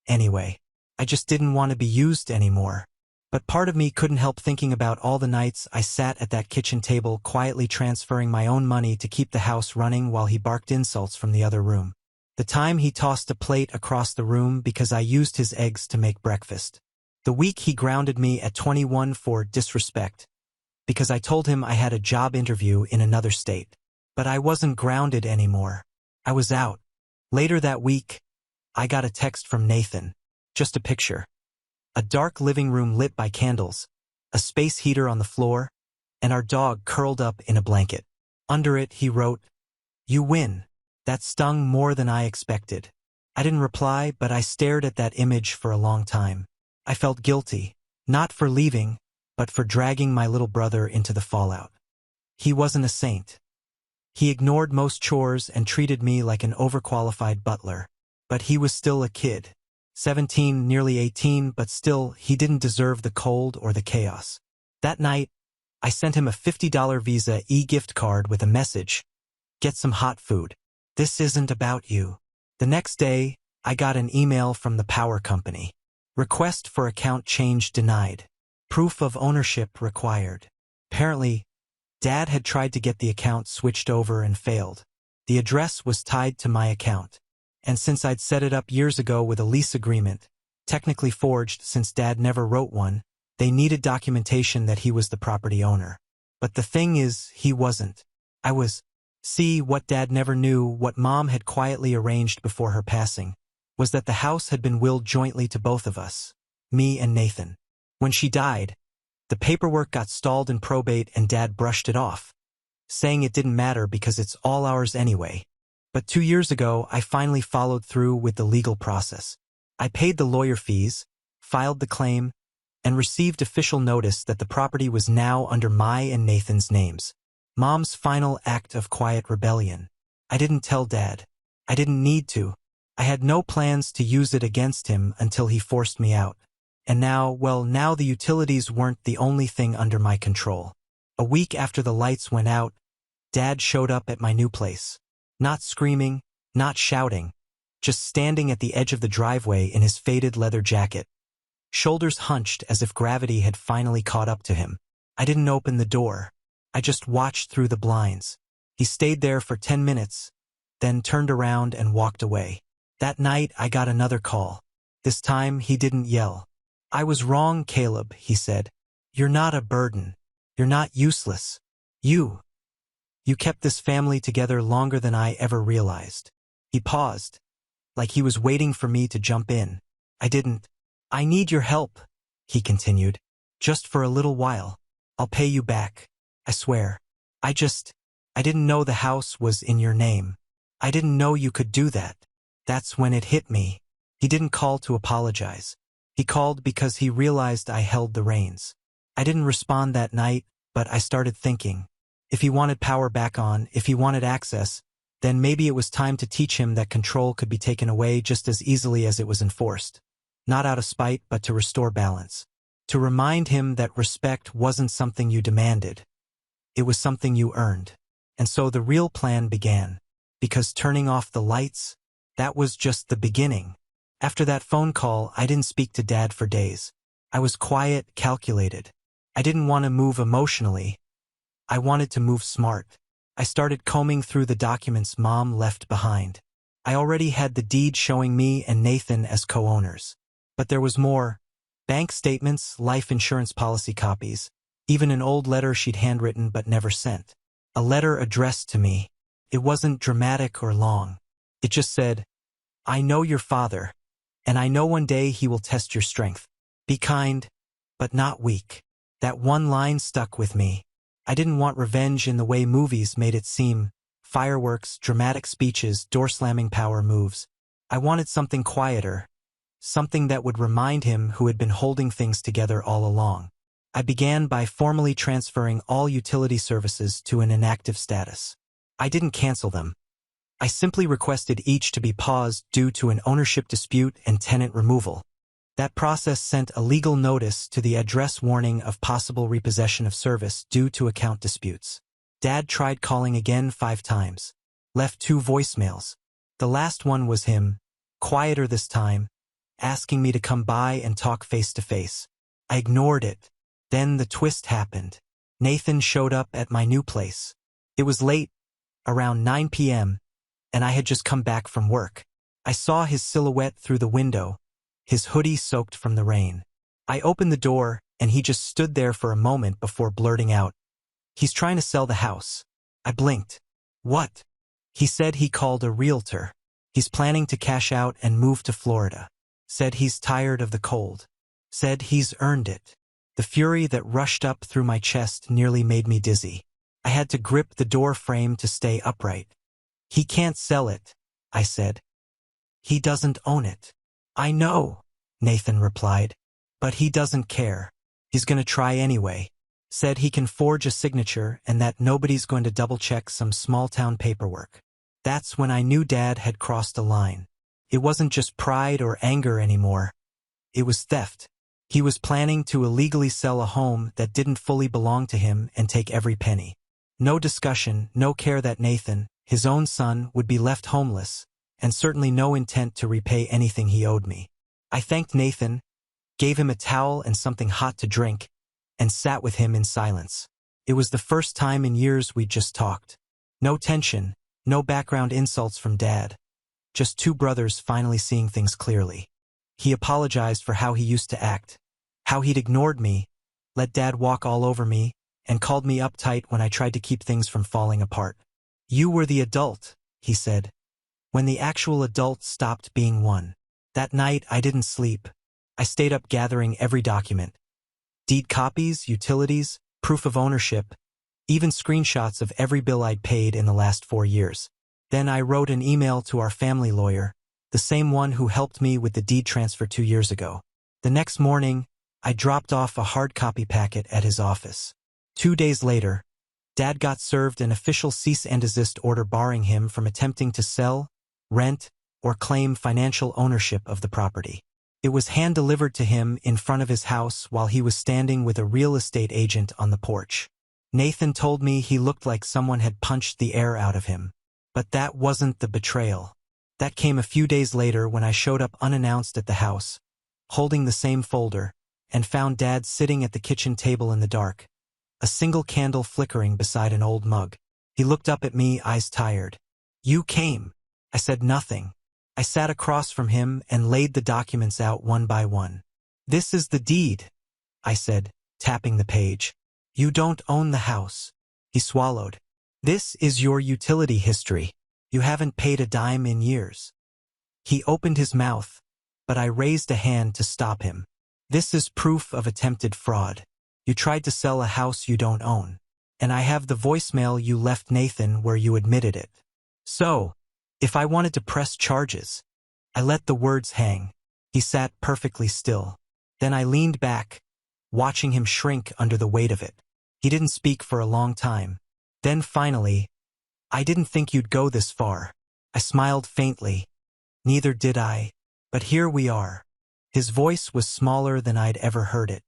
anyway. I just didn't want to be used anymore. But part of me couldn't help thinking about all the nights I sat at that kitchen table quietly transferring my own money to keep the house running while he barked insults from the other room. The time he tossed a plate across the room because I used his eggs to make breakfast. The week he grounded me at 21 for disrespect because I told him I had a job interview in another state. But I wasn't grounded anymore. I was out. Later that week, I got a text from Nathan. Just a picture. A dark living room lit by candles, a space heater on the floor, and our dog curled up in a blanket. Under it, he wrote, "You win." That stung more than I expected. I didn't reply, but I stared at that image for a long time. I felt guilty, not for leaving, but for dragging my little brother into the fallout. He wasn't a saint. He ignored most chores and treated me like an overqualified butler. But he was still a kid. 17, nearly 18, but still, he didn't deserve the cold or the chaos. That night, I sent him a $50 Visa e-gift card with a message. Get some hot food. This isn't about you. The next day, I got an email from the power company. Request for account change denied. Proof of ownership required. Apparently, Dad had tried to get the account switched over and failed. The address was tied to my account. And since I'd set it up years ago with a lease agreement, technically forged since Dad never wrote one, they needed documentation that he was the property owner. But the thing is, he wasn't. I was. See, what Dad never knew, what Mom had quietly arranged before her passing, was that the house had been willed jointly to both of us, me and Nathan. When she died, the paperwork got stalled in probate and Dad brushed it off, saying it didn't matter because it's all ours anyway. But 2 years ago, I finally followed through with the legal process. I paid the lawyer fees, filed the claim, and received official notice that the property was now under my and Nathan's names. Mom's final act of quiet rebellion. I didn't tell Dad. I didn't need to. I had no plans to use it against him until he forced me out. And now, well, now the utilities weren't the only thing under my control. A week after the lights went out, Dad showed up at my new place. Not screaming, not shouting, just standing at the edge of the driveway in his faded leather jacket. Shoulders hunched as if gravity had finally caught up to him. I didn't open the door. I just watched through the blinds. He stayed there for 10 minutes, then turned around and walked away. That night, I got another call. This time, he didn't yell. "I was wrong, Caleb," he said. "You're not a burden. You're not useless. You kept this family together longer than I ever realized." He paused, like he was waiting for me to jump in. I didn't. "I need your help," he continued. "Just for a little while. I'll pay you back. I swear. I didn't know the house was in your name. I didn't know you could do that." That's when it hit me. He didn't call to apologize. He called because he realized I held the reins. I didn't respond that night, but I started thinking. If he wanted power back on, if he wanted access, then maybe it was time to teach him that control could be taken away just as easily as it was enforced. Not out of spite, but to restore balance. To remind him that respect wasn't something you demanded. It was something you earned. And so the real plan began. Because turning off the lights, that was just the beginning. After that phone call, I didn't speak to Dad for days. I was quiet, calculated. I didn't want to move emotionally. I wanted to move smart. I started combing through the documents Mom left behind. I already had the deed showing me and Nathan as co-owners. But there was more. Bank statements, life insurance policy copies, even an old letter she'd handwritten but never sent. A letter addressed to me. It wasn't dramatic or long. It just said, "I know your father, and I know one day he will test your strength. Be kind, but not weak." That one line stuck with me. I didn't want revenge in the way movies made it seem. Fireworks, dramatic speeches, door-slamming power moves. I wanted something quieter. Something that would remind him who had been holding things together all along. I began by formally transferring all utility services to an inactive status. I didn't cancel them. I simply requested each to be paused due to an ownership dispute and tenant removal. That process sent a legal notice to the address warning of possible repossession of service due to account disputes. Dad tried calling again 5 times. Left 2 voicemails. The last one was him, quieter this time, asking me to come by and talk face to face. I ignored it. Then the twist happened. Nathan showed up at my new place. It was late, around 9 p.m., and I had just come back from work. I saw his silhouette through the window, his hoodie soaked from the rain. I opened the door, and he just stood there for a moment before blurting out, "He's trying to sell the house." I blinked. "What?" He said he called a realtor. He's planning to cash out and move to Florida. Said he's tired of the cold. Said he's earned it. The fury that rushed up through my chest nearly made me dizzy. I had to grip the door frame to stay upright. "He can't sell it," I said. "He doesn't own it." "I know," Nathan replied. "But he doesn't care. He's gonna try anyway." Said he can forge a signature and that nobody's going to double-check some small-town paperwork. That's when I knew Dad had crossed a line. It wasn't just pride or anger anymore. It was theft. He was planning to illegally sell a home that didn't fully belong to him and take every penny. No discussion, no care that Nathan, his own son, would be left homeless, and certainly no intent to repay anything he owed me. I thanked Nathan, gave him a towel and something hot to drink, and sat with him in silence. It was the first time in years we'd just talked. No tension, no background insults from Dad. Just two brothers finally seeing things clearly. He apologized for how he used to act, how he'd ignored me, let Dad walk all over me, and called me uptight when I tried to keep things from falling apart. "You were the adult," he said, "when the actual adult stopped being one." That night I didn't sleep. I stayed up gathering every document. Deed copies, utilities, proof of ownership, even screenshots of every bill I'd paid in the last 4 years. Then I wrote an email to our family lawyer, the same one who helped me with the deed transfer 2 years ago. The next morning, I dropped off a hard copy packet at his office. 2 days later, Dad got served an official cease and desist order barring him from attempting to sell, rent, or claim financial ownership of the property. It was hand-delivered to him in front of his house while he was standing with a real estate agent on the porch. Nathan told me he looked like someone had punched the air out of him. But that wasn't the betrayal. That came a few days later when I showed up unannounced at the house, holding the same folder, and found Dad sitting at the kitchen table in the dark, a single candle flickering beside an old mug. He looked up at me, eyes tired. "You came." I said nothing. I sat across from him and laid the documents out one by one. "This is the deed," I said, tapping the page. "You don't own the house." He swallowed. "This is your utility history. You haven't paid a dime in years." He opened his mouth, but I raised a hand to stop him. "This is proof of attempted fraud. You tried to sell a house you don't own. And I have the voicemail you left Nathan where you admitted it. So, if I wanted to press charges." I let the words hang. He sat perfectly still. Then I leaned back, watching him shrink under the weight of it. He didn't speak for a long time. Then finally, "I didn't think you'd go this far." I smiled faintly. "Neither did I. But here we are." His voice was smaller than I'd ever heard it.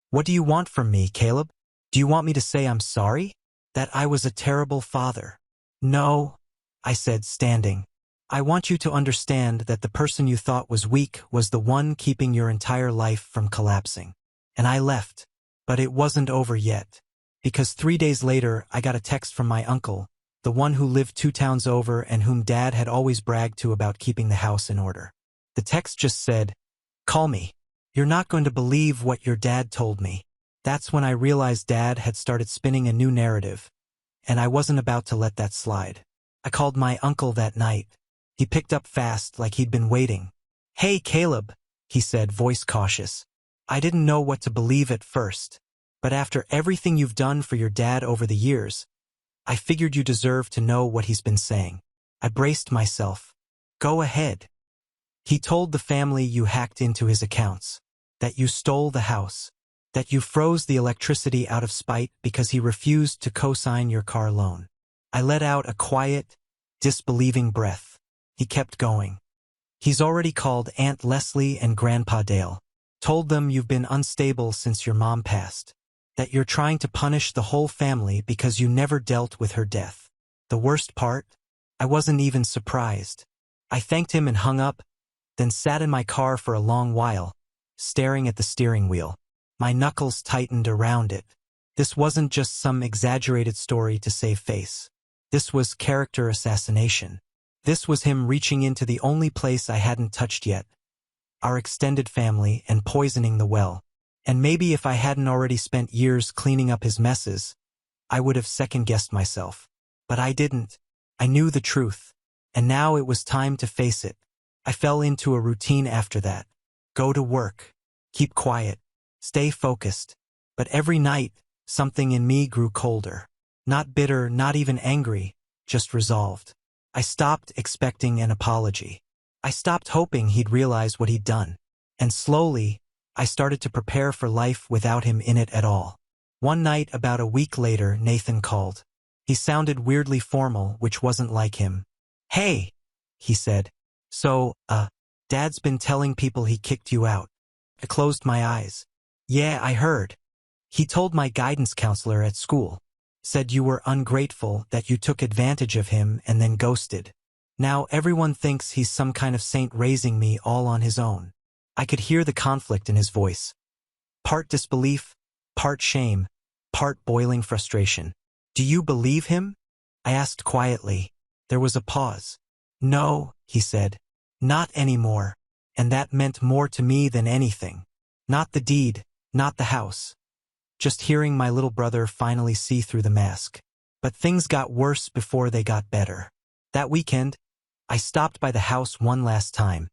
"What do you want from me, Caleb? Do you want me to say I'm sorry? That I was a terrible father?" "No," I said, standing. "I want you to understand that the person you thought was weak was the one keeping your entire life from collapsing." And I left. But it wasn't over yet. Because 3 days later, I got a text from my uncle, the one who lived 2 towns over and whom Dad had always bragged to about keeping the house in order. The text just said, "Call me. You're not going to believe what your dad told me." That's when I realized Dad had started spinning a new narrative, and I wasn't about to let that slide. I called my uncle that night. He picked up fast, like he'd been waiting. "Hey, Caleb," he said, voice cautious. "I didn't know what to believe at first, but after everything you've done for your dad over the years, I figured you deserve to know what he's been saying." I braced myself. "Go ahead." "He told the family you hacked into his accounts, that you stole the house, that you froze the electricity out of spite because he refused to co-sign your car loan." I let out a quiet, disbelieving breath. He kept going. "He's already called Aunt Leslie and Grandpa Dale. Told them you've been unstable since your mom passed. That you're trying to punish the whole family because you never dealt with her death. The worst part? I wasn't even surprised. I thanked him and hung up, then sat in my car for a long while, staring at the steering wheel. My knuckles tightened around it. This wasn't just some exaggerated story to save face. This was character assassination. This was him reaching into the only place I hadn't touched yet, our extended family, and poisoning the well. And maybe if I hadn't already spent years cleaning up his messes, I would have second-guessed myself. But I didn't. I knew the truth. And now it was time to face it. I fell into a routine after that. Go to work. Keep quiet. Stay focused. But every night, something in me grew colder. Not bitter, not even angry, just resolved. I stopped expecting an apology. I stopped hoping he'd realize what he'd done. And slowly, I started to prepare for life without him in it at all. One night, about a week later, Nathan called. He sounded weirdly formal, which wasn't like him. "Hey," he said. "So, Dad's been telling people he kicked you out." I closed my eyes. "Yeah, I heard. He told my guidance counselor at school. Said you were ungrateful, that you took advantage of him and then ghosted. Now everyone thinks he's some kind of saint raising me all on his own." I could hear the conflict in his voice. Part disbelief, part shame, part boiling frustration. "Do you believe him?" I asked quietly. There was a pause. "No," he said. "Not anymore." And that meant more to me than anything. Not the deed, not the house. Just hearing my little brother finally see through the mask. But things got worse before they got better. That weekend, I stopped by the house one last time,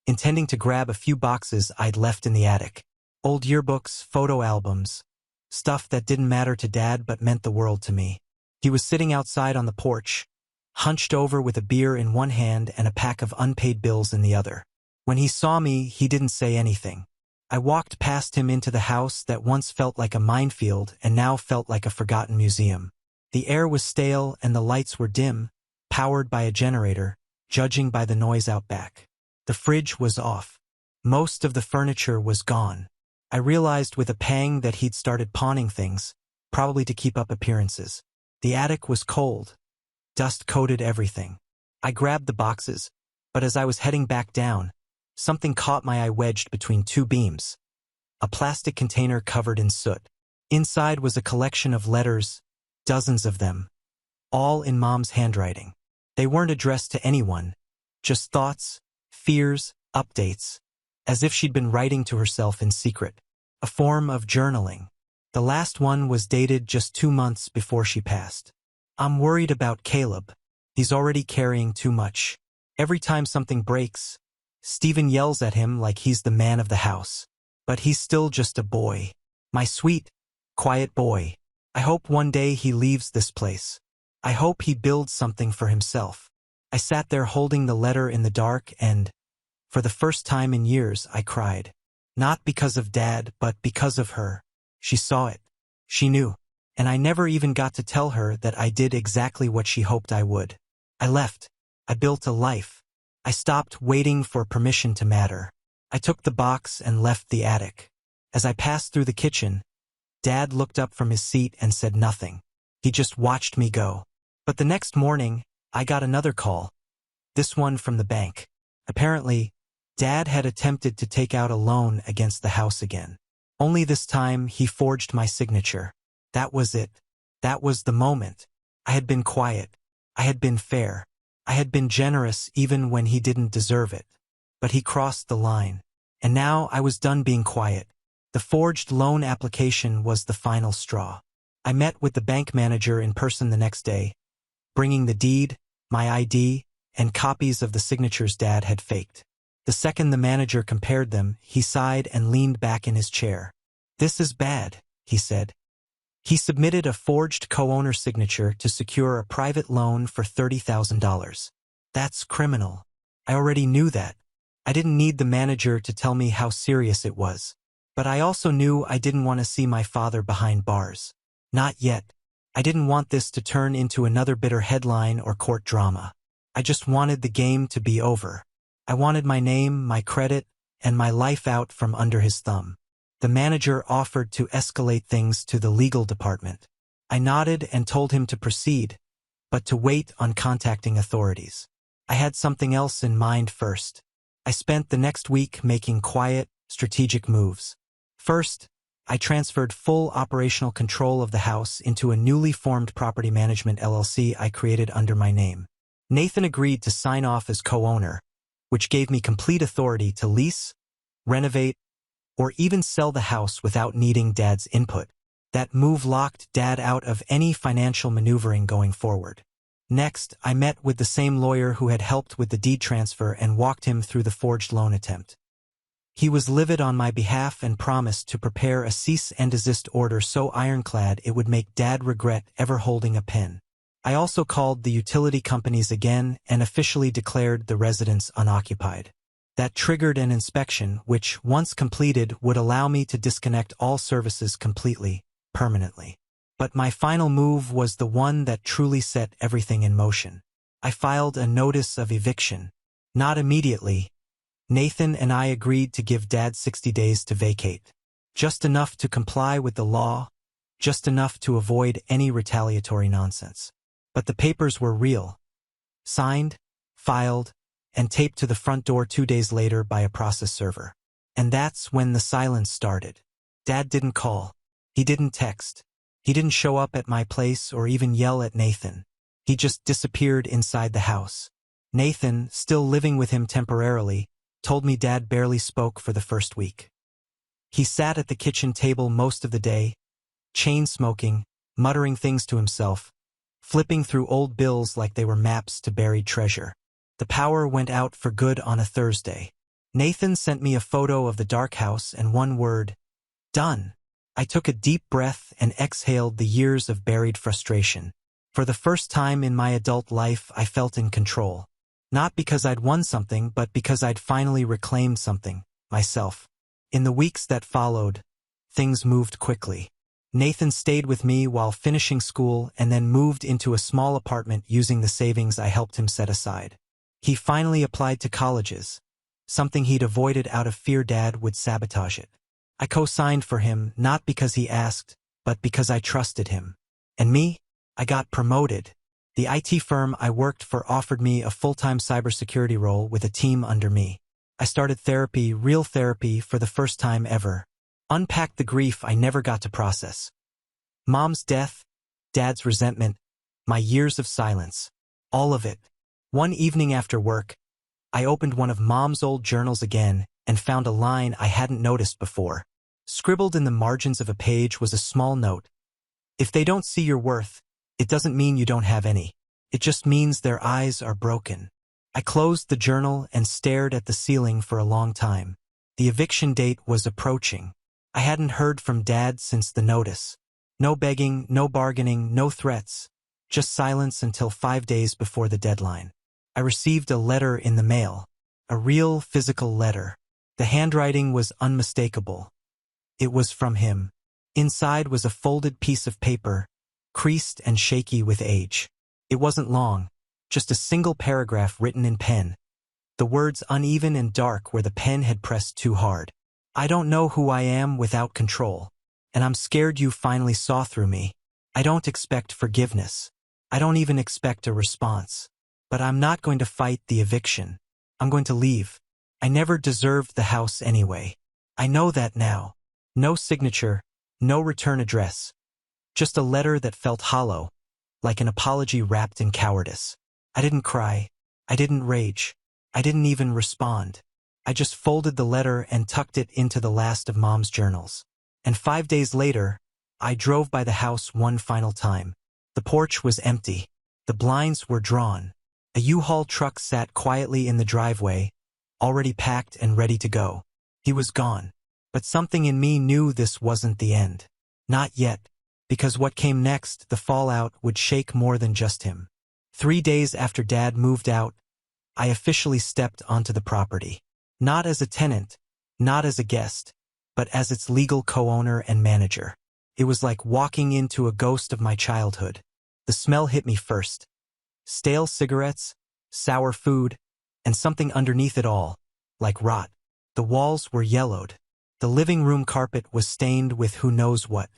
intending to grab a few boxes I'd left in the attic. Old yearbooks, photo albums, stuff that didn't matter to Dad but meant the world to me. He was sitting outside on the porch, hunched over with a beer in one hand and a pack of unpaid bills in the other. When he saw me, he didn't say anything. I walked past him into the house that once felt like a minefield and now felt like a forgotten museum. The air was stale and the lights were dim, powered by a generator, judging by the noise out back. The fridge was off. Most of the furniture was gone. I realized with a pang that he'd started pawning things, probably to keep up appearances. The attic was cold. Dust coated everything. I grabbed the boxes, but as I was heading back down, something caught my eye wedged between two beams. A plastic container covered in soot. Inside was a collection of letters, dozens of them, all in Mom's handwriting. They weren't addressed to anyone, just thoughts, fears, updates, as if she'd been writing to herself in secret. A form of journaling. The last one was dated just 2 months before she passed. "I'm worried about Caleb. He's already carrying too much. Every time something breaks, Stephen yells at him like he's the man of the house. But he's still just a boy. My sweet, quiet boy. I hope one day he leaves this place. I hope he builds something for himself." I sat there holding the letter in the dark and, for the first time in years, I cried. Not because of Dad, but because of her. She saw it. She knew. And I never even got to tell her that I did exactly what she hoped I would. I left. I built a life. I stopped waiting for permission to matter. I took the box and left the attic. As I passed through the kitchen, Dad looked up from his seat and said nothing. He just watched me go. But the next morning, I got another call. This one from the bank. Apparently, Dad had attempted to take out a loan against the house again. Only this time, he forged my signature. That was it. That was the moment. I had been quiet. I had been fair. I had been generous even when he didn't deserve it. But he crossed the line. And now I was done being quiet. The forged loan application was the final straw. I met with the bank manager in person the next day, bringing the deed, my ID, and copies of the signatures Dad had faked. The second the manager compared them, he sighed and leaned back in his chair. "This is bad," he said. He submitted a forged co-owner signature to secure a private loan for $30,000. That's criminal. I already knew that. I didn't need the manager to tell me how serious it was. But I also knew I didn't want to see my father behind bars. Not yet. I didn't want this to turn into another bitter headline or court drama. I just wanted the game to be over. I wanted my name, my credit, and my life out from under his thumb. The manager offered to escalate things to the legal department. I nodded and told him to proceed, but to wait on contacting authorities. I had something else in mind first. I spent the next week making quiet, strategic moves. First, I transferred full operational control of the house into a newly formed property management LLC I created under my name. Nathan agreed to sign off as co-owner, which gave me complete authority to lease, renovate, or even sell the house without needing Dad's input. That move locked Dad out of any financial maneuvering going forward. Next, I met with the same lawyer who had helped with the deed transfer and walked him through the forged loan attempt. He was livid on my behalf and promised to prepare a cease and desist order so ironclad it would make Dad regret ever holding a pen. I also called the utility companies again and officially declared the residence unoccupied. That triggered an inspection which, once completed, would allow me to disconnect all services completely, permanently. But my final move was the one that truly set everything in motion. I filed a notice of eviction. Not immediately. Nathan and I agreed to give Dad 60 days to vacate. Just enough to comply with the law, just enough to avoid any retaliatory nonsense. But the papers were real. Signed, filed, and taped to the front door 2 days later by a process server. And that's when the silence started. Dad didn't call. He didn't text. He didn't show up at my place or even yell at Nathan. He just disappeared inside the house. Nathan, still living with him temporarily, told me Dad barely spoke for the first week. He sat at the kitchen table most of the day, chain-smoking, muttering things to himself, flipping through old bills like they were maps to buried treasure. The power went out for good on a Thursday. Nathan sent me a photo of the dark house and one word, "Done." I took a deep breath and exhaled the years of buried frustration. For the first time in my adult life, I felt in control. Not because I'd won something, but because I'd finally reclaimed something, myself. In the weeks that followed, things moved quickly. Nathan stayed with me while finishing school and then moved into a small apartment using the savings I helped him set aside. He finally applied to colleges, something he'd avoided out of fear Dad would sabotage it. I co-signed for him not because he asked, but because I trusted him. And me? I got promoted. The IT firm I worked for offered me a full-time cybersecurity role with a team under me. I started therapy, real therapy, for the first time ever. Unpacked the grief I never got to process. Mom's death, Dad's resentment, my years of silence. All of it. One evening after work, I opened one of Mom's old journals again and found a line I hadn't noticed before. Scribbled in the margins of a page was a small note. If they don't see your worth, it doesn't mean you don't have any. It just means their eyes are broken. I closed the journal and stared at the ceiling for a long time. The eviction date was approaching. I hadn't heard from Dad since the notice. No begging, no bargaining, no threats. Just silence until 5 days before the deadline. I received a letter in the mail. A real physical letter. The handwriting was unmistakable. It was from him. Inside was a folded piece of paper, creased and shaky with age. It wasn't long, just a single paragraph written in pen. The words uneven and dark where the pen had pressed too hard. I don't know who I am without control, and I'm scared you finally saw through me. I don't expect forgiveness. I don't even expect a response. But I'm not going to fight the eviction. I'm going to leave. I never deserved the house anyway. I know that now. No signature, no return address. Just a letter that felt hollow, like an apology wrapped in cowardice. I didn't cry. I didn't rage. I didn't even respond. I just folded the letter and tucked it into the last of Mom's journals. And 5 days later, I drove by the house one final time. The porch was empty. The blinds were drawn. A U-Haul truck sat quietly in the driveway, already packed and ready to go. He was gone. But something in me knew this wasn't the end. Not yet, because what came next, the fallout, would shake more than just him. 3 days after Dad moved out, I officially stepped onto the property. Not as a tenant, not as a guest, but as its legal co-owner and manager. It was like walking into a ghost of my childhood. The smell hit me first. Stale cigarettes, sour food, and something underneath it all, like rot. The walls were yellowed. The living room carpet was stained with who knows what.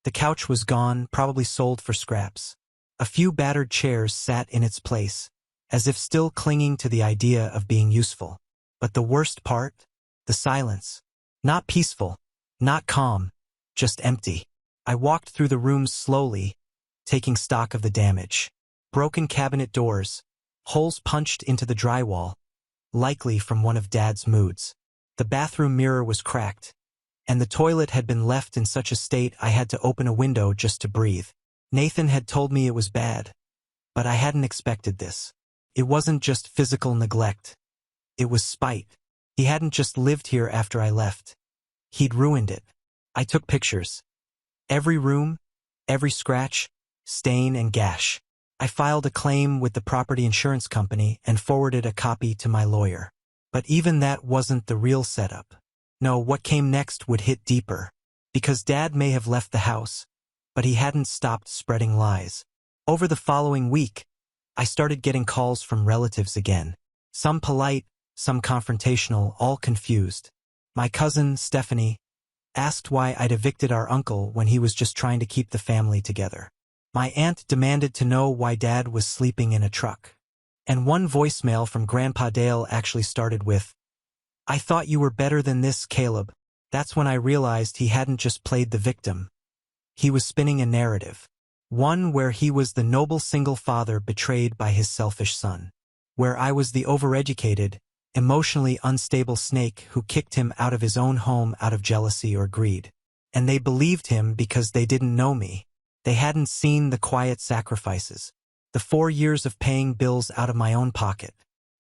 The couch was gone, probably sold for scraps. A few battered chairs sat in its place, as if still clinging to the idea of being useful. But the worst part? The silence. Not peaceful, not calm, just empty. I walked through the rooms slowly, taking stock of the damage. Broken cabinet doors, holes punched into the drywall, likely from one of Dad's moods. The bathroom mirror was cracked, and the toilet had been left in such a state I had to open a window just to breathe. Nathan had told me it was bad, but I hadn't expected this. It wasn't just physical neglect. It was spite. He hadn't just lived here after I left. He'd ruined it. I took pictures. Every room, every scratch, stain and gash. I filed a claim with the property insurance company and forwarded a copy to my lawyer. But even that wasn't the real setup. No, what came next would hit deeper. Because Dad may have left the house, but he hadn't stopped spreading lies. Over the following week, I started getting calls from relatives again. Some polite, some confrontational, all confused. My cousin, Stephanie, asked why I'd evicted our uncle when he was just trying to keep the family together. My aunt demanded to know why Dad was sleeping in a truck. And one voicemail from Grandpa Dale actually started with, "I thought you were better than this, Caleb." That's when I realized he hadn't just played the victim. He was spinning a narrative. One where he was the noble single father betrayed by his selfish son. Where I was the overeducated, emotionally unstable snake who kicked him out of his own home out of jealousy or greed. And they believed him because they didn't know me. They hadn't seen the quiet sacrifices. The 4 years of paying bills out of my own pocket.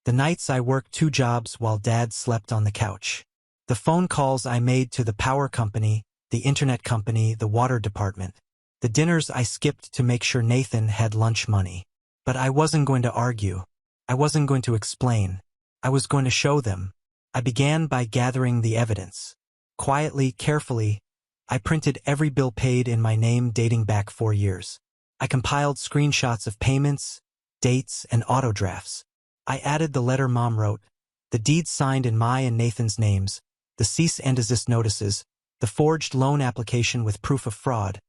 The nights I worked 2 jobs while Dad slept on the couch. The phone calls I made to the power company, the internet company, the water department. The dinners I skipped to make sure Nathan had lunch money. But I wasn't going to argue. I wasn't going to explain. I was going to show them. I began by gathering the evidence. Quietly, carefully, I printed every bill paid in my name dating back 4 years. I compiled screenshots of payments, dates, and auto drafts. I added the letter Mom wrote, the deeds signed in my and Nathan's names, the cease and desist notices, the forged loan application with proof of fraud,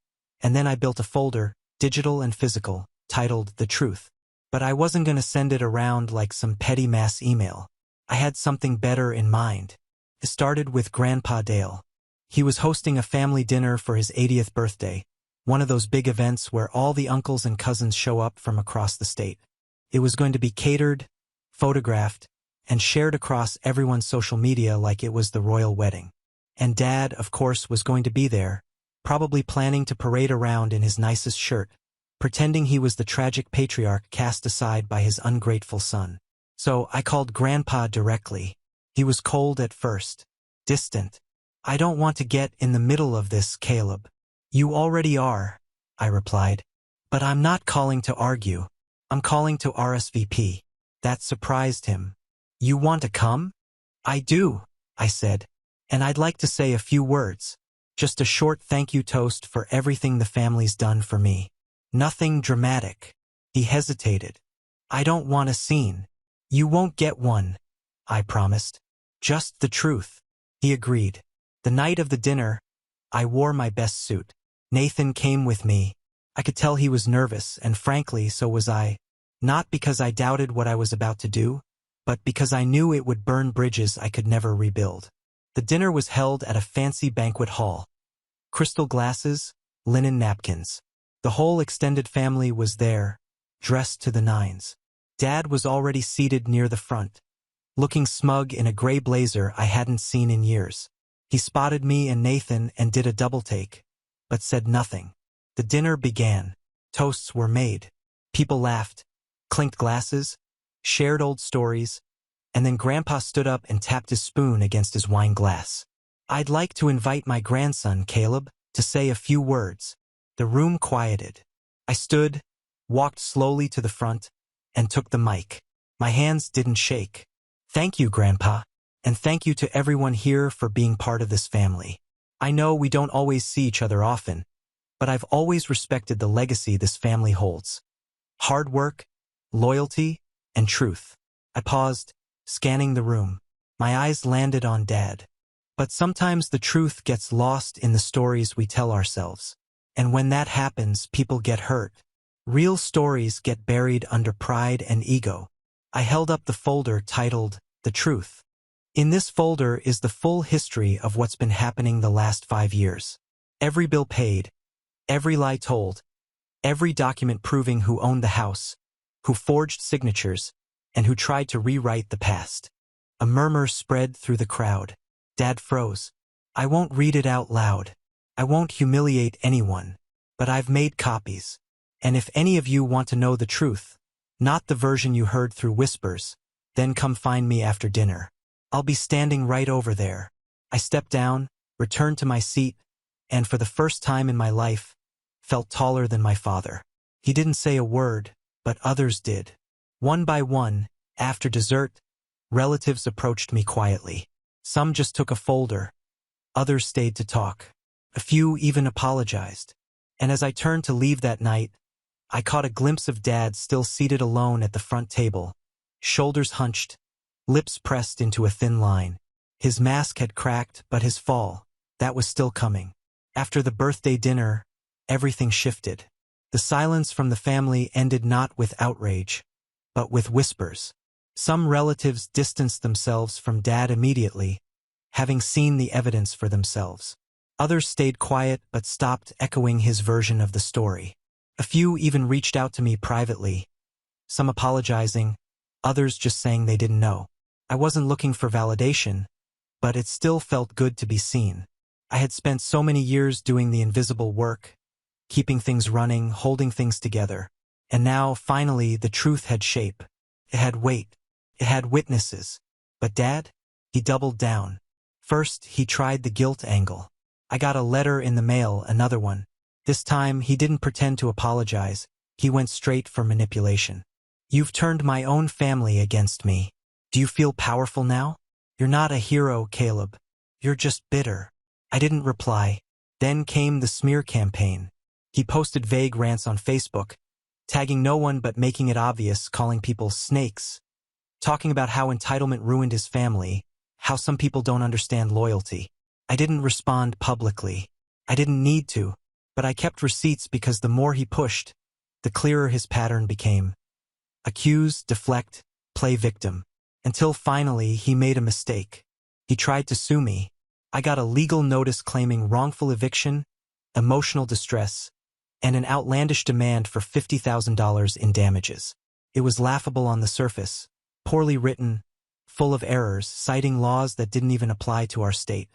and then I built a folder, digital and physical, titled The Truth. But I wasn't going to send it around like some petty mass email. I had something better in mind. It started with Grandpa Dale. He was hosting a family dinner for his 80th birthday, one of those big events where all the uncles and cousins show up from across the state. It was going to be catered, photographed, and shared across everyone's social media like it was the royal wedding. And Dad, of course, was going to be there, probably planning to parade around in his nicest shirt, pretending he was the tragic patriarch cast aside by his ungrateful son. So I called Grandpa directly. He was cold at first, distant. "I don't want to get in the middle of this, Caleb." "You already are," I replied. "But I'm not calling to argue. I'm calling to RSVP." That surprised him. "You want to come?" "I do," I said. "And I'd like to say a few words. Just a short thank you toast for everything the family's done for me. Nothing dramatic." He hesitated. "I don't want a scene." "You won't get one," I promised. "Just the truth." He agreed. The night of the dinner, I wore my best suit. Nathan came with me. I could tell he was nervous, and frankly, so was I. Not because I doubted what I was about to do, but because I knew it would burn bridges I could never rebuild. The dinner was held at a fancy banquet hall. Crystal glasses, linen napkins. The whole extended family was there, dressed to the nines. Dad was already seated near the front, looking smug in a gray blazer I hadn't seen in years. He spotted me and Nathan and did a double take, but said nothing. The dinner began. Toasts were made. People laughed, clinked glasses, shared old stories, and then Grandpa stood up and tapped his spoon against his wine glass. "I'd like to invite my grandson, Caleb, to say a few words." The room quieted. I stood, walked slowly to the front, and took the mic. My hands didn't shake. "Thank you, Grandpa. And thank you to everyone here for being part of this family. I know we don't always see each other often, but I've always respected the legacy this family holds. Hard work, loyalty, and truth." I paused, scanning the room. My eyes landed on Dad. But sometimes the truth gets lost in the stories we tell ourselves. And when that happens, people get hurt. Real stories get buried under pride and ego. I held up the folder titled The Truth. In this folder is the full history of what's been happening the last 5 years. Every bill paid, every lie told, every document proving who owned the house, who forged signatures, and who tried to rewrite the past. A murmur spread through the crowd. Dad froze. I won't read it out loud. I won't humiliate anyone. But I've made copies. And if any of you want to know the truth, not the version you heard through whispers, then come find me after dinner. I'll be standing right over there. I stepped down, returned to my seat, and for the first time in my life, felt taller than my father. He didn't say a word, but others did. One by one, after dessert, relatives approached me quietly. Some just took a folder. Others stayed to talk. A few even apologized. And as I turned to leave that night, I caught a glimpse of Dad still seated alone at the front table, shoulders hunched, lips pressed into a thin line. His mask had cracked, but his fall, that was still coming. After the birthday dinner, everything shifted. The silence from the family ended not with outrage, but with whispers. Some relatives distanced themselves from Dad immediately, having seen the evidence for themselves. Others stayed quiet but stopped echoing his version of the story. A few even reached out to me privately, some apologizing, others just saying they didn't know. I wasn't looking for validation, but it still felt good to be seen. I had spent so many years doing the invisible work, keeping things running, holding things together. And now, finally, the truth had shape. It had weight. It had witnesses. But Dad? He doubled down. First, he tried the guilt angle. I got a letter in the mail, another one. This time, he didn't pretend to apologize. He went straight for manipulation. You've turned my own family against me. Do you feel powerful now? You're not a hero, Caleb. You're just bitter. I didn't reply. Then came the smear campaign. He posted vague rants on Facebook, tagging no one but making it obvious, calling people snakes, talking about how entitlement ruined his family, how some people don't understand loyalty. I didn't respond publicly. I didn't need to, but I kept receipts because the more he pushed, the clearer his pattern became. Accuse, deflect, play victim. Until finally he made a mistake. He tried to sue me. I got a legal notice claiming wrongful eviction, emotional distress, and an outlandish demand for $50,000 in damages. It was laughable on the surface, poorly written, full of errors, citing laws that didn't even apply to our state.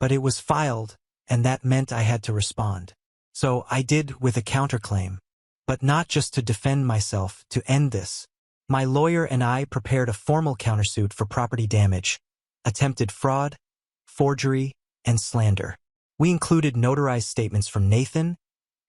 But it was filed, and that meant I had to respond. So I did with a counterclaim. But not just to defend myself, to end this. My lawyer and I prepared a formal countersuit for property damage, attempted fraud, forgery, and slander. We included notarized statements from Nathan,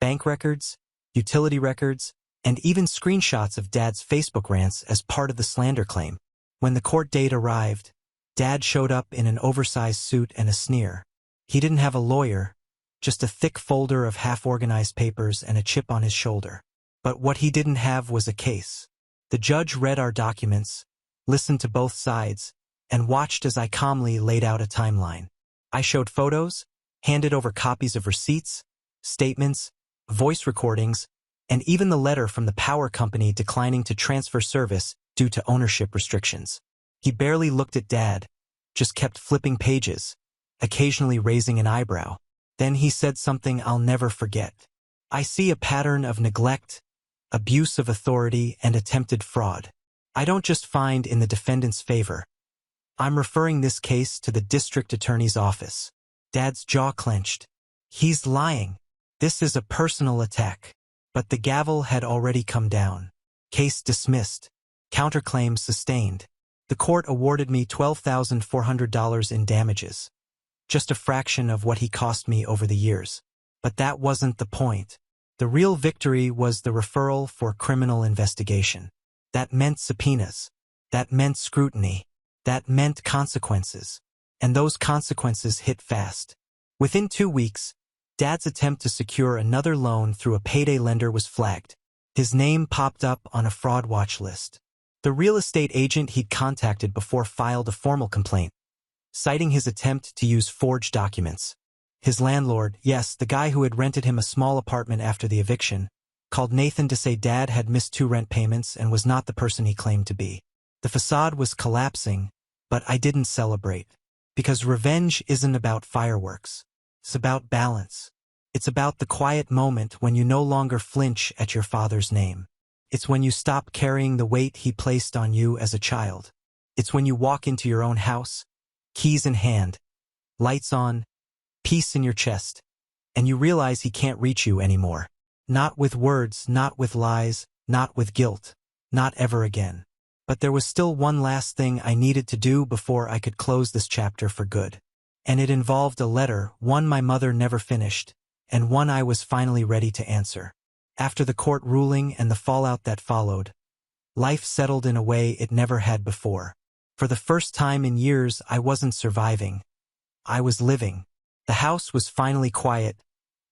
bank records, utility records, and even screenshots of Dad's Facebook rants as part of the slander claim. When the court date arrived, Dad showed up in an oversized suit and a sneer. He didn't have a lawyer, just a thick folder of half-organized papers and a chip on his shoulder. But what he didn't have was a case. The judge read our documents, listened to both sides, and watched as I calmly laid out a timeline. I showed photos, handed over copies of receipts, statements, voice recordings, and even the letter from the power company declining to transfer service due to ownership restrictions. He barely looked at Dad, just kept flipping pages, occasionally raising an eyebrow. Then he said something I'll never forget. I see a pattern of neglect, abuse of authority, and attempted fraud. I don't just find in the defendant's favor. I'm referring this case to the district attorney's office. Dad's jaw clenched. He's lying. This is a personal attack. But the gavel had already come down. Case dismissed. Counterclaim sustained. The court awarded me $12,400 in damages. Just a fraction of what he cost me over the years. But that wasn't the point. The real victory was the referral for criminal investigation. That meant subpoenas. That meant scrutiny. That meant consequences. And those consequences hit fast. Within 2 weeks, Dad's attempt to secure another loan through a payday lender was flagged. His name popped up on a fraud watch list. The real estate agent he'd contacted before filed a formal complaint, citing his attempt to use forged documents. His landlord, yes, the guy who had rented him a small apartment after the eviction, called Nathan to say Dad had missed 2 rent payments and was not the person he claimed to be. The facade was collapsing, But I didn't celebrate. Because revenge isn't about fireworks. It's about balance. It's about the quiet moment when you no longer flinch at your father's name. It's when you stop carrying the weight he placed on you as a child. It's when you walk into your own house, keys in hand, lights on, peace in your chest, and you realize he can't reach you anymore. Not with words, not with lies, not with guilt, not ever again. But there was still one last thing I needed to do before I could close this chapter for good. And it involved a letter, one my mother never finished, and one I was finally ready to answer. After the court ruling and the fallout that followed, life settled in a way it never had before. For the first time in years, I wasn't surviving. I was living. The house was finally quiet,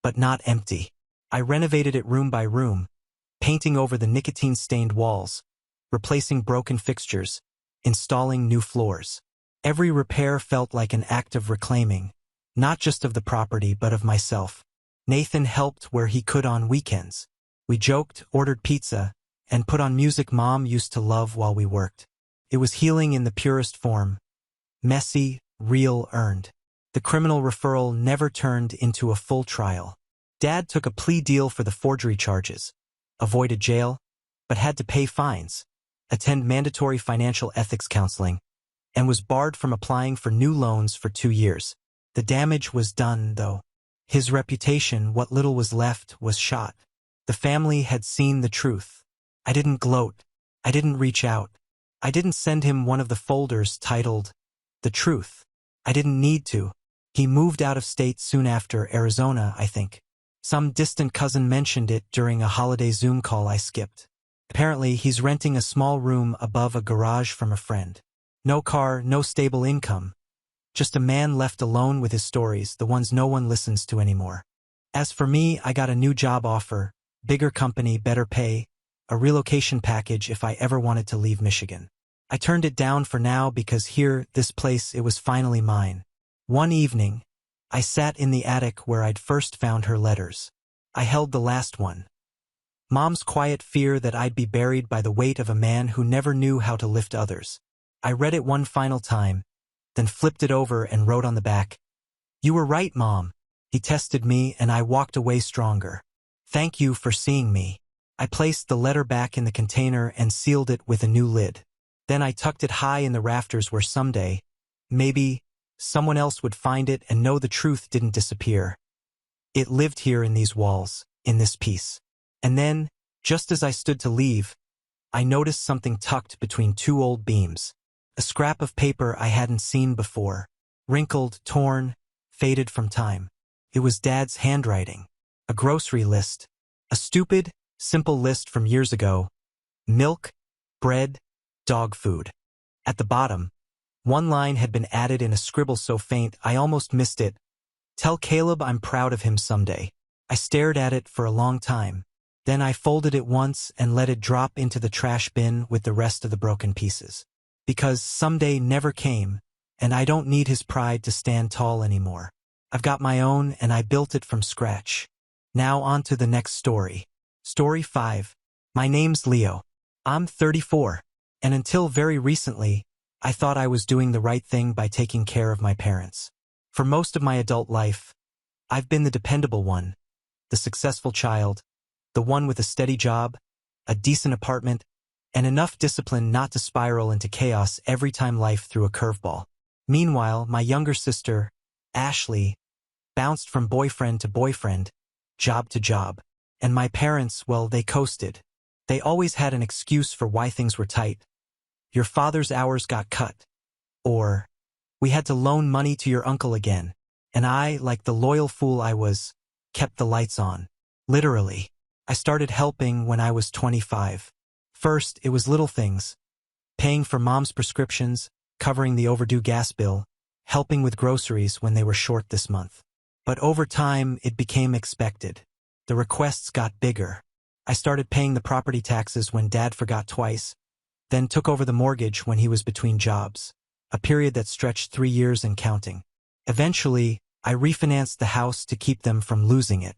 but not empty. I renovated it room by room, painting over the nicotine-stained walls, replacing broken fixtures, installing new floors. Every repair felt like an act of reclaiming, not just of the property but of myself. Nathan helped where he could on weekends. We joked, ordered pizza, and put on music Mom used to love while we worked. It was healing in the purest form. Messy, real, earned. The criminal referral never turned into a full trial. Dad took a plea deal for the forgery charges, avoided jail, but had to pay fines, attend mandatory financial ethics counseling, and was barred from applying for new loans for 2 years. The damage was done, though. His reputation, what little was left, was shot. The family had seen the truth. I didn't gloat. I didn't reach out. I didn't send him one of the folders titled, The Truth. I didn't need to. He moved out of state soon after, Arizona, I think. Some distant cousin mentioned it during a holiday Zoom call I skipped. Apparently, he's renting a small room above a garage from a friend. No car, no stable income. Just a man left alone with his stories, the ones no one listens to anymore. As for me, I got a new job offer, bigger company, better pay, a relocation package if I ever wanted to leave Michigan. I turned it down for now because here, this place, it was finally mine. One evening, I sat in the attic where I'd first found her letters. I held the last one. Mom's quiet fear that I'd be buried by the weight of a man who never knew how to lift others. I read it one final time, then flipped it over and wrote on the back, "You were right, Mom." He tested me and I walked away stronger. "Thank you for seeing me." I placed the letter back in the container and sealed it with a new lid. Then I tucked it high in the rafters where someday, maybe, someone else would find it and know the truth didn't disappear. It lived here in these walls, in this piece. And then, just as I stood to leave, I noticed something tucked between 2 old beams. A scrap of paper I hadn't seen before, wrinkled, torn, faded from time. It was Dad's handwriting. A grocery list. A stupid, simple list from years ago. Milk, bread, dog food. At the bottom, one line had been added in a scribble so faint I almost missed it. "Tell Caleb I'm proud of him someday." I stared at it for a long time. Then I folded it once and let it drop into the trash bin with the rest of the broken pieces. Because someday never came, and I don't need his pride to stand tall anymore. I've got my own and I built it from scratch. Now on to the next story. Story 5. My name's Leo. I'm 34, and until very recently, I thought I was doing the right thing by taking care of my parents. For most of my adult life, I've been the dependable one, the successful child, the one with a steady job, a decent apartment, and enough discipline not to spiral into chaos every time life threw a curveball. Meanwhile, my younger sister, Ashley, bounced from boyfriend to boyfriend, job to job. And my parents, well, they coasted. They always had an excuse for why things were tight. Your father's hours got cut. Or, we had to loan money to your uncle again. And I, like the loyal fool I was, kept the lights on. Literally. I started helping when I was 25. First, it was little things. Paying for Mom's prescriptions, covering the overdue gas bill, helping with groceries when they were short this month. But over time, it became expected. The requests got bigger. I started paying the property taxes when Dad forgot twice, then took over the mortgage when he was between jobs, a period that stretched 3 years and counting. Eventually, I refinanced the house to keep them from losing it.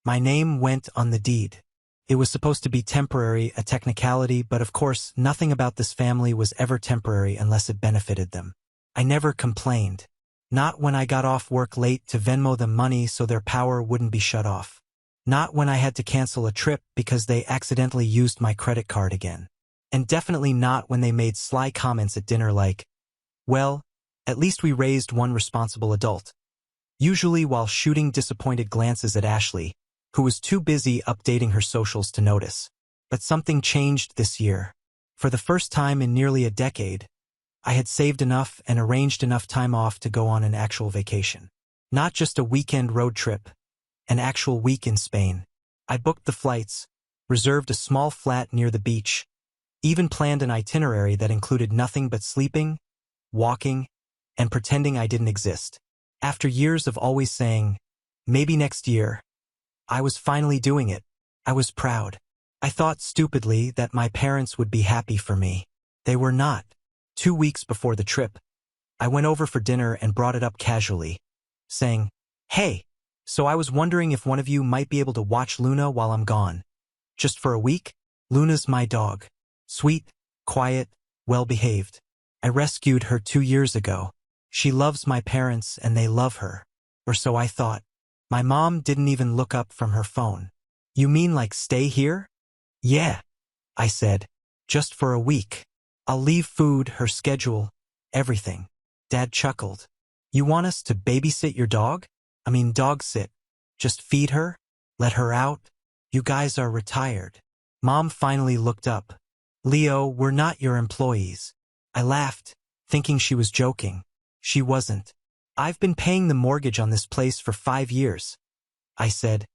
My name went on the deed. It was supposed to be temporary, a technicality, but of course, nothing about this family was ever temporary unless it benefited them. I never complained. Not when I got off work late to Venmo them money so their power wouldn't be shut off. Not when I had to cancel a trip because they accidentally used my credit card again. And definitely not when they made sly comments at dinner like, well, at least we raised one responsible adult. Usually while shooting disappointed glances at Ashley, who was too busy updating her socials to notice. But something changed this year. For the first time in nearly a decade, I had saved enough and arranged enough time off to go on an actual vacation. Not just a weekend road trip, an actual week in Spain. I booked the flights, reserved a small flat near the beach, even planned an itinerary that included nothing but sleeping, walking, and pretending I didn't exist. After years of always saying, maybe next year, I was finally doing it. I was proud. I thought stupidly that my parents would be happy for me. They were not. 2 weeks before the trip, I went over for dinner and brought it up casually, saying, hey, so I was wondering if one of you might be able to watch Luna while I'm gone. Just for a week? Luna's my dog. Sweet, quiet, well-behaved. I rescued her 2 years ago. She loves my parents and they love her. Or so I thought. My mom didn't even look up from her phone. You mean like stay here? Yeah, I said. Just for a week. I'll leave food, her schedule, everything. Dad chuckled. You want us to babysit your dog? I mean dog sit. Just feed her? Let her out? You guys are retired. Mom finally looked up. Leo, we're not your employees. I laughed, thinking she was joking. She wasn't. I've been paying the mortgage on this place for 5 years, I said,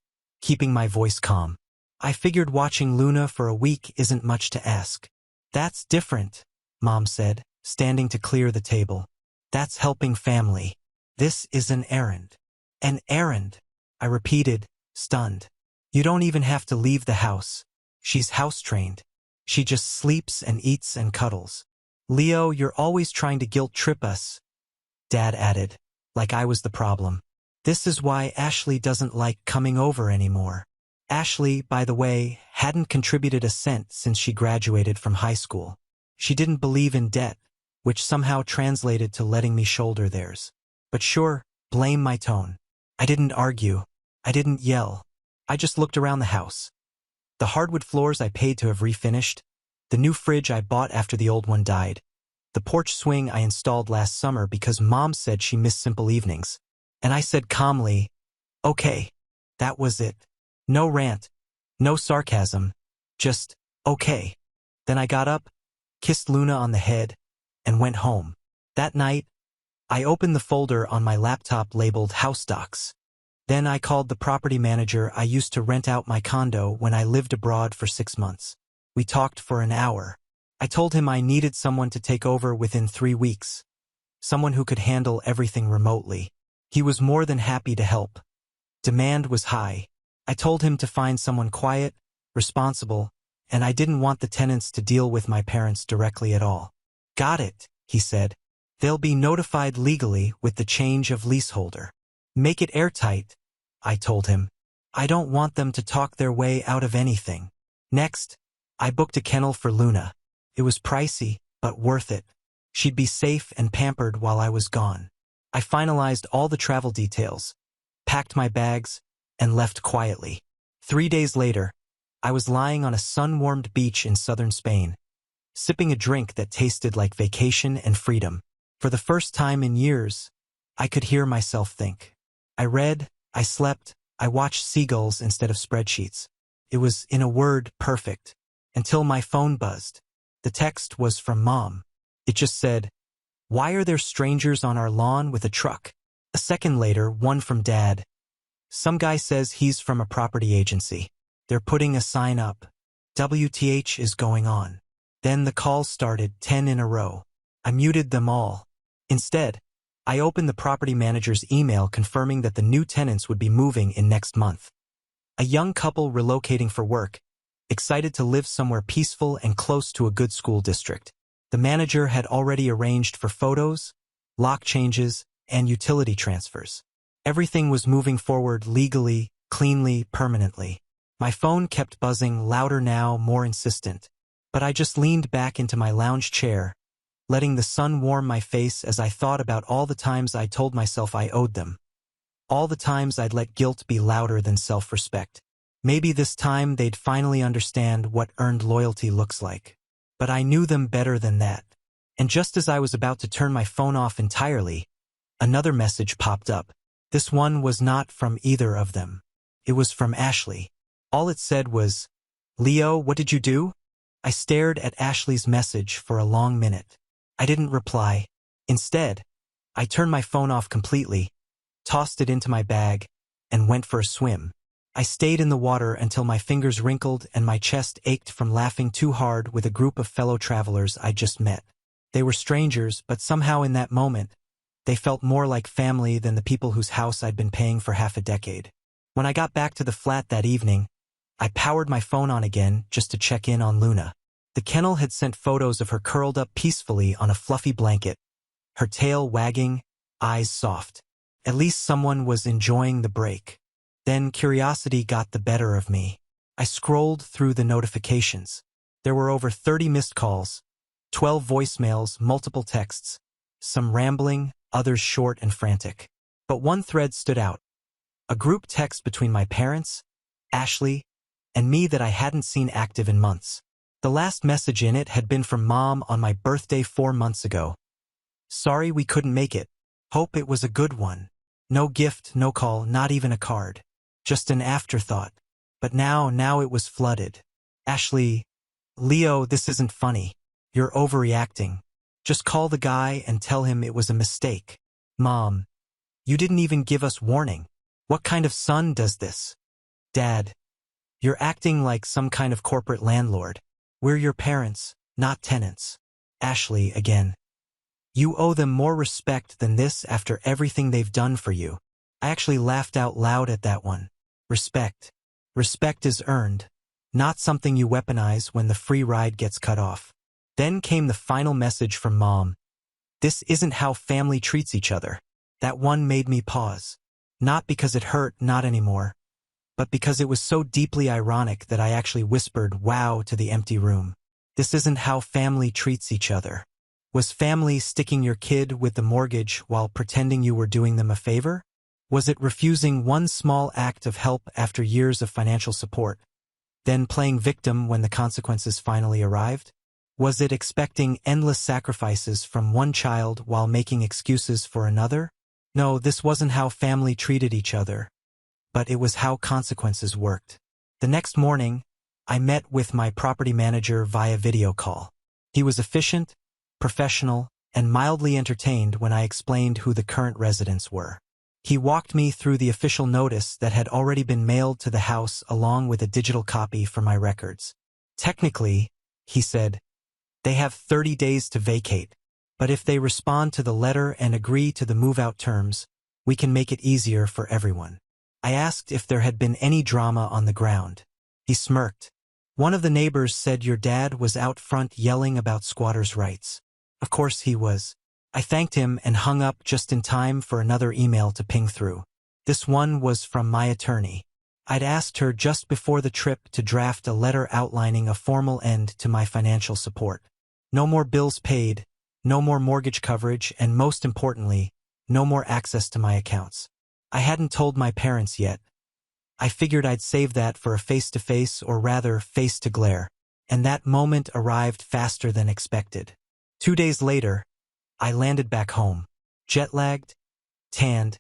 keeping my voice calm. I figured watching Luna for a week isn't much to ask. That's different, Mom said, standing to clear the table. That's helping family. This is an errand. An errand, I repeated, stunned. You don't even have to leave the house. She's house-trained. She just sleeps and eats and cuddles. Leo, you're always trying to guilt-trip us, Dad added, like I was the problem. This is why Ashley doesn't like coming over anymore. Ashley, by the way, hadn't contributed a cent since she graduated from high school. She didn't believe in debt, which somehow translated to letting me shoulder theirs. But sure, blame my tone. I didn't argue. I didn't yell. I just looked around the house. The hardwood floors I paid to have refinished, the new fridge I bought after the old one died, the porch swing I installed last summer because Mom said she missed simple evenings. And I said calmly, okay, that was it. No rant, no sarcasm, just, okay. Then I got up, kissed Luna on the head, and went home. That night, I opened the folder on my laptop labeled House Docs. Then I called the property manager I used to rent out my condo when I lived abroad for 6 months. We talked for an hour. I told him I needed someone to take over within 3 weeks. Someone who could handle everything remotely. He was more than happy to help. Demand was high. I told him to find someone quiet, responsible, and I didn't want the tenants to deal with my parents directly at all. Got it, he said. They'll be notified legally with the change of leaseholder. Make it airtight, I told him. I don't want them to talk their way out of anything. Next, I booked a kennel for Luna. It was pricey, but worth it. She'd be safe and pampered while I was gone. I finalized all the travel details, packed my bags, and left quietly. 3 days later, I was lying on a sun-warmed beach in southern Spain, sipping a drink that tasted like vacation and freedom. For the first time in years, I could hear myself think. I read, I slept, I watched seagulls instead of spreadsheets. It was, in a word, perfect, until my phone buzzed. The text was from Mom. It just said, "Why are there strangers on our lawn with a truck?" A second later, one from Dad. "Some guy says he's from a property agency. They're putting a sign up. WTH is going on." Then the calls started, 10 in a row. I muted them all. Instead, I opened the property manager's email confirming that the new tenants would be moving in next month. A young couple relocating for work, excited to live somewhere peaceful and close to a good school district. The manager had already arranged for photos, lock changes, and utility transfers. Everything was moving forward legally, cleanly, permanently. My phone kept buzzing, louder now, more insistent. But I just leaned back into my lounge chair, letting the sun warm my face as I thought about all the times I told myself I owed them. All the times I'd let guilt be louder than self-respect. Maybe this time they'd finally understand what earned loyalty looks like. But I knew them better than that. And just as I was about to turn my phone off entirely, another message popped up. This one was not from either of them. It was from Ashley. All it said was, "Leo, what did you do?" I stared at Ashley's message for a long minute. I didn't reply. Instead, I turned my phone off completely, tossed it into my bag, and went for a swim. I stayed in the water until my fingers wrinkled and my chest ached from laughing too hard with a group of fellow travelers I'd just met. They were strangers, but somehow in that moment, they felt more like family than the people whose house I'd been paying for half a decade. When I got back to the flat that evening, I powered my phone on again just to check in on Luna. The kennel had sent photos of her curled up peacefully on a fluffy blanket, her tail wagging, eyes soft. At least someone was enjoying the break. Then curiosity got the better of me. I scrolled through the notifications. There were over 30 missed calls, 12 voicemails, multiple texts, some rambling, others short and frantic. But one thread stood out. A group text between my parents, Ashley, and me that I hadn't seen active in months. The last message in it had been from Mom on my birthday 4 months ago. "Sorry we couldn't make it. Hope it was a good one." No gift, no call, not even a card. Just an afterthought. But now it was flooded. "Ashley, Leo, this isn't funny. You're overreacting. Just call the guy and tell him it was a mistake." "Mom, you didn't even give us warning. What kind of son does this?" "Dad, you're acting like some kind of corporate landlord. We're your parents, not tenants." "Ashley, again. You owe them more respect than this after everything they've done for you." I actually laughed out loud at that one. Respect. Respect is earned, not something you weaponize when the free ride gets cut off. Then came the final message from Mom. "This isn't how family treats each other." That one made me pause. Not because it hurt, not anymore, but because it was so deeply ironic that I actually whispered wow to the empty room. This isn't how family treats each other. Was family sticking your kid with the mortgage while pretending you were doing them a favor? Was it refusing one small act of help after years of financial support, then playing victim when the consequences finally arrived? Was it expecting endless sacrifices from one child while making excuses for another? No, this wasn't how family treated each other, but it was how consequences worked. The next morning, I met with my property manager via video call. He was efficient, professional, and mildly entertained when I explained who the current residents were. He walked me through the official notice that had already been mailed to the house along with a digital copy for my records. "Technically," he said, "they have 30 days to vacate, but if they respond to the letter and agree to the move-out terms, we can make it easier for everyone." I asked if there had been any drama on the ground. He smirked. "One of the neighbors said your dad was out front yelling about squatters' rights." Of course he was. I thanked him and hung up just in time for another email to ping through. This one was from my attorney. I'd asked her just before the trip to draft a letter outlining a formal end to my financial support. No more bills paid, no more mortgage coverage, and most importantly, no more access to my accounts. I hadn't told my parents yet. I figured I'd save that for a face-to-face, or rather face-to-glare, and that moment arrived faster than expected. 2 days later, I landed back home, jet-lagged, tanned,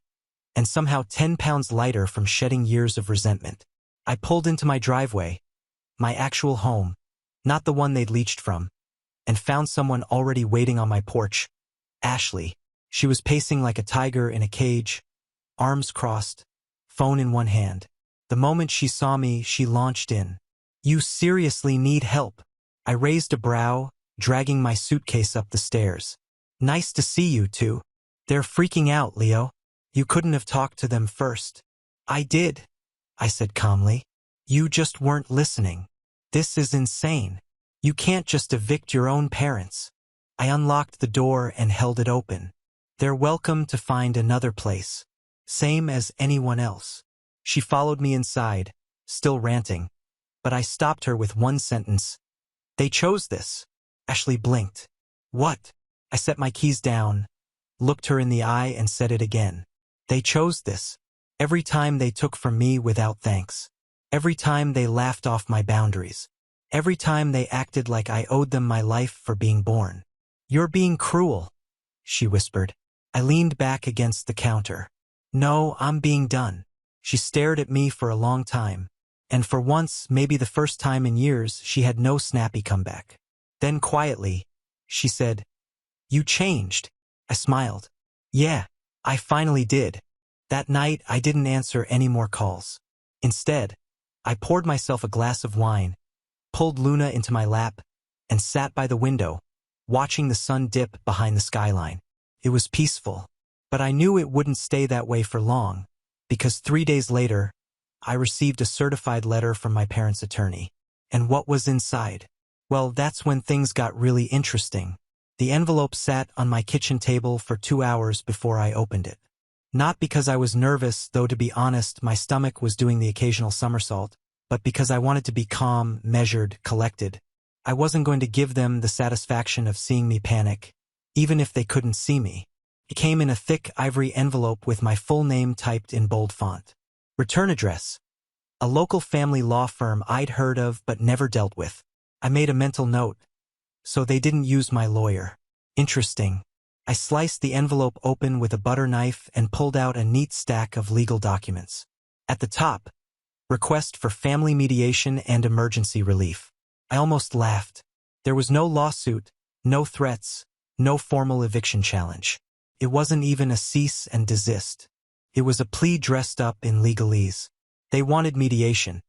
and somehow 10 pounds lighter from shedding years of resentment. I pulled into my driveway, my actual home, not the one they'd leached from, and found someone already waiting on my porch. Ashley. She was pacing like a tiger in a cage, arms crossed, phone in one hand. The moment she saw me, she launched in. "You seriously need help." I raised a brow, dragging my suitcase up the stairs. "Nice to see you two." "They're freaking out, Leo. You couldn't have talked to them first." "I did," I said calmly. "You just weren't listening. This is insane. You can't just evict your own parents." I unlocked the door and held it open. "They're welcome to find another place. Same as anyone else." She followed me inside, still ranting, but I stopped her with one sentence. "They chose this." Ashley blinked. "What?" I set my keys down, looked her in the eye and said it again. They chose this. Every time they took from me without thanks. Every time they laughed off my boundaries. Every time they acted like I owed them my life for being born. You're being cruel, she whispered. I leaned back against the counter. No, I'm being done. She stared at me for a long time. And for once, maybe the first time in years, she had no snappy comeback. Then quietly, she said, "You changed." I smiled. Yeah, I finally did. That night, I didn't answer any more calls. Instead, I poured myself a glass of wine, pulled Luna into my lap, and sat by the window, watching the sun dip behind the skyline. It was peaceful, but I knew it wouldn't stay that way for long, because 3 days later, I received a certified letter from my parents' attorney. And what was inside? Well, that's when things got really interesting. The envelope sat on my kitchen table for 2 hours before I opened it. Not because I was nervous, though to be honest, my stomach was doing the occasional somersault, but because I wanted to be calm, measured, collected. I wasn't going to give them the satisfaction of seeing me panic, even if they couldn't see me. It came in a thick ivory envelope with my full name typed in bold font. Return address. A local family law firm I'd heard of but never dealt with. I made a mental note. So they didn't use my lawyer. Interesting. I sliced the envelope open with a butter knife and pulled out a neat stack of legal documents. At the top, request for family mediation and emergency relief. I almost laughed. There was no lawsuit, no threats, no formal eviction challenge. It wasn't even a cease and desist. It was a plea dressed up in legalese. They wanted mediation.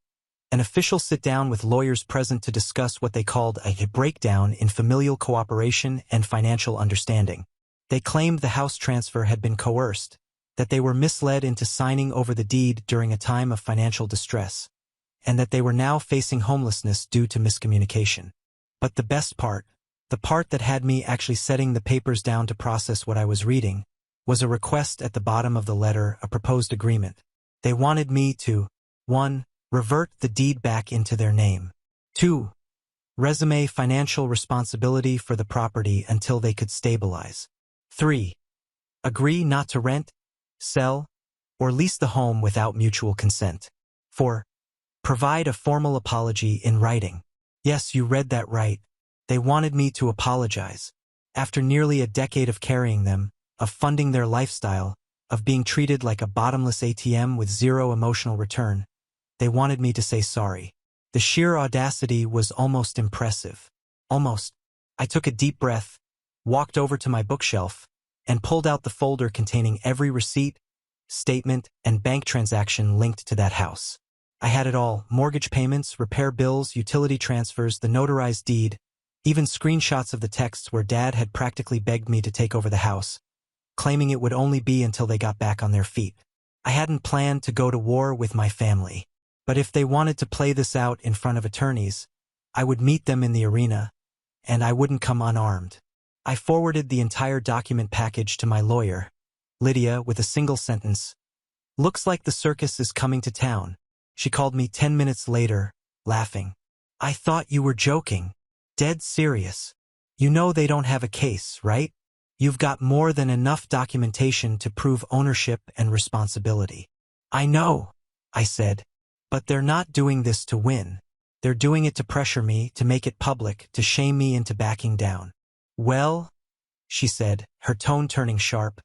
An official sit-down with lawyers present to discuss what they called a breakdown in familial cooperation and financial understanding. They claimed the house transfer had been coerced, that they were misled into signing over the deed during a time of financial distress, and that they were now facing homelessness due to miscommunication. But the best part, the part that had me actually setting the papers down to process what I was reading, was a request at the bottom of the letter, a proposed agreement. They wanted me to 1. Revert the deed back into their name. 2. Resume financial responsibility for the property until they could stabilize. 3. Agree not to rent, sell, or lease the home without mutual consent. 4. Provide a formal apology in writing. Yes, you read that right. They wanted me to apologize. After nearly a decade of carrying them, of funding their lifestyle, of being treated like a bottomless ATM with zero emotional return, they wanted me to say sorry. The sheer audacity was almost impressive. Almost. I took a deep breath, walked over to my bookshelf, and pulled out the folder containing every receipt, statement, and bank transaction linked to that house. I had it all: mortgage payments, repair bills, utility transfers, the notarized deed, even screenshots of the texts where Dad had practically begged me to take over the house, claiming it would only be until they got back on their feet. I hadn't planned to go to war with my family, but if they wanted to play this out in front of attorneys, I would meet them in the arena, and I wouldn't come unarmed. I forwarded the entire document package to my lawyer, Lydia, with a single sentence. "Looks like the circus is coming to town." She called me 10 minutes later, laughing. "I thought you were joking. Dead serious. You know they don't have a case, right? You've got more than enough documentation to prove ownership and responsibility." "I know," I said, "but they're not doing this to win. They're doing it to pressure me, to make it public, to shame me into backing down." "Well," she said, her tone turning sharp,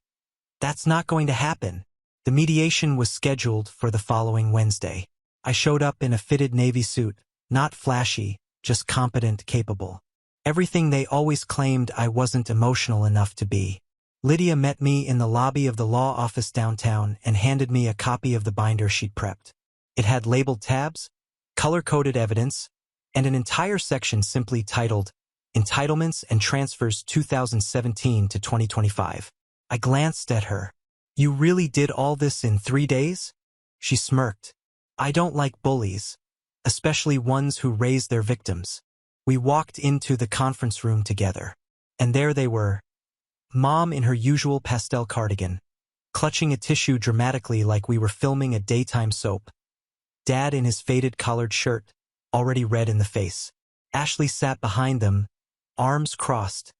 "that's not going to happen." The mediation was scheduled for the following Wednesday. I showed up in a fitted navy suit, not flashy, just competent, capable. Everything they always claimed I wasn't emotional enough to be. Lydia met me in the lobby of the law office downtown and handed me a copy of the binder she'd prepped. It had labeled tabs, color-coded evidence, and an entire section simply titled Entitlements and Transfers 2017 to 2025. I glanced at her. "You really did all this in 3 days?" She smirked. "I don't like bullies, especially ones who raise their victims." We walked into the conference room together, and there they were. Mom in her usual pastel cardigan, clutching a tissue dramatically like we were filming a daytime soap. Dad in his faded collared shirt, already red in the face. Ashley sat behind them, arms crossed,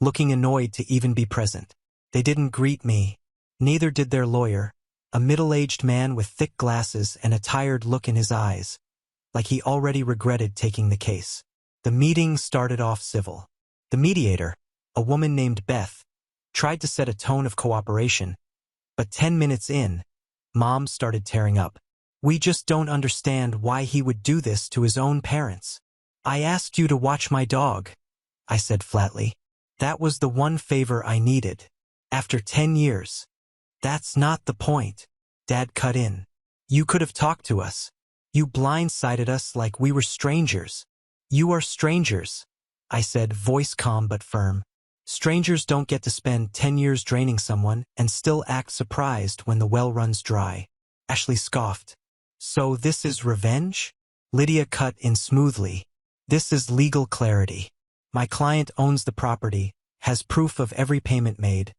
looking annoyed to even be present. They didn't greet me. Neither did their lawyer, a middle-aged man with thick glasses and a tired look in his eyes, like he already regretted taking the case. The meeting started off civil. The mediator, a woman named Beth, tried to set a tone of cooperation, but 10 minutes in, Mom started tearing up. "We just don't understand why he would do this to his own parents. I asked you to watch my dog," I said flatly. "That was the one favor I needed. After 10 years. That's not the point," Dad cut in. "You could have talked to us. You blindsided us like we were strangers." "You are strangers," I said, voice calm but firm. "Strangers don't get to spend 10 years draining someone and still act surprised when the well runs dry." Ashley scoffed. "So this is revenge?" Lydia cut in smoothly. "This is legal clarity. My client owns the property, has proof of every payment made,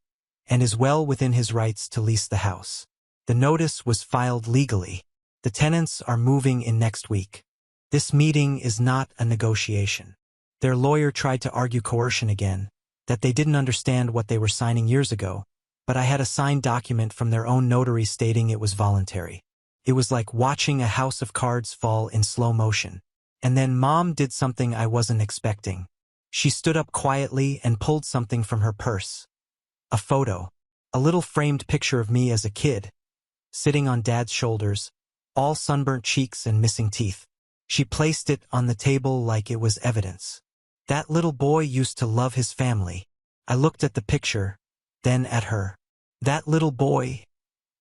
and is well within his rights to lease the house. The notice was filed legally. The tenants are moving in next week. This meeting is not a negotiation." Their lawyer tried to argue coercion again, that they didn't understand what they were signing years ago, but I had a signed document from their own notary stating it was voluntary. It was like watching a house of cards fall in slow motion. And then Mom did something I wasn't expecting. She stood up quietly and pulled something from her purse. A photo. A little framed picture of me as a kid, sitting on Dad's shoulders, all sunburnt cheeks and missing teeth. She placed it on the table like it was evidence. "That little boy used to love his family." I looked at the picture, then at her. "That little boy,"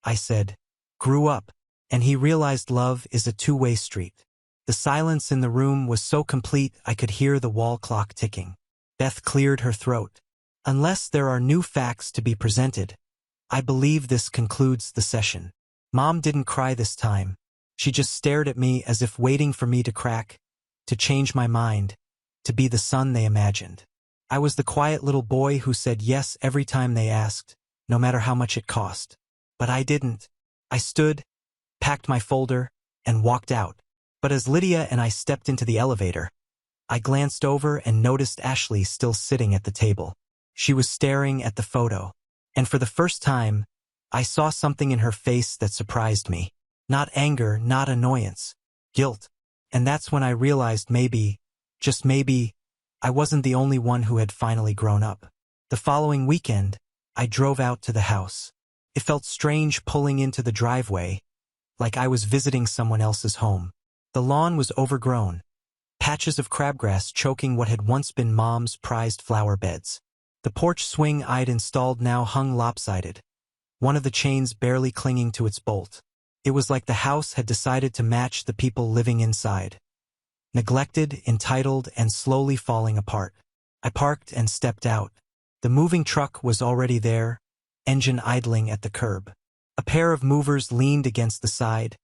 I said, "grew up, and he realized love is a two-way street." The silence in the room was so complete I could hear the wall clock ticking. Beth cleared her throat. "Unless there are new facts to be presented, I believe this concludes the session." Mom didn't cry this time. She just stared at me as if waiting for me to crack, to change my mind, to be the son they imagined. I was the quiet little boy who said yes every time they asked, no matter how much it cost. But I didn't. I stood, packed my folder, and walked out. But as Lydia and I stepped into the elevator, I glanced over and noticed Ashley still sitting at the table. She was staring at the photo, and for the first time, I saw something in her face that surprised me. Not anger, not annoyance, guilt. And that's when I realized maybe, just maybe, I wasn't the only one who had finally grown up. The following weekend, I drove out to the house. It felt strange pulling into the driveway, like I was visiting someone else's home. The lawn was overgrown, patches of crabgrass choking what had once been Mom's prized flower beds. The porch swing I'd installed now hung lopsided, one of the chains barely clinging to its bolt. It was like the house had decided to match the people living inside. Neglected, entitled, and slowly falling apart. I parked and stepped out. The moving truck was already there, engine idling at the curb. A pair of movers leaned against the side,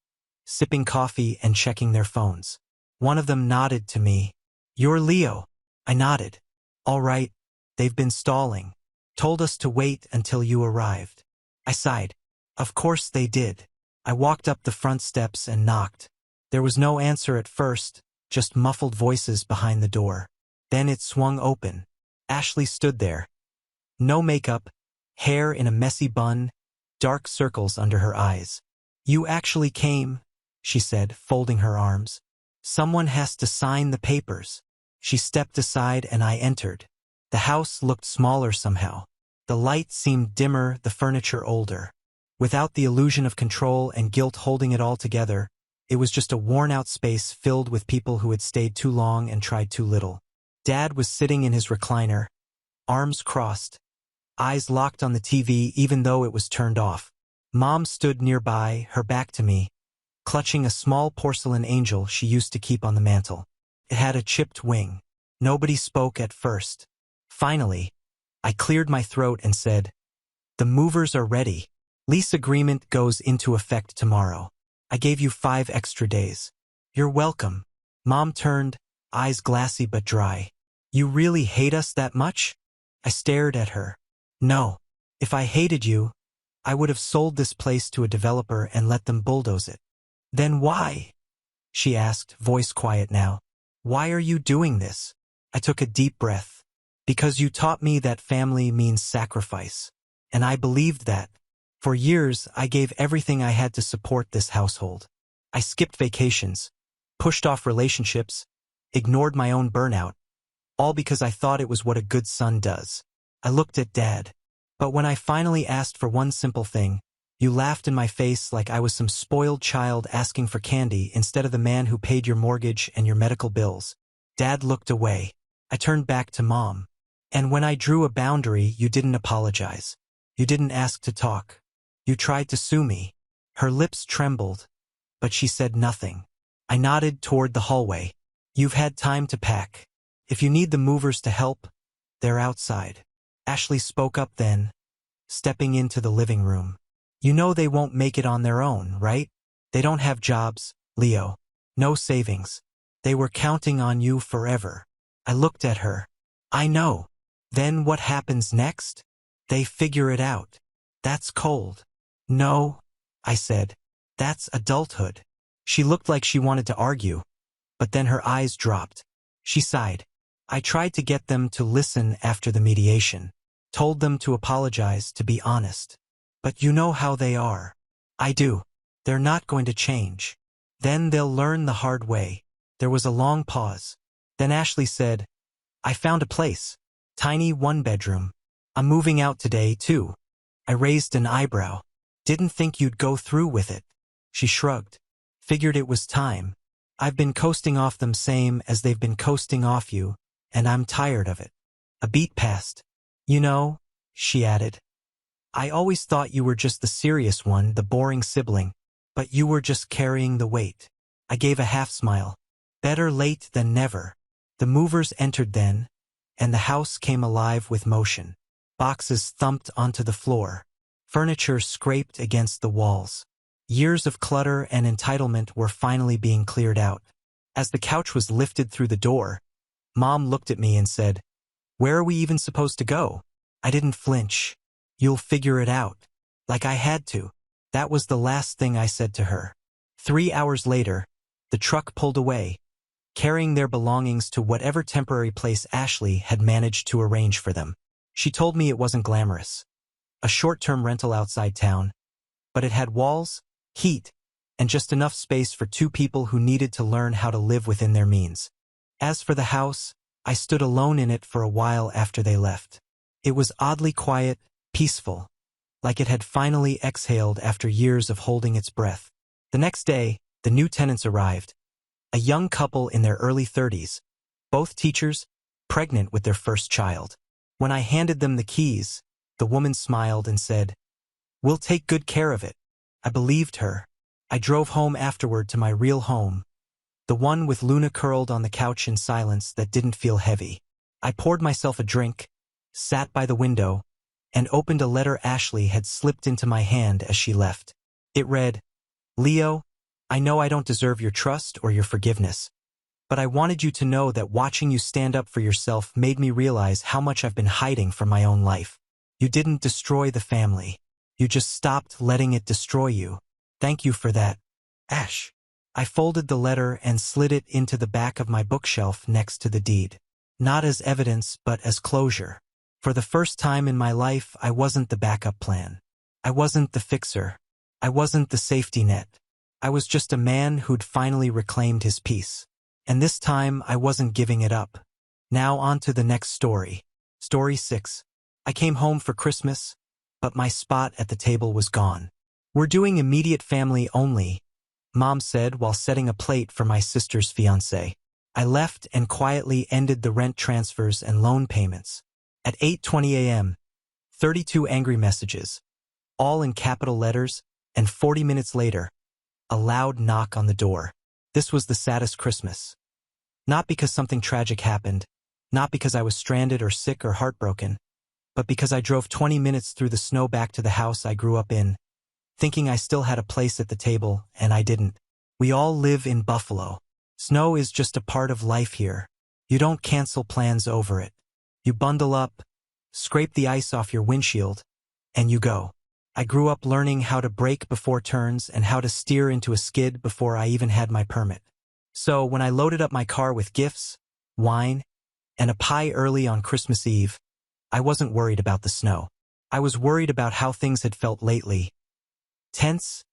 sipping coffee and checking their phones. One of them nodded to me. "You're Leo." I nodded. "All right, they've been stalling. Told us to wait until you arrived." I sighed. Of course they did. I walked up the front steps and knocked. There was no answer at first, just muffled voices behind the door. Then it swung open. Ashley stood there. No makeup, hair in a messy bun, dark circles under her eyes. "You actually came," she said, folding her arms. "Someone has to sign the papers." She stepped aside and I entered. The house looked smaller somehow. The light seemed dimmer, the furniture older. Without the illusion of control and guilt holding it all together, it was just a worn-out space filled with people who had stayed too long and tried too little. Dad was sitting in his recliner, arms crossed, eyes locked on the TV even though it was turned off. Mom stood nearby, her back to me, clutching a small porcelain angel she used to keep on the mantel. It had a chipped wing. Nobody spoke at first. Finally, I cleared my throat and said, "The movers are ready. Lease agreement goes into effect tomorrow. I gave you 5 extra days." "You're welcome." Mom turned, eyes glassy but dry. "You really hate us that much?" I stared at her. "No. If I hated you, I would have sold this place to a developer and let them bulldoze it." "Then why?" she asked, voice quiet now. "Why are you doing this?" I took a deep breath. Because you taught me that family means sacrifice. And I believed that. For years, I gave everything I had to support this household. I skipped vacations, pushed off relationships, ignored my own burnout, all because I thought it was what a good son does. I looked at Dad. But when I finally asked for one simple thing, you laughed in my face like I was some spoiled child asking for candy instead of the man who paid your mortgage and your medical bills. Dad looked away. I turned back to Mom. And when I drew a boundary, you didn't apologize. You didn't ask to talk. You tried to sue me. Her lips trembled, but she said nothing. I nodded toward the hallway. You've had time to pack. If you need the movers to help, they're outside. Ashley spoke up then, stepping into the living room. You know they won't make it on their own, right? They don't have jobs, Leo. No savings. They were counting on you forever. I looked at her. I know. Then what happens next? They figure it out. That's cold. No, I said. That's adulthood. She looked like she wanted to argue, but then her eyes dropped. She sighed. I tried to get them to listen after the mediation. Told them to apologize, to be honest. But you know how they are. I do. They're not going to change. Then they'll learn the hard way. There was a long pause. Then Ashley said, I found a place. Tiny one-bedroom. I'm moving out today, too. I raised an eyebrow. Didn't think you'd go through with it. She shrugged. Figured it was time. I've been coasting off them same as they've been coasting off you, and I'm tired of it. A beat passed. You know, she added, I always thought you were just the serious one, the boring sibling, but you were just carrying the weight. I gave a half smile. Better late than never. The movers entered then, and the house came alive with motion. Boxes thumped onto the floor. Furniture scraped against the walls. Years of clutter and entitlement were finally being cleared out. As the couch was lifted through the door, Mom looked at me and said, Where are we even supposed to go? I didn't flinch. You'll figure it out. Like I had to. That was the last thing I said to her. 3 hours later, the truck pulled away, carrying their belongings to whatever temporary place Ashley had managed to arrange for them. She told me it wasn't glamorous. A short-term rental outside town, but it had walls, heat, and just enough space for 2 people who needed to learn how to live within their means. As for the house, I stood alone in it for a while after they left. It was oddly quiet, peaceful, like it had finally exhaled after years of holding its breath. The next day, the new tenants arrived. A young couple in their early 30s, both teachers, pregnant with their first child. When I handed them the keys, the woman smiled and said, We'll take good care of it. I believed her. I drove home afterward to my real home, the one with Luna curled on the couch in silence that didn't feel heavy. I poured myself a drink, sat by the window, and opened a letter Ashley had slipped into my hand as she left. It read, Leo, I know I don't deserve your trust or your forgiveness, but I wanted you to know that watching you stand up for yourself made me realize how much I've been hiding from my own life. You didn't destroy the family. You just stopped letting it destroy you. Thank you for that, Ash. I folded the letter and slid it into the back of my bookshelf next to the deed. Not as evidence, but as closure. For the first time in my life, I wasn't the backup plan. I wasn't the fixer. I wasn't the safety net. I was just a man who'd finally reclaimed his peace. And this time, I wasn't giving it up. Now on to the next story. Story 6. I came home for Christmas, but my spot at the table was gone. We're doing immediate family only, Mom said while setting a plate for my sister's fiancé. I left and quietly ended the rent transfers and loan payments. At 8:20 a.m., 32 angry messages, all in capital letters, and 40 minutes later, a loud knock on the door. This was the saddest Christmas. Not because something tragic happened, not because I was stranded or sick or heartbroken, but because I drove 20 minutes through the snow back to the house I grew up in, thinking I still had a place at the table, and I didn't. We all live in Buffalo. Snow is just a part of life here. You don't cancel plans over it. You bundle up, scrape the ice off your windshield, and you go. I grew up learning how to brake before turns and how to steer into a skid before I even had my permit. So when I loaded up my car with gifts, wine, and a pie early on Christmas Eve. I wasn't worried about the snow. I was worried about how things had felt lately. Tense,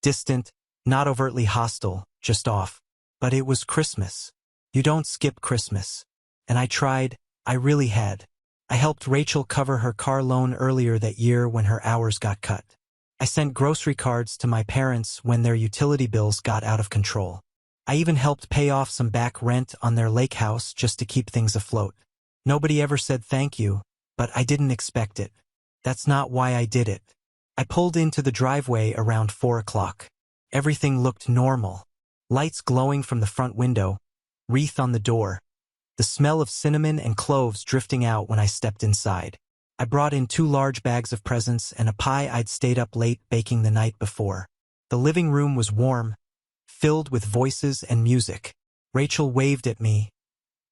distant, not overtly hostile, just off. But it was Christmas. You don't skip Christmas. And I tried, I really had. I helped Rachel cover her car loan earlier that year when her hours got cut. I sent grocery cards to my parents when their utility bills got out of control. I even helped pay off some back rent on their lake house just to keep things afloat. Nobody ever said thank you, but I didn't expect it. That's not why I did it. I pulled into the driveway around 4 o'clock. Everything looked normal. Lights glowing from the front window, wreath on the door, the smell of cinnamon and cloves drifting out when I stepped inside. I brought in 2 large bags of presents and a pie I'd stayed up late baking the night before. The living room was warm, filled with voices and music. Rachel waved at me.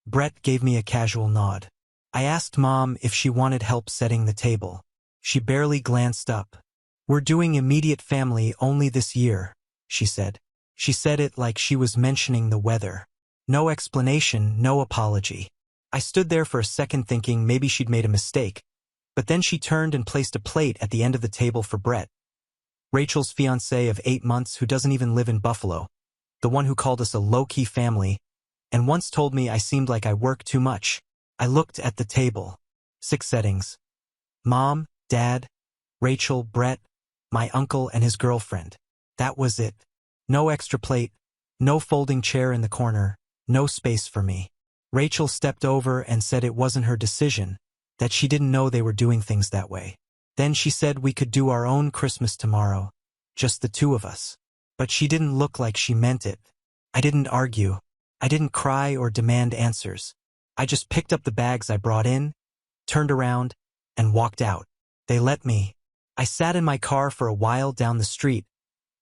Brett gave me a casual nod. I asked Mom if she wanted help setting the table. She barely glanced up. "We're doing immediate family only this year," she said. She said it like she was mentioning the weather. No explanation, no apology. I stood there for a second thinking maybe she'd made a mistake, but then she turned and placed a plate at the end of the table for Brett, Rachel's fiancé of 8 months who doesn't even live in Buffalo, the one who called us a low-key family, and once told me I seemed like I work too much. I looked at the table. 6 settings. Mom, Dad, Rachel, Brett, my uncle and his girlfriend. That was it. No extra plate, no folding chair in the corner, no space for me. Rachel stepped over and said it wasn't her decision, that she didn't know they were doing things that way. Then she said we could do our own Christmas tomorrow, just the 2 of us. But she didn't look like she meant it. I didn't argue. I didn't cry or demand answers. I just picked up the bags I brought in, turned around, and walked out. They let me. I sat in my car for a while down the street,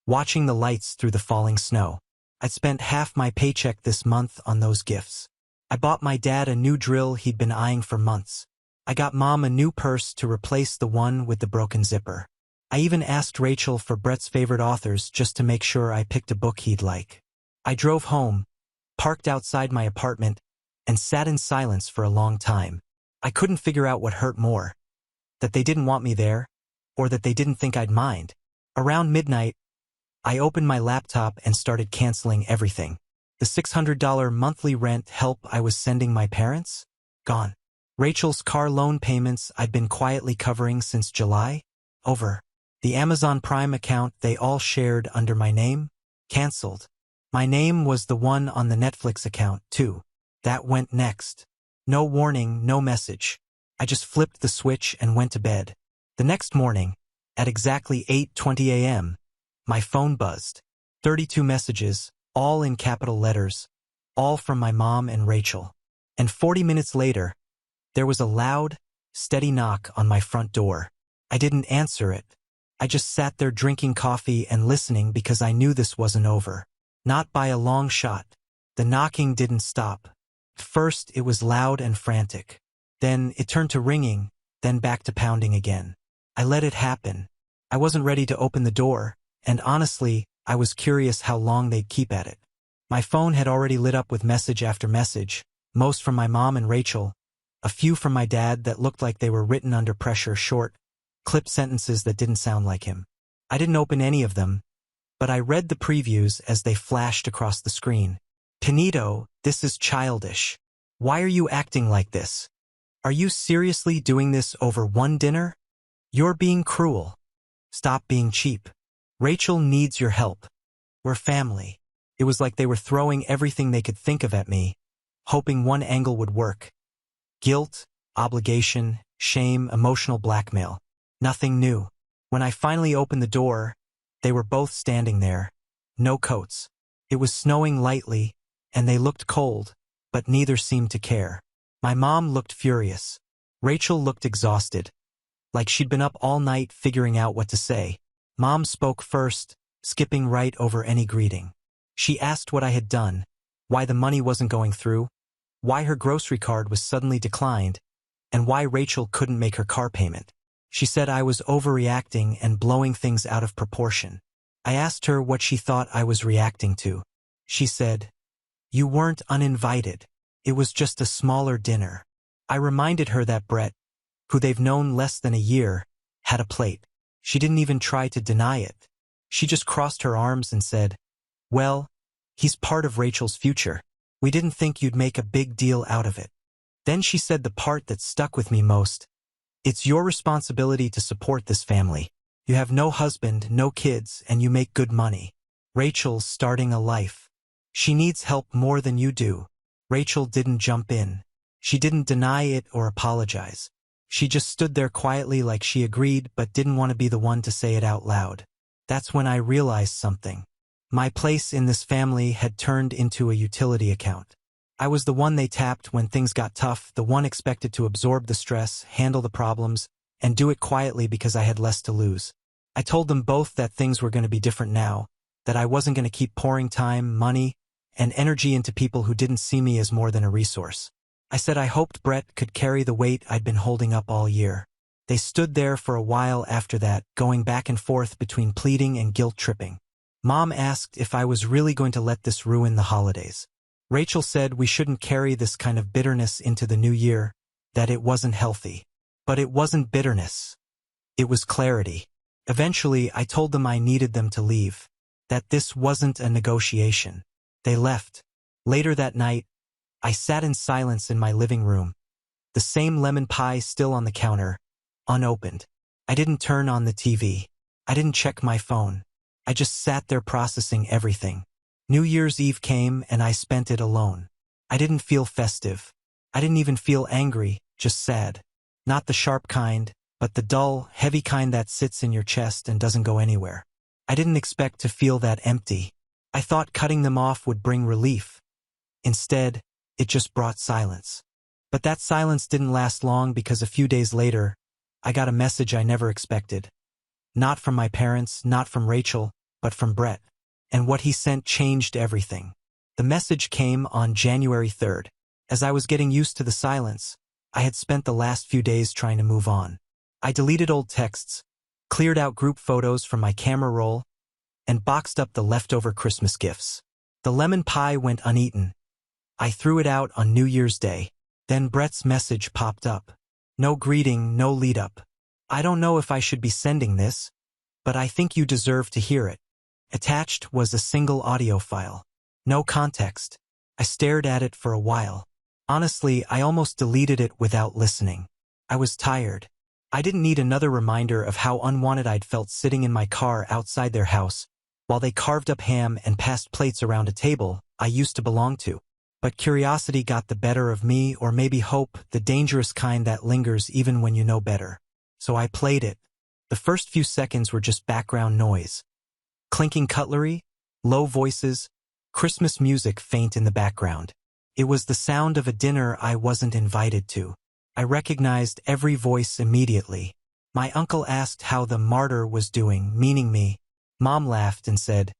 watching the lights through the falling snow. I'd spent half my paycheck this month on those gifts. I bought my dad a new drill he'd been eyeing for months. I got Mom a new purse to replace the one with the broken zipper. I even asked Rachel for Brett's favorite authors just to make sure I picked a book he'd like. I drove home, parked outside my apartment, and sat in silence for a long time. I couldn't figure out what hurt more, that they didn't want me there, or that they didn't think I'd mind. Around midnight, I opened my laptop and started canceling everything. The $600 monthly rent help I was sending my parents? Gone. Rachel's car loan payments I'd been quietly covering since July? Over. The Amazon Prime account they all shared under my name? Cancelled. My name was the one on the Netflix account, too. That went next. No warning, no message. I just flipped the switch and went to bed. The next morning, at exactly 8:20 a.m., my phone buzzed. 32 messages, all in capital letters, all from my mom and Rachel. And 40 minutes later, there was a loud, steady knock on my front door. I didn't answer it. I just sat there drinking coffee and listening because I knew this wasn't over. Not by a long shot. The knocking didn't stop. First, it was loud and frantic. Then it turned to ringing, then back to pounding again. I let it happen. I wasn't ready to open the door, and honestly, I was curious how long they'd keep at it. My phone had already lit up with message after message, most from my mom and Rachel, a few from my dad that looked like they were written under pressure, short, clipped sentences that didn't sound like him. I didn't open any of them, but I read the previews as they flashed across the screen. Pinito, this is childish. Why are you acting like this? Are you seriously doing this over one dinner? You're being cruel. Stop being cheap. Rachel needs your help. We're family. It was like they were throwing everything they could think of at me, hoping one angle would work. Guilt, obligation, shame, emotional blackmail. Nothing new. When I finally opened the door, they were both standing there. No coats. It was snowing lightly, and they looked cold, but neither seemed to care. My mom looked furious. Rachel looked exhausted, like she'd been up all night figuring out what to say. Mom spoke first, skipping right over any greeting. She asked what I had done, why the money wasn't going through, why her grocery card was suddenly declined, and why Rachel couldn't make her car payment. She said I was overreacting and blowing things out of proportion. I asked her what she thought I was reacting to. She said, "You weren't uninvited." It was just a smaller dinner. I reminded her that Brett, who they've known less than a year, had a plate. She didn't even try to deny it. She just crossed her arms and said, "Well, he's part of Rachel's future. We didn't think you'd make a big deal out of it." Then she said the part that stuck with me most. "It's your responsibility to support this family. You have no husband, no kids, and you make good money. Rachel's starting a life. She needs help more than you do." Rachel didn't jump in. She didn't deny it or apologize. She just stood there quietly like she agreed but didn't want to be the one to say it out loud. That's when I realized something. My place in this family had turned into a utility account. I was the one they tapped when things got tough, the one expected to absorb the stress, handle the problems, and do it quietly because I had less to lose. I told them both that things were going to be different now, that I wasn't going to keep pouring time, money, and energy into people who didn't see me as more than a resource. I said I hoped Brett could carry the weight I'd been holding up all year. They stood there for a while after that, going back and forth between pleading and guilt-tripping. Mom asked if I was really going to let this ruin the holidays. Rachel said we shouldn't carry this kind of bitterness into the new year, that it wasn't healthy. But it wasn't bitterness. It was clarity. Eventually, I told them I needed them to leave, that this wasn't a negotiation. They left. Later that night, I sat in silence in my living room, the same lemon pie still on the counter, unopened. I didn't turn on the TV. I didn't check my phone. I just sat there processing everything. New Year's Eve came and I spent it alone. I didn't feel festive. I didn't even feel angry, just sad. Not the sharp kind, but the dull, heavy kind that sits in your chest and doesn't go anywhere. I didn't expect to feel that empty. I thought cutting them off would bring relief. Instead, it just brought silence. But that silence didn't last long because a few days later, I got a message I never expected. Not from my parents, not from Rachel, but from Brett. And what he sent changed everything. The message came on January 3rd. As I was getting used to the silence, I had spent the last few days trying to move on. I deleted old texts, cleared out group photos from my camera roll, and boxed up the leftover Christmas gifts. The lemon pie went uneaten. I threw it out on New Year's Day. Then Brett's message popped up. No greeting, no lead-up. "I don't know if I should be sending this, but I think you deserve to hear it." Attached was a single audio file. No context. I stared at it for a while. Honestly, I almost deleted it without listening. I was tired. I didn't need another reminder of how unwanted I'd felt sitting in my car outside their house, while they carved up ham and passed plates around a table I used to belong to. But curiosity got the better of me, or maybe hope, the dangerous kind that lingers even when you know better. So I played it. The first few seconds were just background noise. Clinking cutlery, low voices, Christmas music faint in the background. It was the sound of a dinner I wasn't invited to. I recognized every voice immediately. My uncle asked how the martyr was doing, meaning me. Mom laughed and said,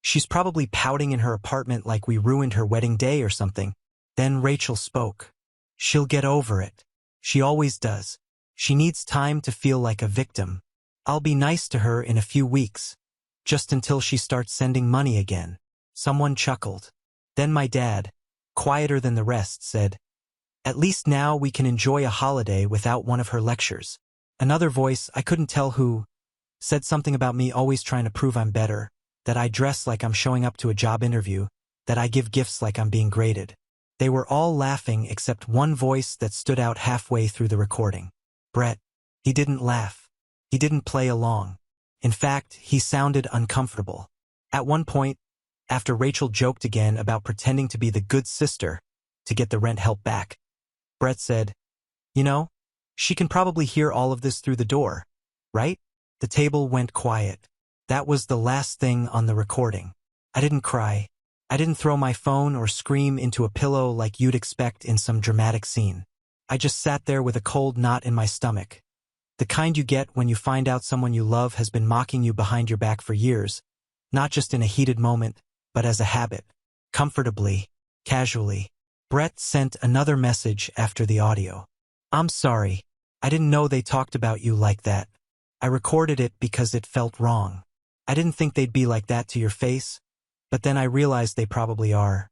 "She's probably pouting in her apartment like we ruined her wedding day or something." Then Rachel spoke. "She'll get over it. She always does. She needs time to feel like a victim. I'll be nice to her in a few weeks, just until she starts sending money again." Someone chuckled. Then my dad, quieter than the rest, said, "At least now we can enjoy a holiday without one of her lectures." Another voice, I couldn't tell who, said something about me always trying to prove I'm better, that I dress like I'm showing up to a job interview, that I give gifts like I'm being graded. They were all laughing except one voice that stood out halfway through the recording. Brett. He didn't laugh. He didn't play along. In fact, he sounded uncomfortable. At one point, after Rachel joked again about pretending to be the good sister to get the rent help back, Brett said, "You know, she can probably hear all of this through the door, right?" The table went quiet. That was the last thing on the recording. I didn't cry. I didn't throw my phone or scream into a pillow like you'd expect in some dramatic scene. I just sat there with a cold knot in my stomach. The kind you get when you find out someone you love has been mocking you behind your back for years, not just in a heated moment, but as a habit, comfortably, casually. Brett sent another message after the audio. "I'm sorry. I didn't know they talked about you like that. I recorded it because it felt wrong. I didn't think they'd be like that to your face, but then I realized they probably are.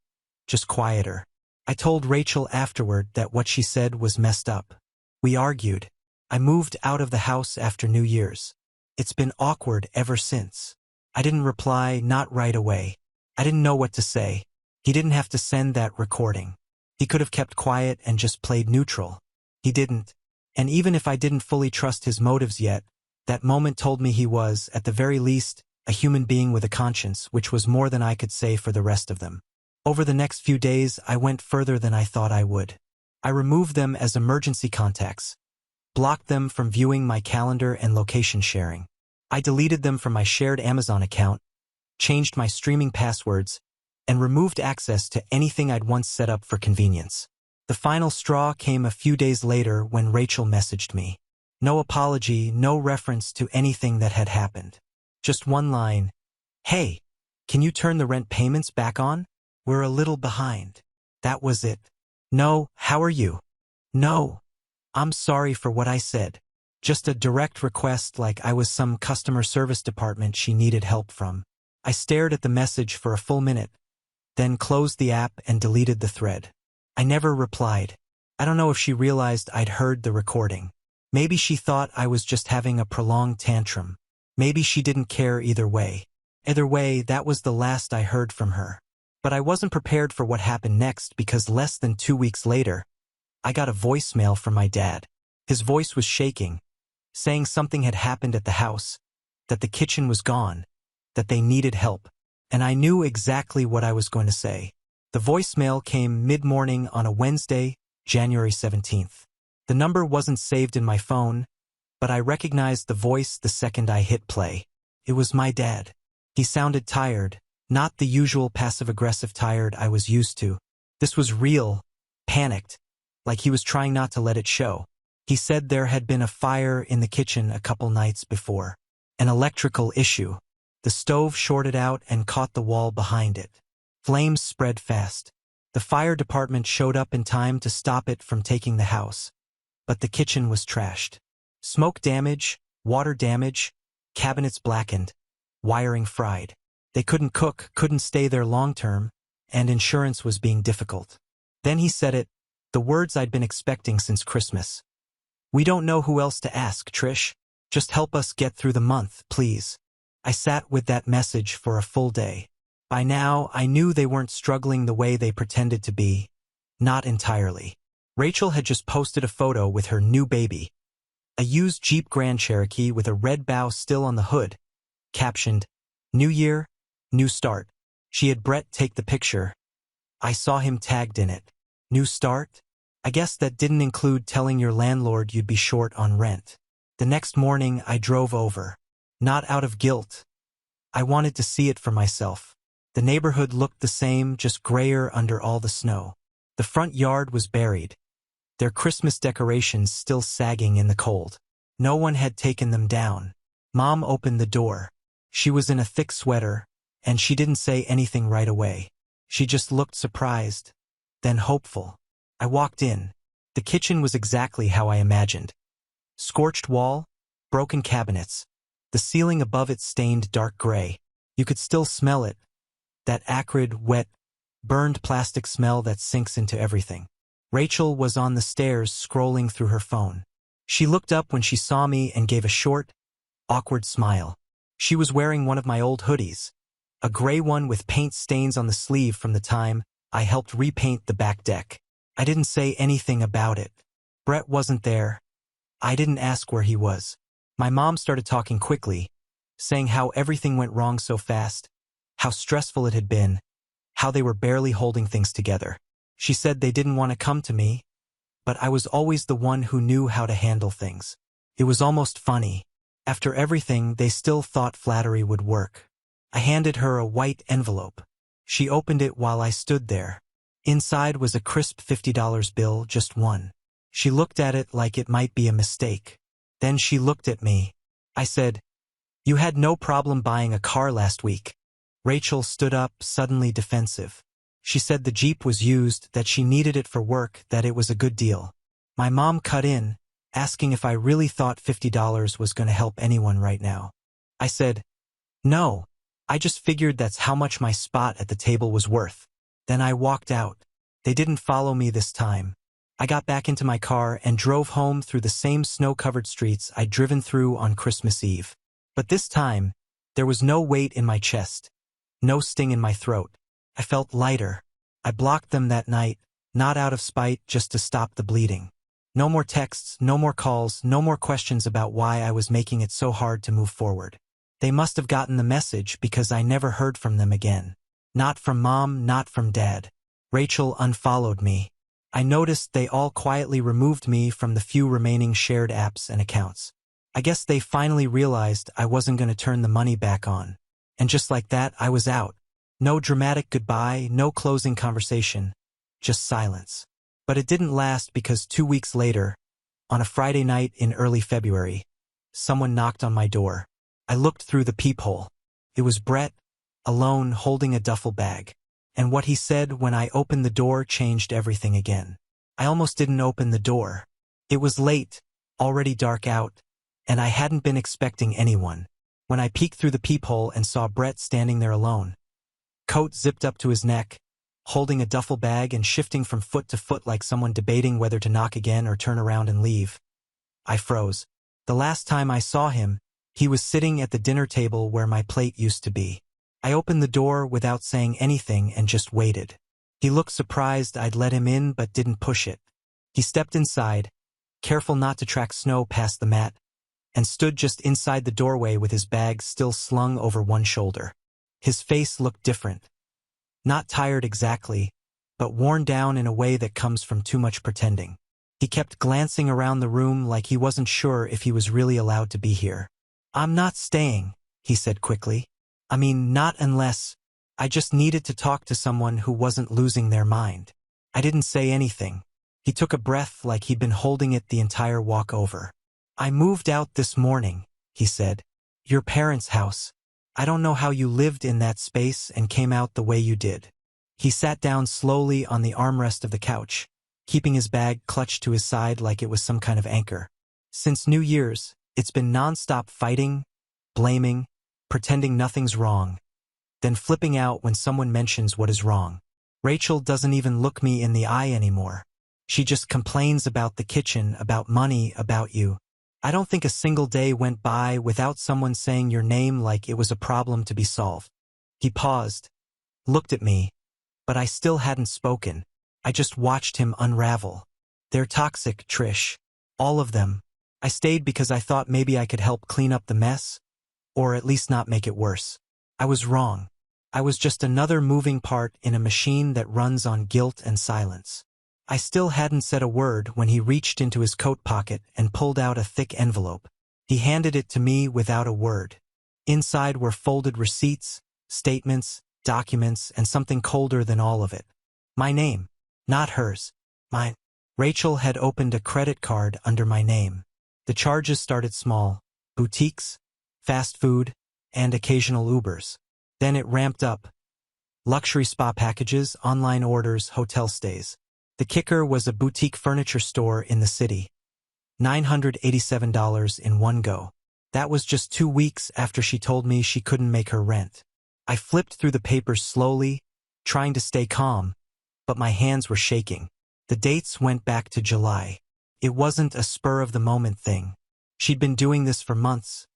Just quieter." I told Rachel afterward that what she said was messed up. We argued. I moved out of the house after New Year's. It's been awkward ever since. I didn't reply, not right away. I didn't know what to say. He didn't have to send that recording. He could have kept quiet and just played neutral. He didn't. And even if I didn't fully trust his motives yet, that moment told me he was, at the very least, a human being with a conscience, which was more than I could say for the rest of them. Over the next few days, I went further than I thought I would. I removed them as emergency contacts, blocked them from viewing my calendar and location sharing. I deleted them from my shared Amazon account, changed my streaming passwords, and removed access to anything I'd once set up for convenience. The final straw came a few days later when Rachel messaged me. No apology, no reference to anything that had happened. Just one line, "Hey, can you turn the rent payments back on? We're a little behind." That was it. No, how are you? No, I'm sorry for what I said. Just a direct request like I was some customer service department she needed help from. I stared at the message for a full minute, then closed the app and deleted the thread. I never replied. I don't know if she realized I'd heard the recording. Maybe she thought I was just having a prolonged tantrum. Maybe she didn't care either way. Either way, that was the last I heard from her. But I wasn't prepared for what happened next because less than 2 weeks later, I got a voicemail from my dad. His voice was shaking, saying something had happened at the house, that the kitchen was gone, that they needed help. And I knew exactly what I was going to say. The voicemail came mid-morning on a Wednesday, January 17th. The number wasn't saved in my phone, but I recognized the voice the second I hit play. It was my dad. He sounded tired, not the usual passive-aggressive tired I was used to. This was real, panicked, like he was trying not to let it show. He said there had been a fire in the kitchen a couple nights before. An electrical issue. The stove shorted out and caught the wall behind it. Flames spread fast. The fire department showed up in time to stop it from taking the house. But the kitchen was trashed. Smoke damage, water damage, cabinets blackened, wiring fried. They couldn't cook, couldn't stay there long-term, and insurance was being difficult. Then he said it, the words I'd been expecting since Christmas. "We don't know who else to ask, Trish. Just help us get through the month, please." I sat with that message for a full day. By now, I knew they weren't struggling the way they pretended to be. Not entirely. Rachel had just posted a photo with her new baby. A used Jeep Grand Cherokee with a red bow still on the hood, captioned, "New Year, New Start." She had Brett take the picture. I saw him tagged in it. New start? I guess that didn't include telling your landlord you'd be short on rent. The next morning, I drove over. Not out of guilt. I wanted to see it for myself. The neighborhood looked the same, just grayer under all the snow. The front yard was buried, their Christmas decorations still sagging in the cold. No one had taken them down. Mom opened the door. She was in a thick sweater, and she didn't say anything right away. She just looked surprised, then hopeful. I walked in. The kitchen was exactly how I imagined. Scorched wall, broken cabinets. The ceiling above it stained dark gray. You could still smell it. That acrid, wet, burned plastic smell that sinks into everything. Rachel was on the stairs scrolling through her phone. She looked up when she saw me and gave a short, awkward smile. She was wearing one of my old hoodies, a gray one with paint stains on the sleeve from the time I helped repaint the back deck. I didn't say anything about it. Brett wasn't there. I didn't ask where he was. My mom started talking quickly, saying how everything went wrong so fast, how stressful it had been, how they were barely holding things together. She said they didn't want to come to me, but I was always the one who knew how to handle things. It was almost funny. After everything, they still thought flattery would work. I handed her a white envelope. She opened it while I stood there. Inside was a crisp $50 bill, just one. She looked at it like it might be a mistake. Then she looked at me. I said, "You had no problem buying a car last week." Rachel stood up, suddenly defensive. She said the Jeep was used, that she needed it for work, that it was a good deal. My mom cut in, asking if I really thought $50 was going to help anyone right now. I said, "No, I just figured that's how much my spot at the table was worth." Then I walked out. They didn't follow me this time. I got back into my car and drove home through the same snow-covered streets I'd driven through on Christmas Eve. But this time, there was no weight in my chest, no sting in my throat. I felt lighter. I blocked them that night, not out of spite, just to stop the bleeding. No more texts, no more calls, no more questions about why I was making it so hard to move forward. They must have gotten the message because I never heard from them again. Not from Mom, not from Dad. Rachel unfollowed me. I noticed they all quietly removed me from the few remaining shared apps and accounts. I guess they finally realized I wasn't going to turn the money back on. And just like that, I was out. No dramatic goodbye, no closing conversation, just silence. But it didn't last because 2 weeks later, on a Friday night in early February, someone knocked on my door. I looked through the peephole. It was Brett, alone, holding a duffel bag. And what he said when I opened the door changed everything again. I almost didn't open the door. It was late, already dark out, and I hadn't been expecting anyone. When I peeked through the peephole and saw Brett standing there alone, coat zipped up to his neck, holding a duffel bag and shifting from foot to foot like someone debating whether to knock again or turn around and leave. I froze. The last time I saw him, he was sitting at the dinner table where my plate used to be. I opened the door without saying anything and just waited. He looked surprised I'd let him in but didn't push it. He stepped inside, careful not to track snow past the mat, and stood just inside the doorway with his bag still slung over one shoulder. His face looked different. Not tired exactly, but worn down in a way that comes from too much pretending. He kept glancing around the room like he wasn't sure if he was really allowed to be here. "I'm not staying," he said quickly. "I mean, not unless I just needed to talk to someone who wasn't losing their mind." I didn't say anything. He took a breath like he'd been holding it the entire walk over. "I moved out this morning," he said. "Your parents' house. I don't know how you lived in that space and came out the way you did." He sat down slowly on the armrest of the couch, keeping his bag clutched to his side like it was some kind of anchor. "Since New Year's, it's been non-stop fighting, blaming, pretending nothing's wrong, then flipping out when someone mentions what is wrong. Rachel doesn't even look me in the eye anymore. She just complains about the kitchen, about money, about you. I don't think a single day went by without someone saying your name like it was a problem to be solved." He paused, looked at me, but I still hadn't spoken. I just watched him unravel. "They're toxic, Trish. All of them. I stayed because I thought maybe I could help clean up the mess, or at least not make it worse. I was wrong. I was just another moving part in a machine that runs on guilt and silence." I still hadn't said a word when he reached into his coat pocket and pulled out a thick envelope. He handed it to me without a word. Inside were folded receipts, statements, documents, and something colder than all of it. My name. Not hers. Mine. Rachel had opened a credit card under my name. The charges started small: boutiques, fast food, and occasional Ubers. Then it ramped up. Luxury spa packages, online orders, hotel stays. The kicker was a boutique furniture store in the city. $987 in one go. That was just 2 weeks after she told me she couldn't make her rent. I flipped through the papers slowly, trying to stay calm, but my hands were shaking. The dates went back to July. It wasn't a spur-of-the-moment thing. She'd been doing this for months,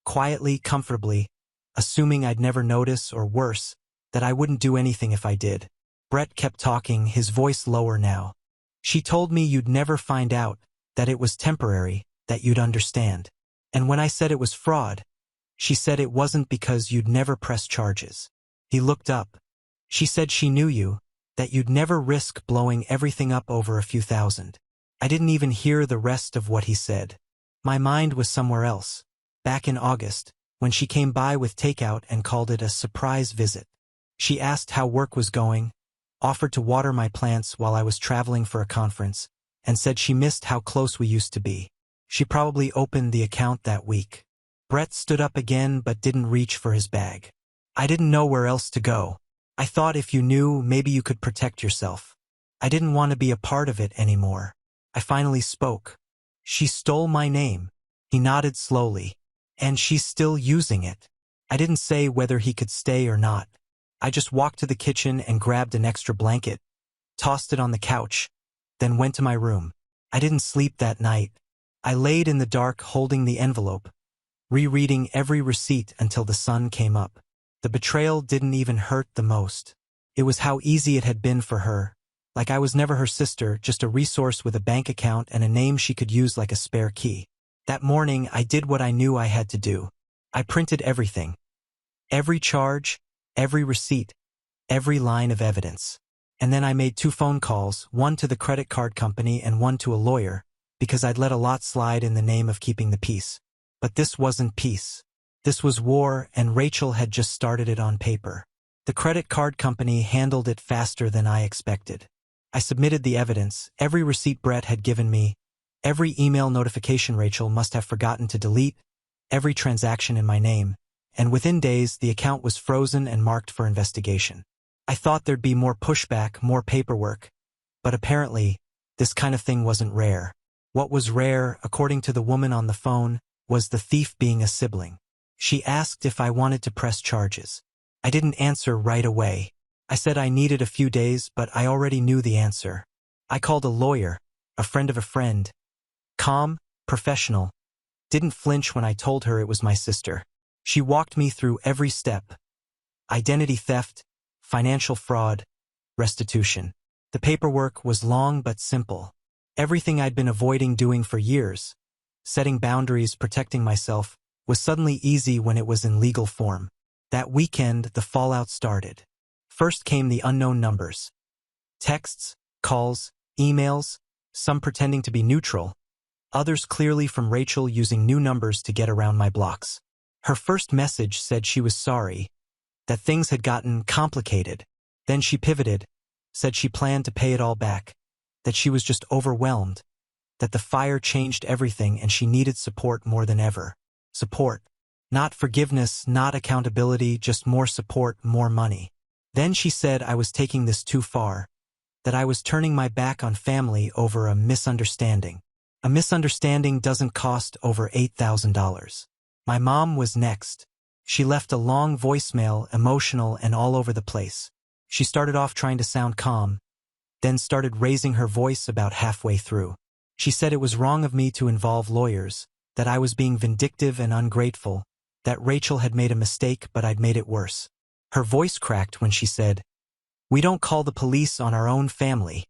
quietly, comfortably, assuming I'd never notice, or worse, that I wouldn't do anything if I did. Brett kept talking, his voice lower now. "She told me you'd never find out, that it was temporary, that you'd understand. And when I said it was fraud, she said it wasn't because you'd never press charges." He looked up. "She said she knew you, that you'd never risk blowing everything up over a few thousand." I didn't even hear the rest of what he said. My mind was somewhere else. Back in August, when she came by with takeout and called it a surprise visit. She asked how work was going, offered to water my plants while I was traveling for a conference, and said she missed how close we used to be. She probably opened the account that week. Brett stood up again but didn't reach for his bag. "I didn't know where else to go. I thought if you knew, maybe you could protect yourself. I didn't want to be a part of it anymore." I finally spoke. "She stole my name." He nodded slowly. "And she's still using it." I didn't say whether he could stay or not. I just walked to the kitchen and grabbed an extra blanket, tossed it on the couch, then went to my room. I didn't sleep that night. I laid in the dark holding the envelope, rereading every receipt until the sun came up. The betrayal didn't even hurt the most. It was how easy it had been for her. Like I was never her sister, just a resource with a bank account and a name she could use like a spare key. That morning, I did what I knew I had to do. I printed everything. Every charge, every receipt, every line of evidence. And then I made 2 phone calls, one to the credit card company and one to a lawyer, because I'd let a lot slide in the name of keeping the peace. But this wasn't peace. This was war, and Rachel had just started it on paper. The credit card company handled it faster than I expected. I submitted the evidence, every receipt Brett had given me, every email notification Rachel must have forgotten to delete, every transaction in my name, and within days the account was frozen and marked for investigation. I thought there'd be more pushback, more paperwork, but apparently, this kind of thing wasn't rare. What was rare, according to the woman on the phone, was the thief being a sibling. She asked if I wanted to press charges. I didn't answer right away. I said I needed a few days, but I already knew the answer. I called a lawyer, a friend of a friend. Calm, professional, didn't flinch when I told her it was my sister. She walked me through every step. Identity theft, financial fraud, restitution. The paperwork was long but simple. Everything I'd been avoiding doing for years, setting boundaries, protecting myself, was suddenly easy when it was in legal form. That weekend, the fallout started. First came the unknown numbers. Texts, calls, emails, some pretending to be neutral, others clearly from Rachel using new numbers to get around my blocks. Her first message said she was sorry, that things had gotten complicated. Then she pivoted, said she planned to pay it all back, that she was just overwhelmed, that the fire changed everything and she needed support more than ever. Support. Not forgiveness, not accountability, just more support, more money. Then she said I was taking this too far, that I was turning my back on family over a misunderstanding. A misunderstanding doesn't cost over $8,000. My mom was next. She left a long voicemail, emotional and all over the place. She started off trying to sound calm, then started raising her voice about halfway through. She said it was wrong of me to involve lawyers, that I was being vindictive and ungrateful, that Rachel had made a mistake but I'd made it worse. Her voice cracked when she said, "We don't call the police on our own family."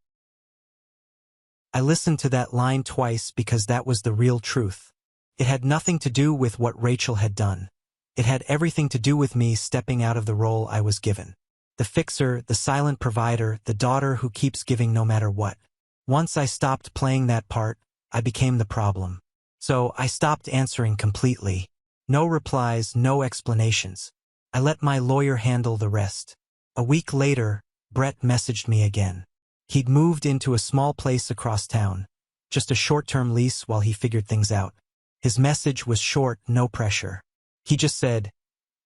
I listened to that line twice because that was the real truth. It had nothing to do with what Rachel had done. It had everything to do with me stepping out of the role I was given. The fixer, the silent provider, the daughter who keeps giving no matter what. Once I stopped playing that part, I became the problem. So I stopped answering completely. No replies, no explanations. I let my lawyer handle the rest. A week later, Brett messaged me again. He'd moved into a small place across town, just a short-term lease while he figured things out. His message was short, no pressure. He just said,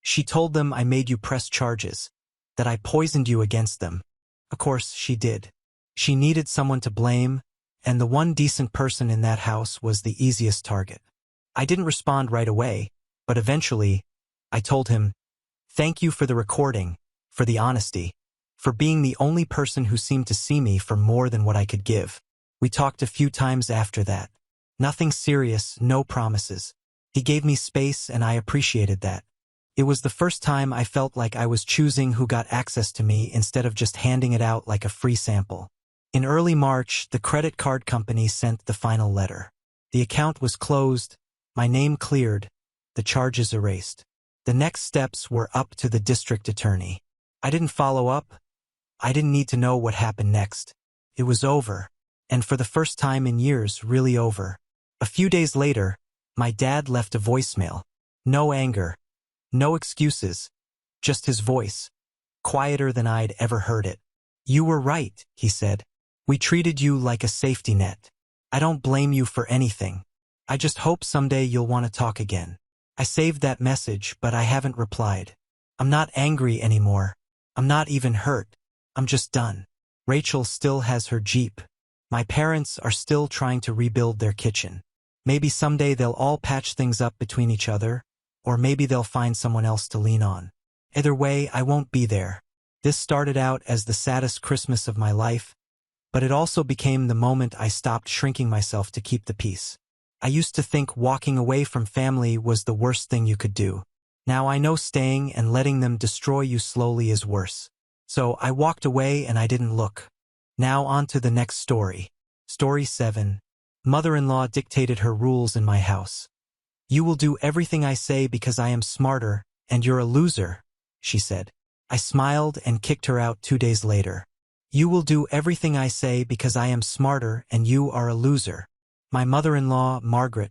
"She told them I made you press charges, that I poisoned you against them." Of course, she did. She needed someone to blame, and the one decent person in that house was the easiest target. I didn't respond right away, but eventually, I told him, "Thank you for the recording, for the honesty, for being the only person who seemed to see me for more than what I could give." We talked a few times after that. Nothing serious, no promises. He gave me space and I appreciated that. It was the first time I felt like I was choosing who got access to me instead of just handing it out like a free sample. In early March, the credit card company sent the final letter. The account was closed, my name cleared, the charges erased. The next steps were up to the district attorney. I didn't follow up. I didn't need to know what happened next. It was over. And for the first time in years, really over. A few days later, my dad left a voicemail. No anger. No excuses. Just his voice. Quieter than I'd ever heard it. "You were right," he said. "We treated you like a safety net. I don't blame you for anything. I just hope someday you'll want to talk again." I saved that message, but I haven't replied. I'm not angry anymore. I'm not even hurt. I'm just done. Rachel still has her Jeep. My parents are still trying to rebuild their kitchen. Maybe someday they'll all patch things up between each other, or maybe they'll find someone else to lean on. Either way, I won't be there. This started out as the saddest Christmas of my life, But it also became the moment I stopped shrinking myself to keep the peace. I used to think walking away from family was the worst thing you could do. Now I know staying and letting them destroy you slowly is worse. So I walked away and I didn't look. Now on to the next story. Story 7. Mother-in-law dictated her rules in my house. You will do everything I say because I am smarter, and you're a loser, she said. I smiled and kicked her out 2 days later. You will do everything I say because I am smarter and you are a loser. My mother-in-law, Margaret,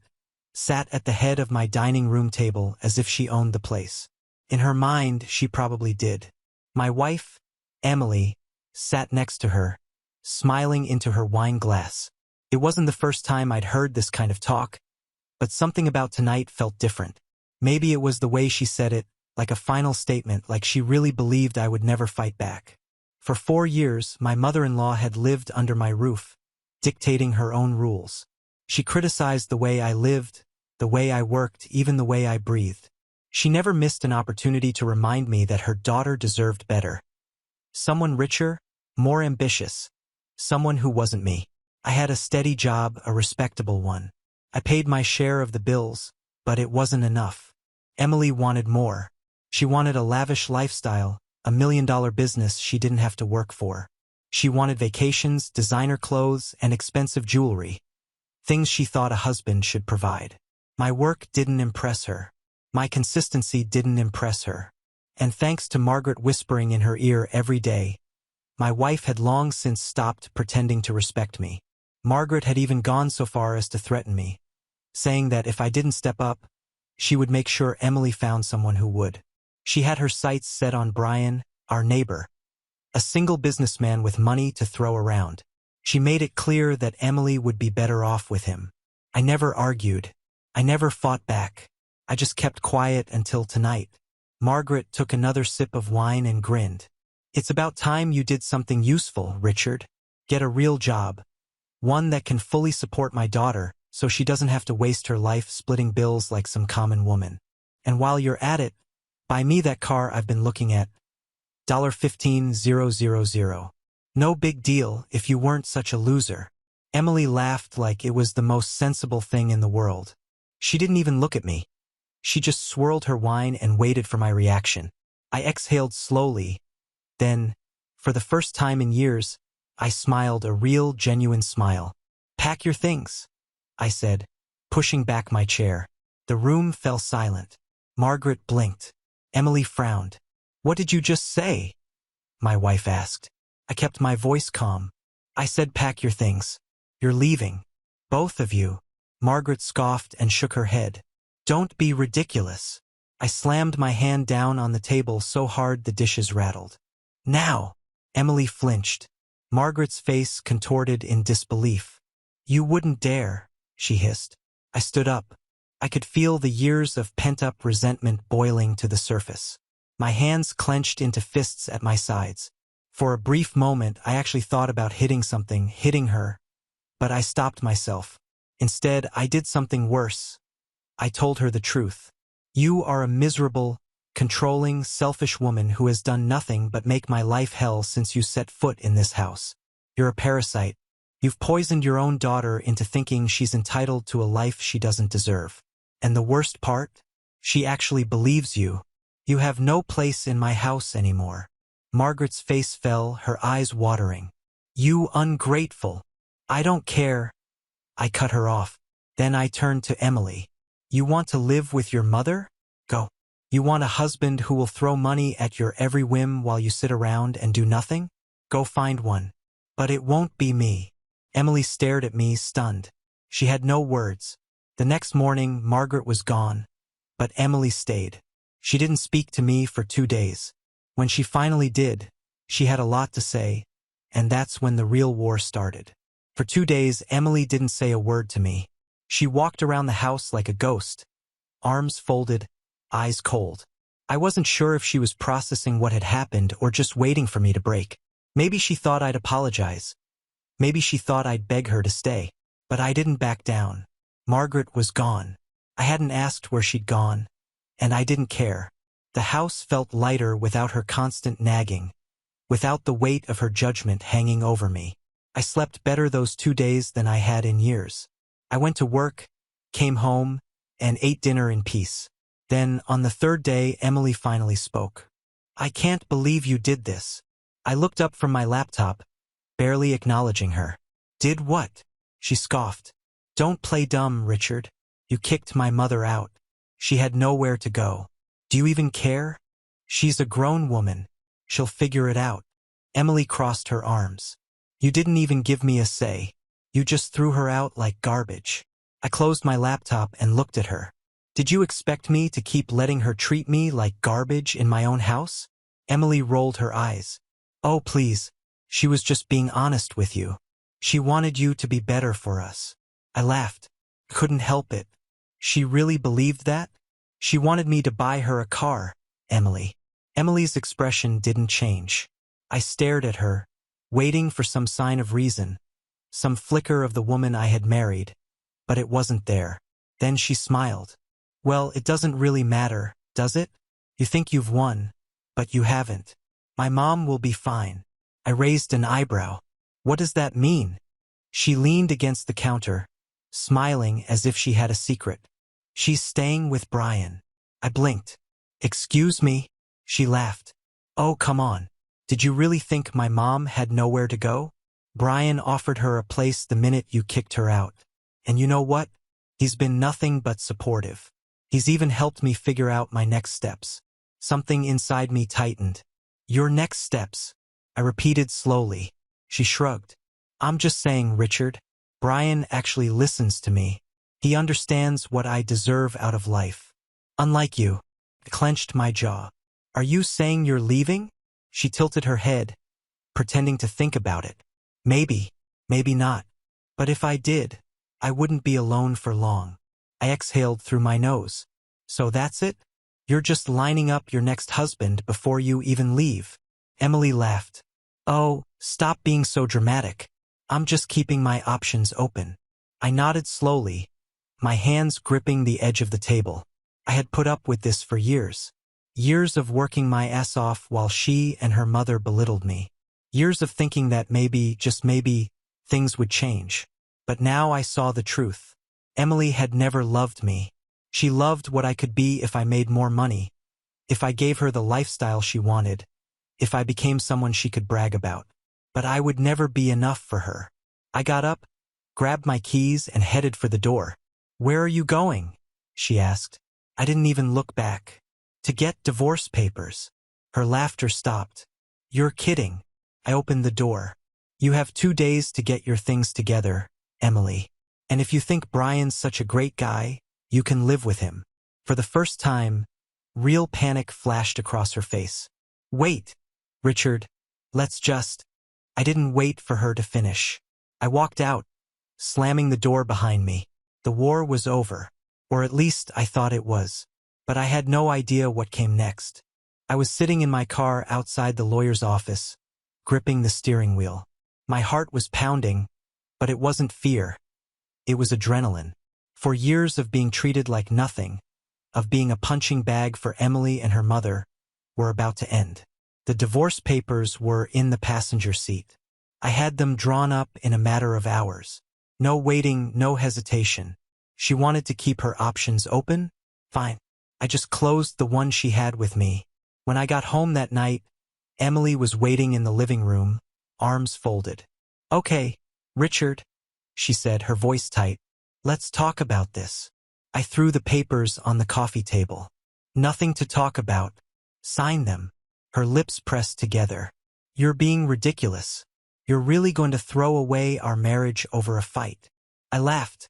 sat at the head of my dining room table as if she owned the place. In her mind, she probably did. My wife, Emily, sat next to her, smiling into her wine glass. It wasn't the first time I'd heard this kind of talk, but something about tonight felt different. Maybe it was the way she said it, like a final statement, like she really believed I would never fight back. For 4 years, my mother-in-law had lived under my roof, dictating her own rules. She criticized the way I lived, the way I worked, even the way I breathed. She never missed an opportunity to remind me that her daughter deserved better. Someone richer, more ambitious. Someone who wasn't me. I had a steady job, a respectable one. I paid my share of the bills, but it wasn't enough. Emily wanted more. She wanted a lavish lifestyle, $1 million business she didn't have to work for. She wanted vacations, designer clothes, and expensive jewelry. Things she thought a husband should provide. My work didn't impress her. My consistency didn't impress her. And thanks to Margaret whispering in her ear every day, my wife had long since stopped pretending to respect me. Margaret had even gone so far as to threaten me, saying that if I didn't step up, she would make sure Emily found someone who would. She had her sights set on Brian, our neighbor, a single businessman with money to throw around. She made it clear that Emily would be better off with him. I never argued. I never fought back. I just kept quiet until tonight. Margaret took another sip of wine and grinned. It's about time you did something useful, Richard. Get a real job. One that can fully support my daughter, so she doesn't have to waste her life splitting bills like some common woman. And while you're at it, buy me that car I've been looking at. $15,000. No big deal if you weren't such a loser. Emily laughed like it was the most sensible thing in the world. She didn't even look at me. She just swirled her wine and waited for my reaction. I exhaled slowly. Then, for the first time in years, I smiled a real, genuine smile. Pack your things, I said, pushing back my chair. The room fell silent. Margaret blinked. Emily frowned. What did you just say? My wife asked. I kept my voice calm. I said pack your things. You're leaving. Both of you. Margaret scoffed and shook her head. Don't be ridiculous. I slammed my hand down on the table so hard the dishes rattled. Now! Emily flinched. Margaret's face contorted in disbelief. You wouldn't dare, she hissed. I stood up. I could feel the years of pent-up resentment boiling to the surface. My hands clenched into fists at my sides. For a brief moment, I actually thought about hitting her, but I stopped myself. Instead, I did something worse. I told her the truth. You are a miserable, controlling, selfish woman who has done nothing but make my life hell since you set foot in this house. You're a parasite. You've poisoned your own daughter into thinking she's entitled to a life she doesn't deserve. And the worst part? She actually believes you. You have no place in my house anymore. Margaret's face fell, her eyes watering. You ungrateful. I don't care. I cut her off. Then I turned to Emily. You want to live with your mother? Go. You want a husband who will throw money at your every whim while you sit around and do nothing? Go find one. But it won't be me. Emily stared at me, stunned. She had no words. The next morning, Margaret was gone. But Emily stayed. She didn't speak to me for 2 days. When she finally did, she had a lot to say, and that's when the real war started. For 2 days, Emily didn't say a word to me. She walked around the house like a ghost, arms folded, eyes cold. I wasn't sure if she was processing what had happened or just waiting for me to break. Maybe she thought I'd apologize. Maybe she thought I'd beg her to stay. But I didn't back down. Margaret was gone. I hadn't asked where she'd gone, and I didn't care. The house felt lighter without her constant nagging, without the weight of her judgment hanging over me. I slept better those 2 days than I had in years. I went to work, came home, and ate dinner in peace. Then, on the third day, Emily finally spoke. I can't believe you did this. I looked up from my laptop, barely acknowledging her. Did what? She scoffed. Don't play dumb, Richard. You kicked my mother out. She had nowhere to go. Do you even care? She's a grown woman. She'll figure it out. Emily crossed her arms. You didn't even give me a say. You just threw her out like garbage. I closed my laptop and looked at her. Did you expect me to keep letting her treat me like garbage in my own house? Emily rolled her eyes. Oh, please. She was just being honest with you. She wanted you to be better for us. I laughed. Couldn't help it. She really believed that? She wanted me to buy her a car, Emily. Emily's expression didn't change. I stared at her, waiting for some sign of reason, some flicker of the woman I had married, but it wasn't there. Then she smiled. Well, it doesn't really matter, does it? You think you've won, but you haven't. My mom will be fine. I raised an eyebrow. What does that mean? She leaned against the counter, smiling as if she had a secret. She's staying with Brian. I blinked. Excuse me? She laughed. Oh, come on. Did you really think my mom had nowhere to go? Brian offered her a place the minute you kicked her out. And you know what? He's been nothing but supportive. He's even helped me figure out my next steps. Something inside me tightened. Your next steps? I repeated slowly. She shrugged. I'm just saying, Richard. Brian actually listens to me. He understands what I deserve out of life. Unlike you. I clenched my jaw. Are you saying you're leaving? She tilted her head, pretending to think about it. Maybe, maybe not. But if I did, I wouldn't be alone for long. I exhaled through my nose. So that's it? You're just lining up your next husband before you even leave. Emily laughed. Oh, stop being so dramatic. I'm just keeping my options open. I nodded slowly, my hands gripping the edge of the table. I had put up with this for years. Years of working my ass off while she and her mother belittled me. Years of thinking that maybe, just maybe, things would change. But now I saw the truth. Emily had never loved me. She loved what I could be if I made more money, if I gave her the lifestyle she wanted, if I became someone she could brag about. But I would never be enough for her. I got up, grabbed my keys, and headed for the door. Where are you going? She asked. I didn't even look back. To get divorce papers. Her laughter stopped. You're kidding. I opened the door. You have 2 days to get your things together, Emily. And if you think Brian's such a great guy, you can live with him. For the first time, real panic flashed across her face. Wait, Richard. Let's just... I didn't wait for her to finish. I walked out, slamming the door behind me. The war was over. Or at least I thought it was. But I had no idea what came next. I was sitting in my car outside the lawyer's office, gripping the steering wheel. My heart was pounding, but it wasn't fear. It was adrenaline. For years of being treated like nothing, of being a punching bag for Emily and her mother, were about to end. The divorce papers were in the passenger seat. I had them drawn up in a matter of hours. No waiting, no hesitation. She wanted to keep her options open? Fine. I just closed the one she had with me. When I got home that night, Emily was waiting in the living room, arms folded. Okay, Richard, she said, her voice tight. Let's talk about this. I threw the papers on the coffee table. Nothing to talk about. Sign them. Her lips pressed together. You're being ridiculous. You're really going to throw away our marriage over a fight. I laughed.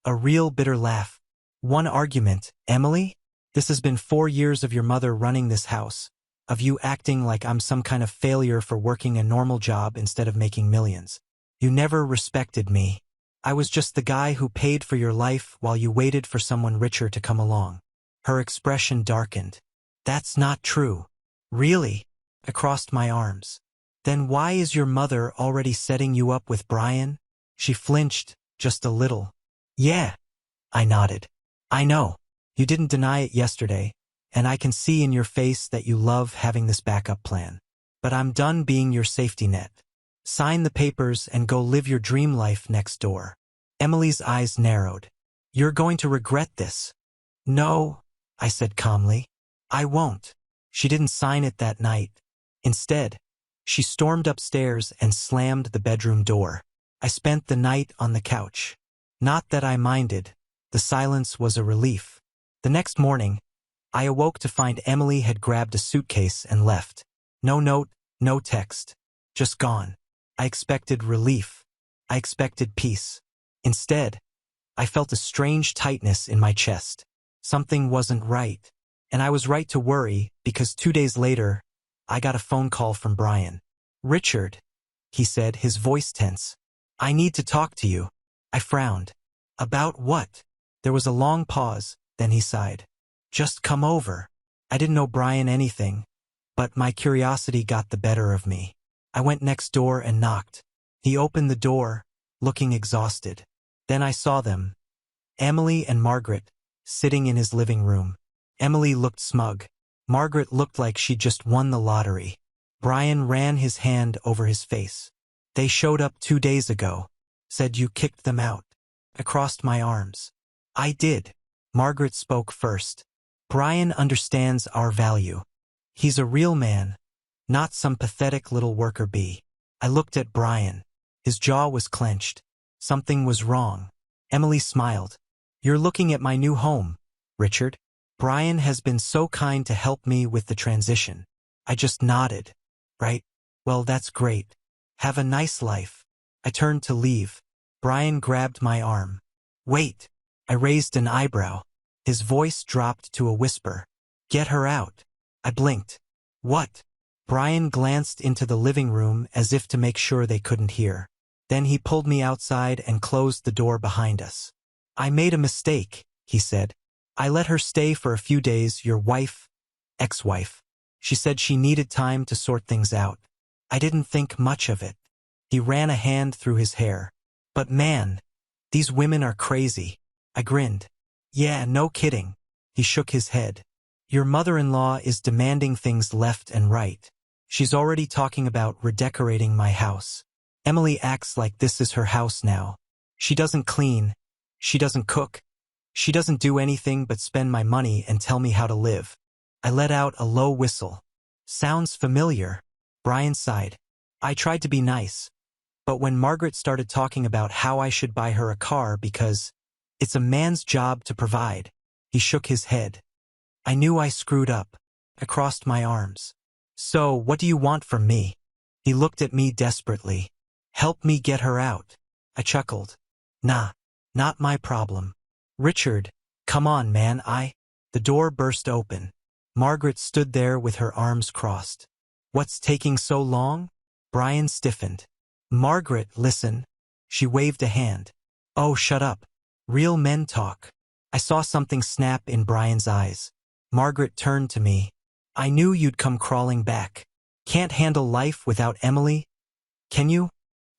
A real bitter laugh. One argument, Emily? This has been 4 years of your mother running this house, of you acting like I'm some kind of failure for working a normal job instead of making millions. You never respected me. I was just the guy who paid for your life while you waited for someone richer to come along. Her expression darkened. That's not true. Really? I crossed my arms. Then why is your mother already setting you up with Brian? She flinched, just a little. Yeah. I nodded. I know. You didn't deny it yesterday, and I can see in your face that you love having this backup plan. But I'm done being your safety net. Sign the papers and go live your dream life next door. Emily's eyes narrowed. You're going to regret this. No, I said calmly. I won't. She didn't sign it that night. Instead, she stormed upstairs and slammed the bedroom door. I spent the night on the couch. Not that I minded. The silence was a relief. The next morning, I awoke to find Emily had grabbed a suitcase and left. No note, no text. Just gone. I expected relief. I expected peace. Instead, I felt a strange tightness in my chest. Something wasn't right. And I was right to worry because 2 days later, I got a phone call from Brian. Richard, he said, his voice tense. I need to talk to you. I frowned. About what? There was a long pause, then he sighed. Just come over. I didn't know Brian anything, but my curiosity got the better of me. I went next door and knocked. He opened the door, looking exhausted. Then I saw them, Emily and Margaret, sitting in his living room. Emily looked smug. Margaret looked like she'd just won the lottery. Brian ran his hand over his face. They showed up 2 days ago. Said you kicked them out. I crossed my arms. I did. Margaret spoke first. Brian understands our value. He's a real man, not some pathetic little worker bee. I looked at Brian. His jaw was clenched. Something was wrong. Emily smiled. You're looking at my new home, Richard. Brian has been so kind to help me with the transition. I just nodded. Right? Well, that's great. Have a nice life. I turned to leave. Brian grabbed my arm. Wait. I raised an eyebrow. His voice dropped to a whisper. Get her out. I blinked. What? Brian glanced into the living room as if to make sure they couldn't hear. Then he pulled me outside and closed the door behind us. I made a mistake, he said. I let her stay for a few days, your wife, ex-wife. She said she needed time to sort things out. I didn't think much of it. He ran a hand through his hair. But man, these women are crazy. I grinned. Yeah, no kidding. He shook his head. Your mother-in-law is demanding things left and right. She's already talking about redecorating my house. Emily acts like this is her house now. She doesn't clean. She doesn't cook. She doesn't do anything but spend my money and tell me how to live. I let out a low whistle. Sounds familiar. Brian sighed. I tried to be nice. But when Margaret started talking about how I should buy her a car because it's a man's job to provide, he shook his head. I knew I screwed up. I crossed my arms. So, what do you want from me? He looked at me desperately. Help me get her out. I chuckled. Nah, not my problem. Richard, come on, man, The door burst open. Margaret stood there with her arms crossed. What's taking so long? Brian stiffened. Margaret, listen. She waved a hand. Oh, shut up. Real men talk. I saw something snap in Brian's eyes. Margaret turned to me. I knew you'd come crawling back. Can't handle life without Emily? Can you?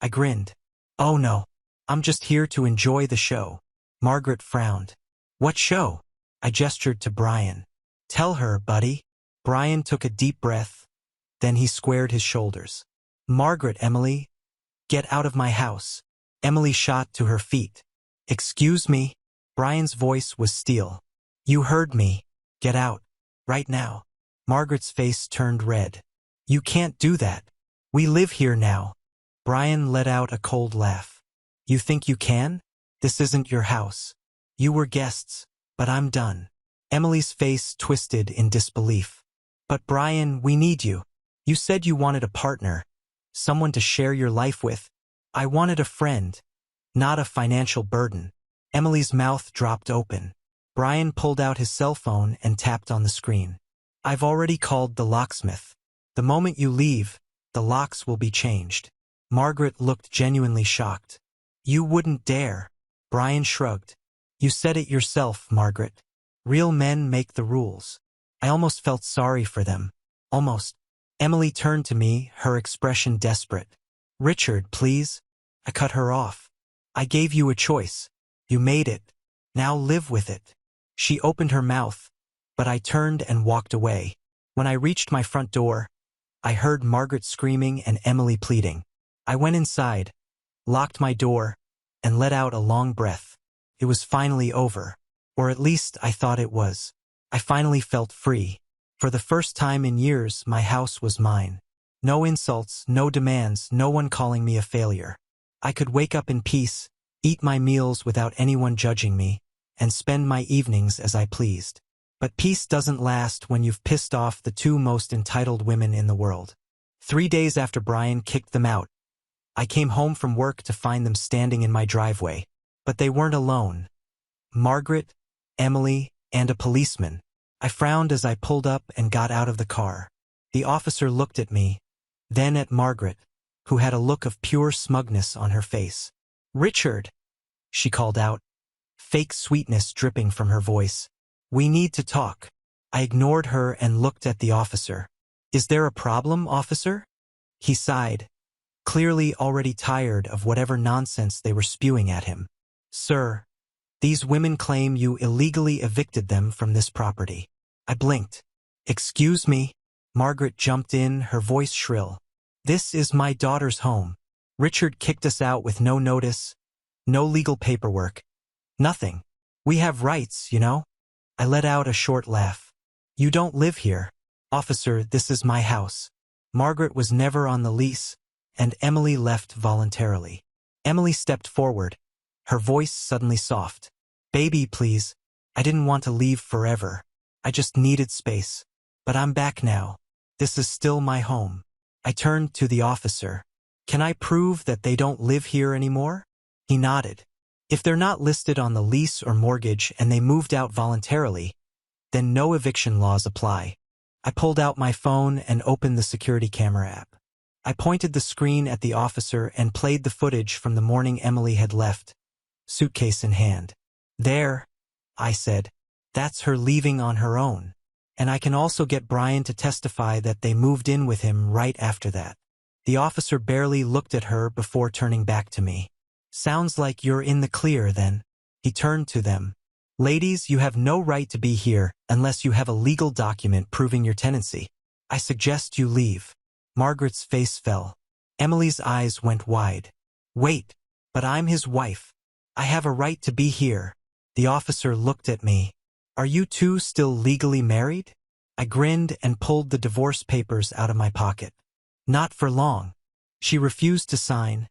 I grinned. Oh no. I'm just here to enjoy the show. Margaret frowned. What show? I gestured to Brian. Tell her, buddy. Brian took a deep breath. Then he squared his shoulders. Margaret, Emily. Get out of my house. Emily shot to her feet. Excuse me? Brian's voice was steel. You heard me. Get out. Right now. Margaret's face turned red. You can't do that. We live here now. Brian let out a cold laugh. You think you can? This isn't your house. You were guests, but I'm done. Emily's face twisted in disbelief. But Brian, we need you. You said you wanted a partner. Someone to share your life with. I wanted a friend, not a financial burden. Emily's mouth dropped open. Brian pulled out his cell phone and tapped on the screen. I've already called the locksmith. The moment you leave, the locks will be changed. Margaret looked genuinely shocked. You wouldn't dare. Brian shrugged. You said it yourself, Margaret. Real men make the rules. I almost felt sorry for them. Almost. Emily turned to me, her expression desperate. Richard, please. I cut her off. I gave you a choice. You made it. Now live with it. She opened her mouth, but I turned and walked away. When I reached my front door, I heard Margaret screaming and Emily pleading. I went inside, locked my door, and let out a long breath. It was finally over. Or at least I thought it was. I finally felt free. For the first time in years, my house was mine. No insults, no demands, no one calling me a failure. I could wake up in peace, eat my meals without anyone judging me, and spend my evenings as I pleased. But peace doesn't last when you've pissed off the two most entitled women in the world. 3 days after Brian kicked them out, I came home from work to find them standing in my driveway. But they weren't alone. Margaret, Emily, and a policeman. I frowned as I pulled up and got out of the car. The officer looked at me, then at Margaret, who had a look of pure smugness on her face. "Richard," she called out, fake sweetness dripping from her voice. "We need to talk." I ignored her and looked at the officer. "Is there a problem, officer?" He sighed, clearly already tired of whatever nonsense they were spewing at him. "Sir, these women claim you illegally evicted them from this property." I blinked. "Excuse me?" Margaret jumped in, her voice shrill. "This is my daughter's home. Richard kicked us out with no notice, no legal paperwork, nothing. We have rights, you know?" I let out a short laugh. "You don't live here. Officer, this is my house." Margaret was never on the lease, and Emily left voluntarily. Emily stepped forward, her voice suddenly soft. "Baby, please. I didn't want to leave forever. I just needed space. But I'm back now. This is still my home." I turned to the officer. "Can I prove that they don't live here anymore?" He nodded. "If they're not listed on the lease or mortgage and they moved out voluntarily, then no eviction laws apply." I pulled out my phone and opened the security camera app. I pointed the screen at the officer and played the footage from the morning Emily had left, suitcase in hand. "There," I said. "That's her leaving on her own. And I can also get Brian to testify that they moved in with him right after that." The officer barely looked at her before turning back to me. "Sounds like you're in the clear, then." He turned to them. "Ladies, you have no right to be here unless you have a legal document proving your tenancy. I suggest you leave." Margaret's face fell. Emily's eyes went wide. "Wait, but I'm his wife. I have a right to be here." The officer looked at me. "Are you two still legally married?" I grinned and pulled the divorce papers out of my pocket. "Not for long. She refused to sign,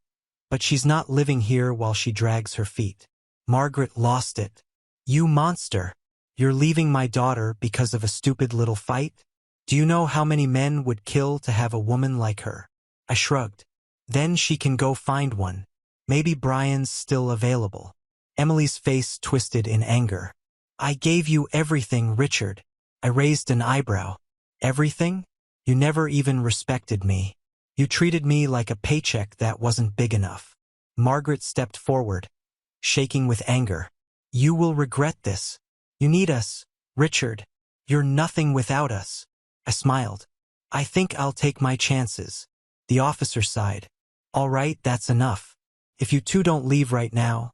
but she's not living here while she drags her feet." Margaret lost it. "You monster. You're leaving my daughter because of a stupid little fight? Do you know how many men would kill to have a woman like her?" I shrugged. "Then she can go find one. Maybe Brian's still available." Emily's face twisted in anger. "I gave you everything, Richard." I raised an eyebrow. "Everything? You never even respected me. You treated me like a paycheck that wasn't big enough." Margaret stepped forward, shaking with anger. "You will regret this. You need us, Richard. You're nothing without us." I smiled. "I think I'll take my chances." The officer sighed. "All right, that's enough. If you two don't leave right now,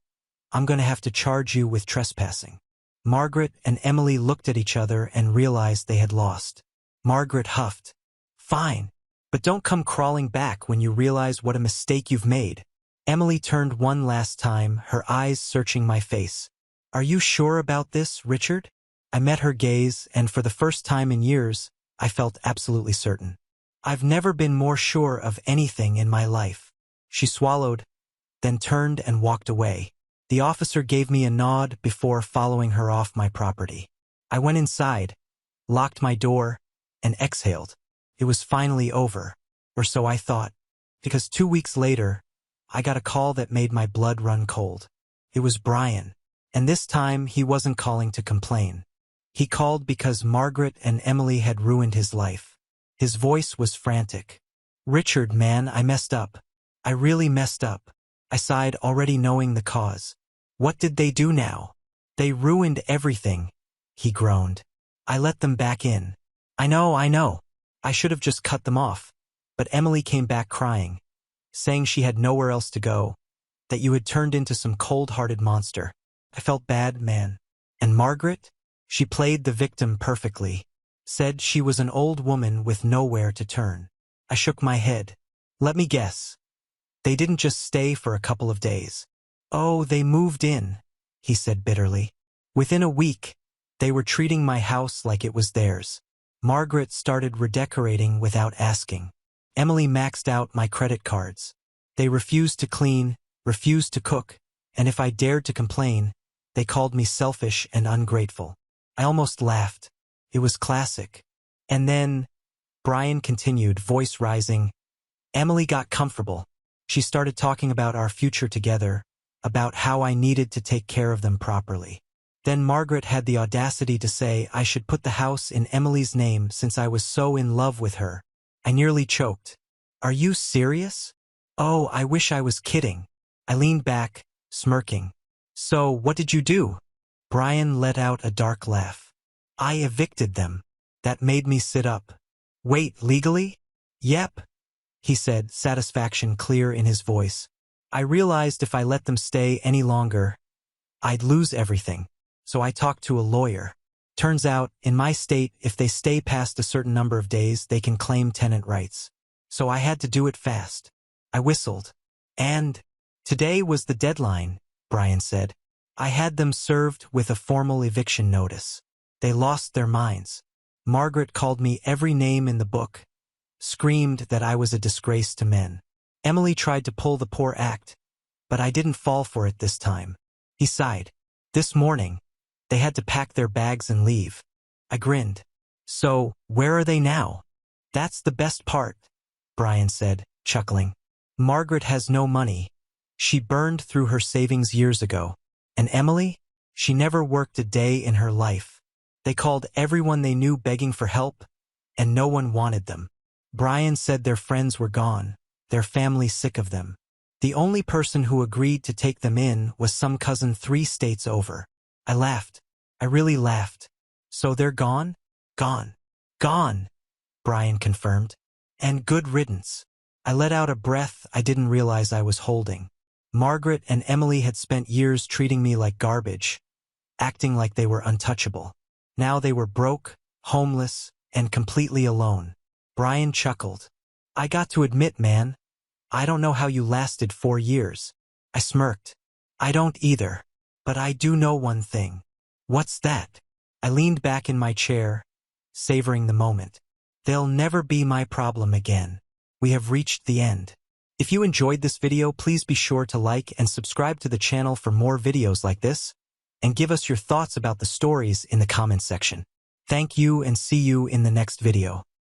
I'm going to have to charge you with trespassing." Margaret and Emily looked at each other and realized they had lost. Margaret huffed. "Fine, but don't come crawling back when you realize what a mistake you've made." Emily turned one last time, her eyes searching my face. "Are you sure about this, Richard?" I met her gaze, and for the first time in years, I felt absolutely certain. "I've never been more sure of anything in my life." She swallowed, then turned and walked away. The officer gave me a nod before following her off my property. I went inside, locked my door, and exhaled. It was finally over, or so I thought, because 2 weeks later, I got a call that made my blood run cold. It was Brian, and this time he wasn't calling to complain. He called because Margaret and Emily had ruined his life. His voice was frantic. "Richard, man, I messed up. I really messed up." I sighed, already knowing the cause. "What did they do now?" "They ruined everything," he groaned. "I let them back in." I know. I should have just cut them off." But Emily came back crying, saying she had nowhere else to go, that you had turned into some cold-hearted monster. I felt bad, man. And Margaret? She played the victim perfectly. Said she was an old woman with nowhere to turn. I shook my head. "Let me guess. They didn't just stay for a couple of days. Oh, they moved in, he said bitterly. Within a week, they were treating my house like it was theirs. Margaret started redecorating without asking. Emily maxed out my credit cards. They refused to clean, refused to cook, and if I dared to complain, they called me selfish and ungrateful. I almost laughed. It was classic. And then, Brian continued, voice rising, Emily got comfortable. She started talking about our future together, about how I needed to take care of them properly. Then Margaret had the audacity to say I should put the house in Emily's name since I was so in love with her. I nearly choked. Are you serious? Oh, I wish I was kidding. I leaned back, smirking. So, what did you do? Brian let out a dark laugh. I evicted them. That made me sit up. Wait, legally? Yep, he said, satisfaction clear in his voice. I realized if I let them stay any longer, I'd lose everything. So I talked to a lawyer. Turns out, in my state, if they stay past a certain number of days, they can claim tenant rights. So I had to do it fast. I whistled. And today was the deadline, Brian said. I had them served with a formal eviction notice. They lost their minds. Margaret called me every name in the book, screamed that I was a disgrace to men. Emily tried to pull the poor act, but I didn't fall for it this time. He sighed. This morning, they had to pack their bags and leave. I grinned. So, where are they now? That's the best part, Brian said, chuckling. Margaret has no money. She burned through her savings years ago. And Emily? She never worked a day in her life. They called everyone they knew begging for help, and no one wanted them. Brian said their friends were gone, their family sick of them. The only person who agreed to take them in was some cousin 3 states over. I laughed. I really laughed. So they're gone? Gone. Gone, Brian confirmed. And good riddance. I let out a breath I didn't realize I was holding. Margaret and Emily had spent years treating me like garbage, acting like they were untouchable. Now they were broke, homeless, and completely alone. Brian chuckled. I got to admit, man, I don't know how you lasted 4 years. I smirked. I don't either. But I do know one thing. What's that? I leaned back in my chair, savoring the moment. They'll never be my problem again. We have reached the end. If you enjoyed this video, please be sure to like and subscribe to the channel for more videos like this, and give us your thoughts about the stories in the comments section. Thank you and see you in the next video.